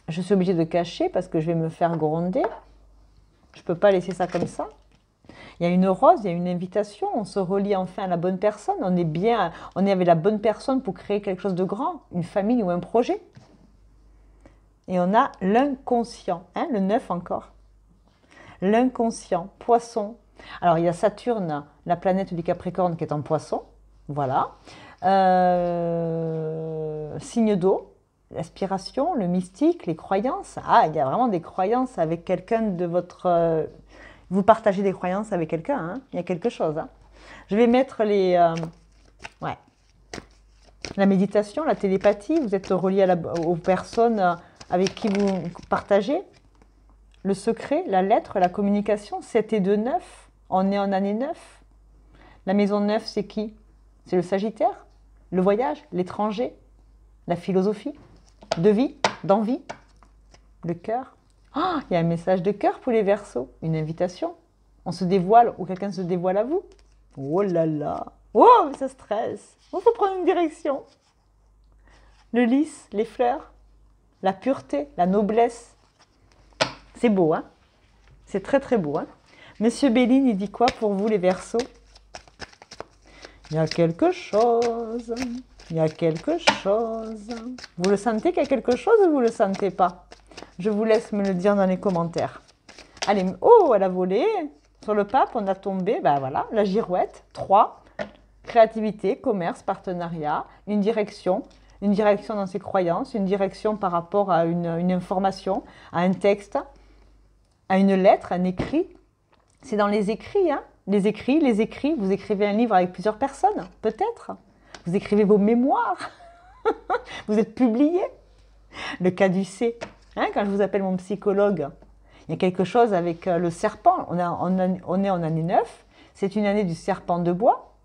Je suis obligée de cacher parce que je vais me faire gronder. Je ne peux pas laisser ça comme ça. Il y a une rose, il y a une invitation, on se relie enfin à la bonne personne, on est avec la bonne personne pour créer quelque chose de grand, une famille ou un projet. Et on a l'inconscient, hein, le 9 encore. L'inconscient, poisson. Alors il y a Saturne, la planète du Capricorne qui est en poisson, voilà. Signe d'eau, l'aspiration, le mystique, les croyances. Ah, il y a vraiment des croyances avec quelqu'un de votre... Vous partagez des croyances avec quelqu'un, hein, il y a quelque chose. Hein. Je vais mettre la méditation, la télépathie, vous êtes relié aux personnes avec qui vous partagez. Le secret, la lettre, la communication, 7 et 2, 9. On est en année 9. La maison 9, c'est qui? C'est le Sagittaire, le voyage, l'étranger, la philosophie, de vie, d'envie, le cœur. Oh, il y a un message de cœur pour les Verseaux, une invitation. On se dévoile ou quelqu'un se dévoile à vous. Oh là là, oh, ça stresse. Il faut prendre une direction. Le lys, les fleurs, la pureté, la noblesse. C'est beau, hein? C'est très très beau, hein? Monsieur Béline, il dit quoi pour vous les Verseaux? Il y a quelque chose, il y a quelque chose. Vous le sentez qu'il y a quelque chose ou vous ne le sentez pas? Je vous laisse me le dire dans les commentaires. Allez, oh, elle a volé. Sur le pape, on a tombé, ben voilà, la girouette. 3, créativité, commerce, partenariat, une direction dans ses croyances, une direction par rapport à une information, à un texte, à une lettre, un écrit. C'est dans les écrits, hein. Les écrits. Vous écrivez un livre avec plusieurs personnes, peut-être. Vous écrivez vos mémoires. Vous êtes publié. Le caducée. Hein, quand je vous appelle mon psychologue, il y a quelque chose avec le serpent. On est en année 9. C'est une année du serpent de bois.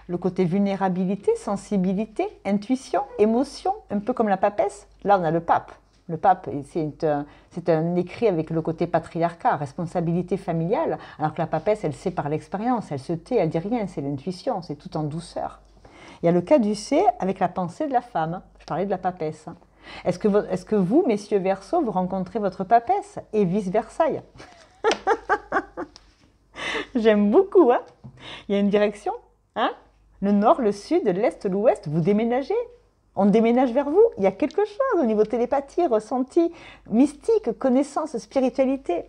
Le côté vulnérabilité, sensibilité, intuition, émotion, un peu comme la papesse. Là, on a le pape. Le pape, c'est un écrit avec le côté patriarcat, responsabilité familiale, alors que la papesse, elle sait par l'expérience, elle se tait, elle dit rien, c'est l'intuition, c'est tout en douceur. Il y a le caducée avec la pensée de la femme. Je parlais de la papesse. Est-ce que vous, messieurs Verseaux, vous rencontrez votre papesse et vice-versa? J'aime beaucoup, hein? Il y a une direction, hein? Le nord, le sud, l'est, l'ouest, vous déménagez. On déménage vers vous. Il y a quelque chose au niveau télépathie, ressenti, mystique, connaissance, spiritualité.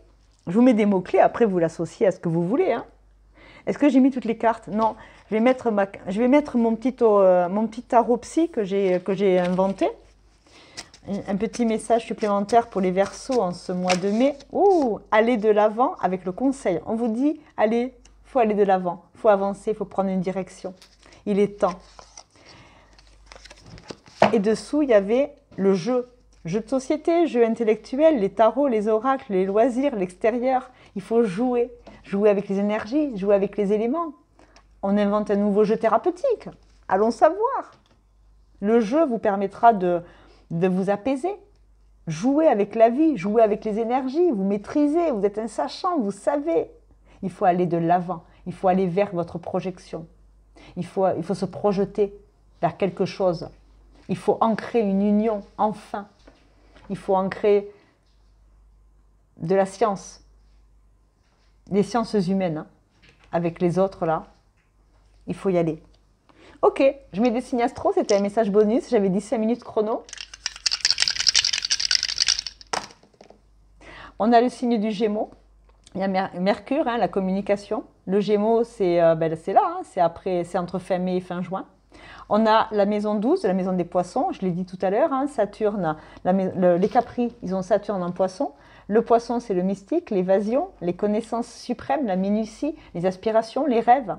Je vous mets des mots-clés, après vous l'associez à ce que vous voulez. Hein? Est-ce que j'ai mis toutes les cartes? Non. Je vais mettre mon petit tarot psy que j'ai inventé. Un petit message supplémentaire pour les Verseaux en ce mois de mai. Ouh, allez de l'avant avec le conseil. On vous dit, allez, il faut aller de l'avant, il faut avancer, il faut prendre une direction. Il est temps. Et dessous, il y avait le jeu. Jeu de société, jeu intellectuel, les tarots, les oracles, les loisirs, l'extérieur. Il faut jouer. Jouer avec les énergies, jouer avec les éléments. On invente un nouveau jeu thérapeutique. Allons savoir. Le jeu vous permettra de vous apaiser. Jouez avec la vie, jouez avec les énergies, vous maîtrisez, vous êtes un sachant, vous savez. Il faut aller de l'avant, il faut aller vers votre projection. Il faut se projeter vers quelque chose. Il faut ancrer une union, enfin. Il faut ancrer de la science, des sciences humaines, hein, avec les autres là. Il faut y aller. Ok, je mets des signes astro, c'était un message bonus, j'avais dit 5 minutes chrono. On a le signe du Gémeaux, il y a Mercure, hein, la communication. Le Gémeaux, c'est là, hein, c'est entre fin mai et fin juin. On a la maison 12, la maison des poissons, je l'ai dit tout à l'heure, hein, Saturne, les Capris, ils ont Saturne en poisson. Le poisson, c'est le mystique, l'évasion, les connaissances suprêmes, la minutie, les aspirations, les rêves.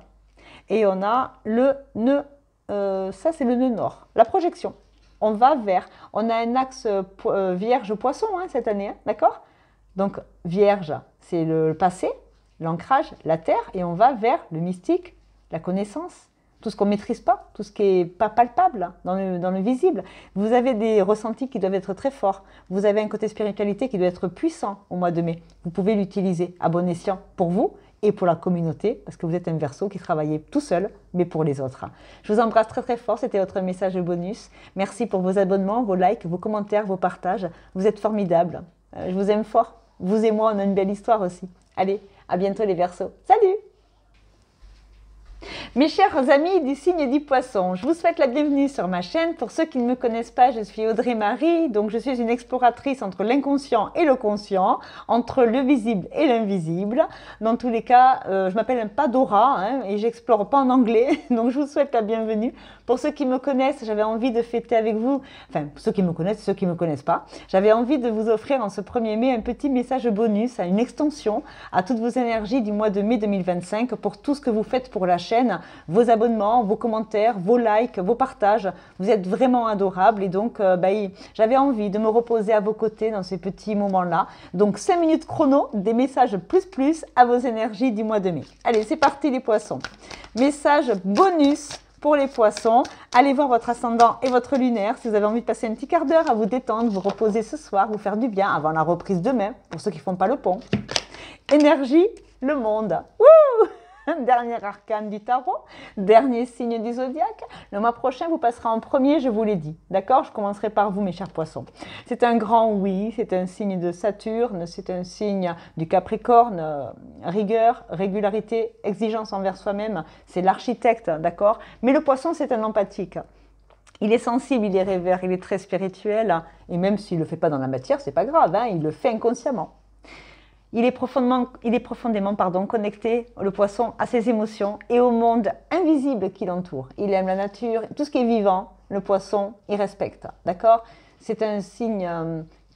Et on a le nœud, ça c'est le nœud nord, la projection. On va vers, on a un axe Vierge-Poisson hein, cette année, hein, d'accord? Donc Vierge, c'est le passé, l'ancrage, la terre, et on va vers le mystique, la connaissance, tout ce qu'on ne maîtrise pas, tout ce qui n'est pas palpable dans le visible. Vous avez des ressentis qui doivent être très forts. Vous avez un côté spiritualité qui doit être puissant au mois de mai. Vous pouvez l'utiliser à bon escient pour vous et pour la communauté, parce que vous êtes un Verseau qui travaillait tout seul, mais pour les autres. Je vous embrasse très très fort, c'était votre message bonus. Merci pour vos abonnements, vos likes, vos commentaires, vos partages. Vous êtes formidables. Je vous aime fort. Vous et moi, on a une belle histoire aussi. Allez, à bientôt les Verseaux. Salut! Mes chers amis du signe du Poisson, je vous souhaite la bienvenue sur ma chaîne. Pour ceux qui ne me connaissent pas, je suis Audrey Marie, donc je suis une exploratrice entre l'inconscient et le conscient, entre le visible et l'invisible. Dans tous les cas, je m'appelle pas Dora hein, et j'explore pas en anglais, donc je vous souhaite la bienvenue. Pour ceux qui me connaissent, j'avais envie de fêter avec vous, enfin ceux qui me connaissent, ceux qui ne me connaissent pas, j'avais envie de vous offrir en ce 1er mai un petit message bonus, une extension à toutes vos énergies du mois de mai 2025 pour tout ce que vous faites pour la chaîne, vos abonnements, vos commentaires, vos likes, vos partages. Vous êtes vraiment adorables et donc j'avais envie de me reposer à vos côtés dans ces petits moments-là. Donc 5 minutes chrono, des messages plus à vos énergies du mois de mai. Allez, c'est parti les poissons. Message bonus pour les poissons. Allez voir votre ascendant et votre lunaire si vous avez envie de passer un petit quart d'heure à vous détendre, vous reposer ce soir, vous faire du bien avant la reprise demain, pour ceux qui ne font pas le pont. Énergie, le monde. Wouh! Dernier arcane du tarot, dernier signe du zodiaque. Le mois prochain, vous passerez en premier, je vous l'ai dit. D'accord? Je commencerai par vous, mes chers poissons. C'est un grand oui, c'est un signe de Saturne, c'est un signe du Capricorne, rigueur, régularité, exigence envers soi-même. C'est l'architecte, d'accord? Mais le poisson, c'est un empathique. Il est sensible, il est rêveur, il est très spirituel. Et même s'il ne le fait pas dans la matière, c'est pas grave, hein, il le fait inconsciemment. Il est profondément connecté, le poisson, à ses émotions et au monde invisible qui l'entoure. Il aime la nature, tout ce qui est vivant, le poisson, il respecte. D'accord? C'est un signe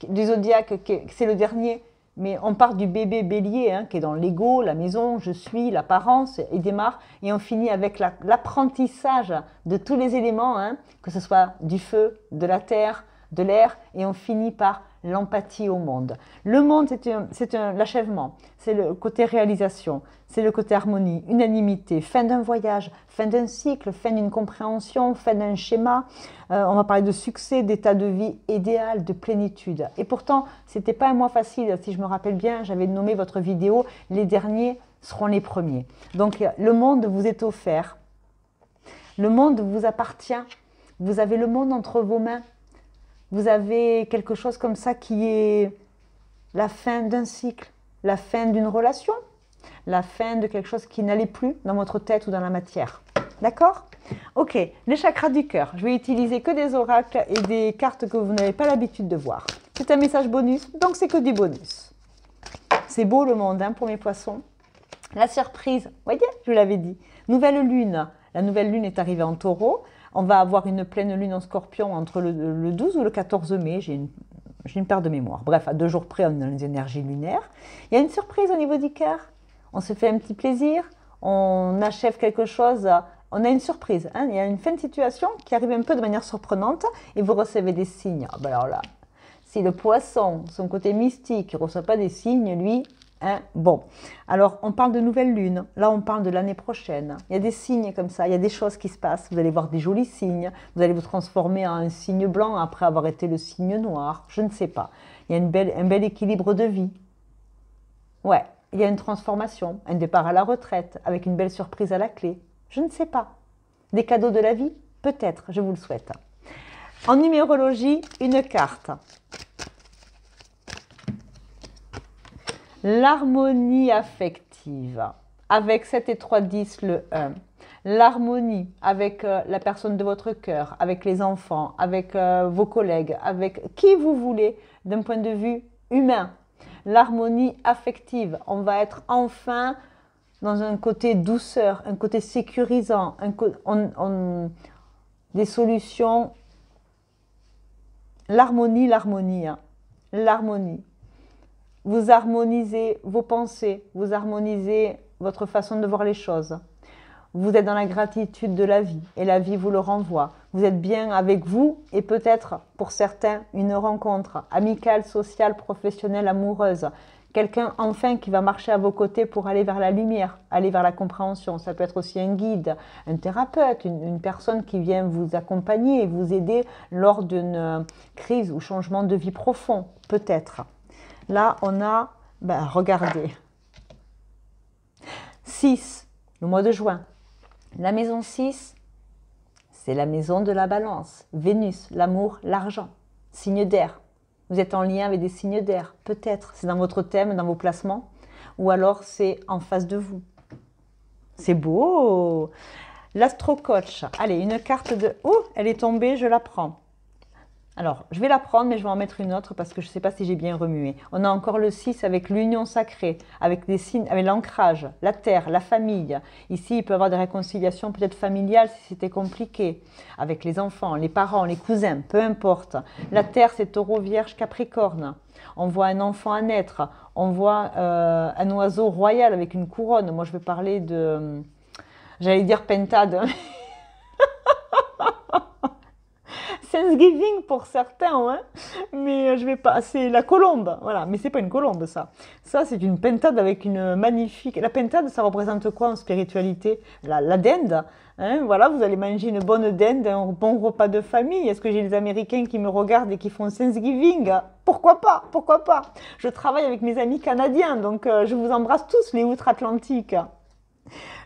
du zodiaque, c'est le dernier, mais on part du bébé bélier, hein, qui est dans l'ego, la maison, je suis, l'apparence, il démarre, et on finit avec l'apprentissage de tous les éléments, hein, que ce soit du feu, de la terre, de l'air, et on finit par l'empathie au monde. Le monde, c'est l'achèvement, c'est le côté réalisation, c'est le côté harmonie, unanimité, fin d'un voyage, fin d'un cycle, fin d'une compréhension, fin d'un schéma. On va parler de succès, d'état de vie idéal, de plénitude. Et pourtant, ce n'était pas un mois facile. Si je me rappelle bien, j'avais nommé votre vidéo « Les derniers seront les premiers ». Donc, le monde vous est offert. Le monde vous appartient. Vous avez le monde entre vos mains. Vous avez quelque chose comme ça qui est la fin d'un cycle, la fin d'une relation, la fin de quelque chose qui n'allait plus dans votre tête ou dans la matière. D'accord? Ok, les chakras du cœur. Je vais utiliser que des oracles et des cartes que vous n'avez pas l'habitude de voir. C'est un message bonus, donc c'est que du bonus. C'est beau le monde hein, pour mes poissons. La surprise, voyez, je vous l'avais dit. Nouvelle lune. La nouvelle lune est arrivée en taureau. On va avoir une pleine lune en scorpion entre le 12 ou le 14 mai. J'ai une perte de mémoire. Bref, à 2 jours près, on a les énergies lunaires. Il y a une surprise au niveau du cœur. On se fait un petit plaisir. On achève quelque chose. On a une surprise. Hein. Il y a une fin de situation qui arrive un peu de manière surprenante et vous recevez des signes. Ah ben alors là, si le poisson, son côté mystique, ne reçoit pas des signes, lui, Hein? Bon, alors on parle de nouvelle lune, là on parle de l'année prochaine. Il y a des signes comme ça, il y a des choses qui se passent, vous allez voir des jolis signes, vous allez vous transformer en un signe blanc après avoir été le signe noir, je ne sais pas. Il y a un bel équilibre de vie. Ouais, il y a une transformation, un départ à la retraite, avec une belle surprise à la clé. Je ne sais pas. Des cadeaux de la vie? Peut-être, je vous le souhaite. En numérologie, une carte. L'harmonie affective, avec 7 et 3, 10, le 1. L'harmonie avec la personne de votre cœur, avec les enfants, avec vos collègues, avec qui vous voulez, d'un point de vue humain. L'harmonie affective, on va être enfin dans un côté douceur, un côté sécurisant, des solutions. L'harmonie, l'harmonie. Vous harmonisez vos pensées, vous harmonisez votre façon de voir les choses. Vous êtes dans la gratitude de la vie et la vie vous le renvoie. Vous êtes bien avec vous et peut-être pour certains une rencontre amicale, sociale, professionnelle, amoureuse. Quelqu'un enfin qui va marcher à vos côtés pour aller vers la lumière, aller vers la compréhension. Ça peut être aussi un guide, un thérapeute, une personne qui vient vous accompagner et vous aider lors d'une crise ou changement de vie profond, peut-être. Là, on a, regardez, 6, le mois de juin. La maison 6, c'est la maison de la balance. Vénus, l'amour, l'argent, signe d'air. Vous êtes en lien avec des signes d'air, peut-être. C'est dans votre thème, dans vos placements. Ou alors, c'est en face de vous. C'est beau. L'astro-coach. Allez, une carte de... Oh, elle est tombée, je la prends. Alors, je vais la prendre, mais je vais en mettre une autre parce que je ne sais pas si j'ai bien remué. On a encore le 6 avec l'union sacrée, avec des signes, avec l'ancrage, la terre, la famille. Ici, il peut y avoir des réconciliations peut-être familiales si c'était compliqué, avec les enfants, les parents, les cousins, peu importe. La terre, c'est taureau, vierge, capricorne. On voit un enfant à naître, on voit un oiseau royal avec une couronne. Moi, je vais parler de... J'allais dire pentade. Thanksgiving pour certains, hein, mais je vais pas. C'est la colombe, voilà. Mais c'est pas une colombe, ça. Ça, c'est une pentade avec une magnifique. La pentade, ça représente quoi en spiritualité? La dinde. Hein, voilà, vous allez manger une bonne dinde, un bon repas de famille. Est-ce que j'ai les Américains qui me regardent et qui font Thanksgiving? Pourquoi pas? Pourquoi pas? Je travaille avec mes amis canadiens, donc je vous embrasse tous, les outre-Atlantiques.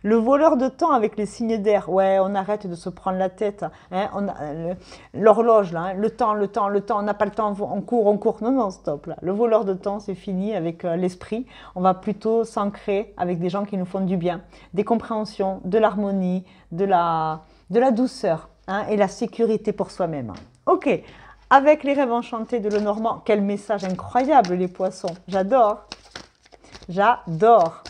Le voleur de temps avec les signes d'air. Ouais, on arrête de se prendre la tête. Hein, l'horloge, là, hein, le temps, on n'a pas le temps, on court. Non, non, stop. Là. Le voleur de temps, c'est fini avec l'esprit. On va plutôt s'ancrer avec des gens qui nous font du bien. Des compréhensions, de l'harmonie, de la douceur, hein, et la sécurité pour soi-même. Ok, avec les rêves enchantés de Lenormand. Quel message incroyable, les poissons. J'adore. J'adore.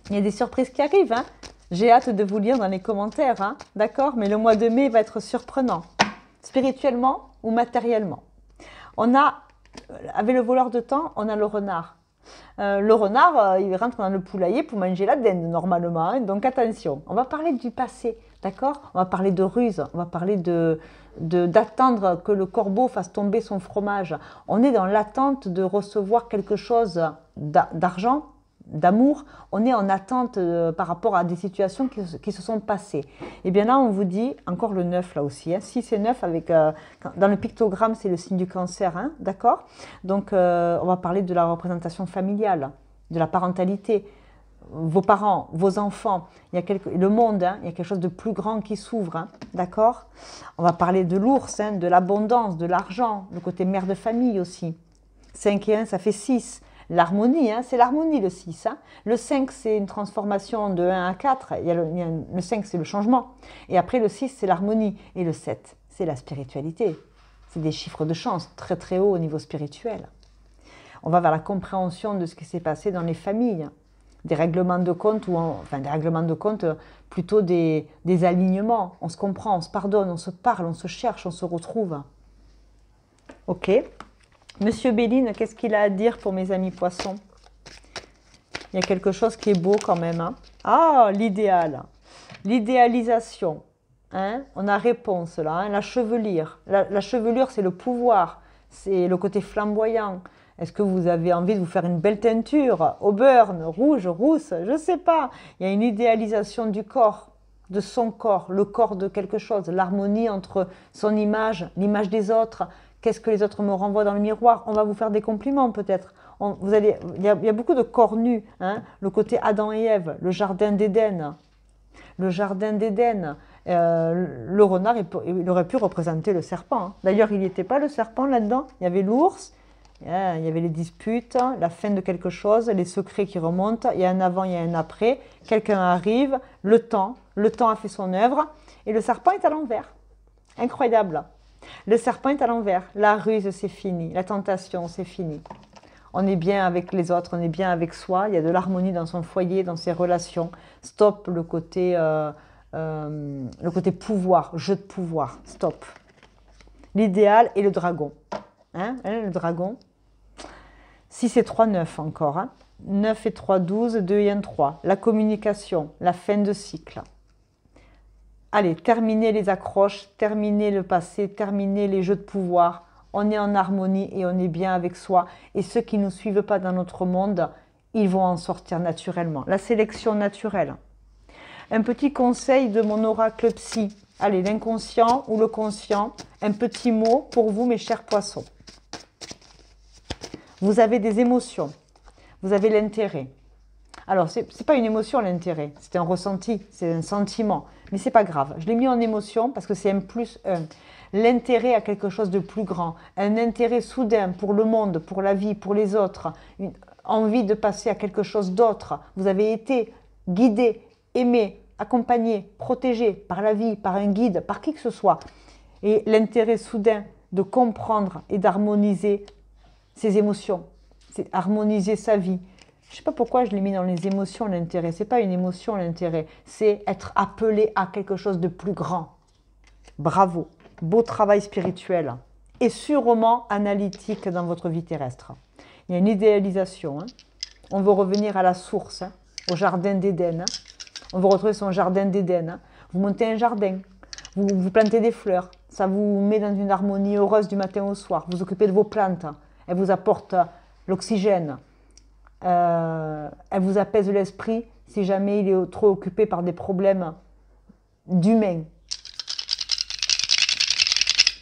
Il y a des surprises qui arrivent. Hein. J'ai hâte de vous lire dans les commentaires. Hein. D'accord? Mais le mois de mai va être surprenant. Spirituellement ou matériellement. On a, avec le voleur de temps, on a le renard. Le renard, il rentre dans le poulailler pour manger la dinde normalement. Hein. Donc attention, on va parler du passé. D'accord? On va parler de ruse. On va parler d'attendre que le corbeau fasse tomber son fromage. On est dans l'attente de recevoir quelque chose d'argent, d'amour, on est en attente par rapport à des situations qui se sont passées. Et bien là, on vous dit, encore le 9 là aussi, hein, 6 et 9, avec, dans le pictogramme, c'est le signe du cancer, hein, d'accord? Donc, on va parler de la représentation familiale, de la parentalité, vos parents, vos enfants, le monde, hein, il y a quelque chose de plus grand qui s'ouvre, hein, d'accord? On va parler de l'ours, hein, de l'abondance, de l'argent, le côté mère de famille aussi. 5 et 1, ça fait 6. L'harmonie, hein, c'est l'harmonie le 6. Hein. Le 5, c'est une transformation de 1 à 4. Le 5, c'est le changement. Et après, le 6, c'est l'harmonie. Et le 7, c'est la spiritualité. C'est des chiffres de chance très très hauts au niveau spirituel. On va vers la compréhension de ce qui s'est passé dans les familles. Des règlements de compte, des règlements de compte, plutôt des alignements. On se comprend, on se pardonne, on se parle, on se cherche, on se retrouve. Ok. Monsieur Béline, qu'est-ce qu'il a à dire pour mes amis poissons? Il y a quelque chose qui est beau quand même. Hein. Ah, l'idéal. L'idéalisation. Hein. On a réponse là. Hein. La chevelure. La chevelure, c'est le pouvoir. C'est le côté flamboyant. Est-ce que vous avez envie de vous faire une belle teinture au beurre, rouge, rousse? Je ne sais pas. Il y a une idéalisation du corps, de son corps, le corps de quelque chose, l'harmonie entre son image, l'image des autres. Qu'est-ce que les autres me renvoient dans le miroir? On va vous faire des compliments peut-être. Il y a beaucoup de corps nus, hein, le côté Adam et Ève, le jardin d'Éden. Le jardin d'Éden. Le renard, il aurait pu représenter le serpent, hein. D'ailleurs, il n'y était pas le serpent là-dedans. Il y avait l'ours, il y avait les disputes, la fin de quelque chose, les secrets qui remontent. Il y a un avant, il y a un après. Quelqu'un arrive, le temps a fait son œuvre. Et le serpent est à l'envers. Incroyable. Le serpent est à l'envers. La ruse, c'est fini. La tentation, c'est fini. On est bien avec les autres, on est bien avec soi. Il y a de l'harmonie dans son foyer, dans ses relations. Stop le côté pouvoir, jeu de pouvoir. Stop. L'idéal et le dragon. Hein, le dragon. 6 et 3, 9 encore. Hein. 9 et 3, 12, 2 et 1, 3. La communication, la fin de cycle. Allez, terminez les accroches, terminez le passé, terminez les jeux de pouvoir. On est en harmonie et on est bien avec soi. Et ceux qui ne nous suivent pas dans notre monde, ils vont en sortir naturellement. La sélection naturelle. Un petit conseil de mon oracle psy. Allez, l'inconscient ou le conscient. Un petit mot pour vous, mes chers poissons. Vous avez des émotions. Vous avez l'intérêt. Alors, ce n'est pas une émotion, l'intérêt. C'est un ressenti, c'est un sentiment. Mais ce n'est pas grave. Je l'ai mis en émotion parce que c'est un plus 1. L'intérêt à quelque chose de plus grand. Un intérêt soudain pour le monde, pour la vie, pour les autres. Une envie de passer à quelque chose d'autre. Vous avez été guidé, aimé, accompagné, protégé par la vie, par un guide, par qui que ce soit. Et l'intérêt soudain de comprendre et d'harmoniser ses émotions. C'est harmoniser sa vie. Je ne sais pas pourquoi je l'ai mis dans les émotions, l'intérêt. Ce n'est pas une émotion, l'intérêt. C'est être appelé à quelque chose de plus grand. Bravo. Beau travail spirituel. Et sûrement analytique dans votre vie terrestre. Il y a une idéalisation. Hein. On veut revenir à la source, hein, au jardin d'Éden. Hein. On veut retrouver son jardin d'Éden. Hein. Vous montez un jardin. Vous plantez des fleurs. Ça vous met dans une harmonie heureuse du matin au soir. Vous occupez de vos plantes. Elles vous apportent l'oxygène. Elle vous apaise l'esprit si jamais il est trop occupé par des problèmes d'humains.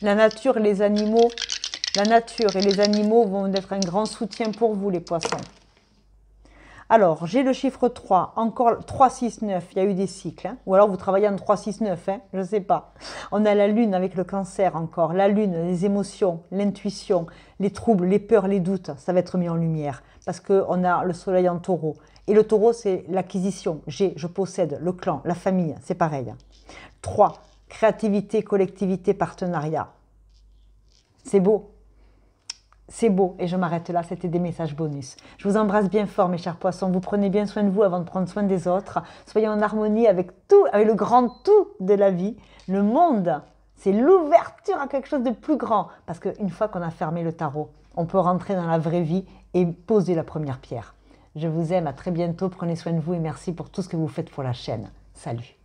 La nature et les animaux vont être un grand soutien pour vous, les poissons. Alors, j'ai le chiffre 3, encore 3, 6, 9, il y a eu des cycles. Hein, ou alors vous travaillez en 3, 6, 9, hein, je ne sais pas. On a la lune avec le cancer encore. La lune, les émotions, l'intuition, les troubles, les peurs, les doutes, ça va être mis en lumière. Parce qu'on a le soleil en taureau. Et le taureau, c'est l'acquisition. Je possède, le clan, la famille, c'est pareil. 3, créativité, collectivité, partenariat. C'est beau. C'est beau et je m'arrête là, c'était des messages bonus. Je vous embrasse bien fort mes chers poissons, vous prenez bien soin de vous avant de prendre soin des autres. Soyez en harmonie avec tout, avec le grand tout de la vie. Le monde, c'est l'ouverture à quelque chose de plus grand. Parce qu'une fois qu'on a fermé le tarot, on peut rentrer dans la vraie vie et poser la première pierre. Je vous aime, à très bientôt, prenez soin de vous et merci pour tout ce que vous faites pour la chaîne. Salut.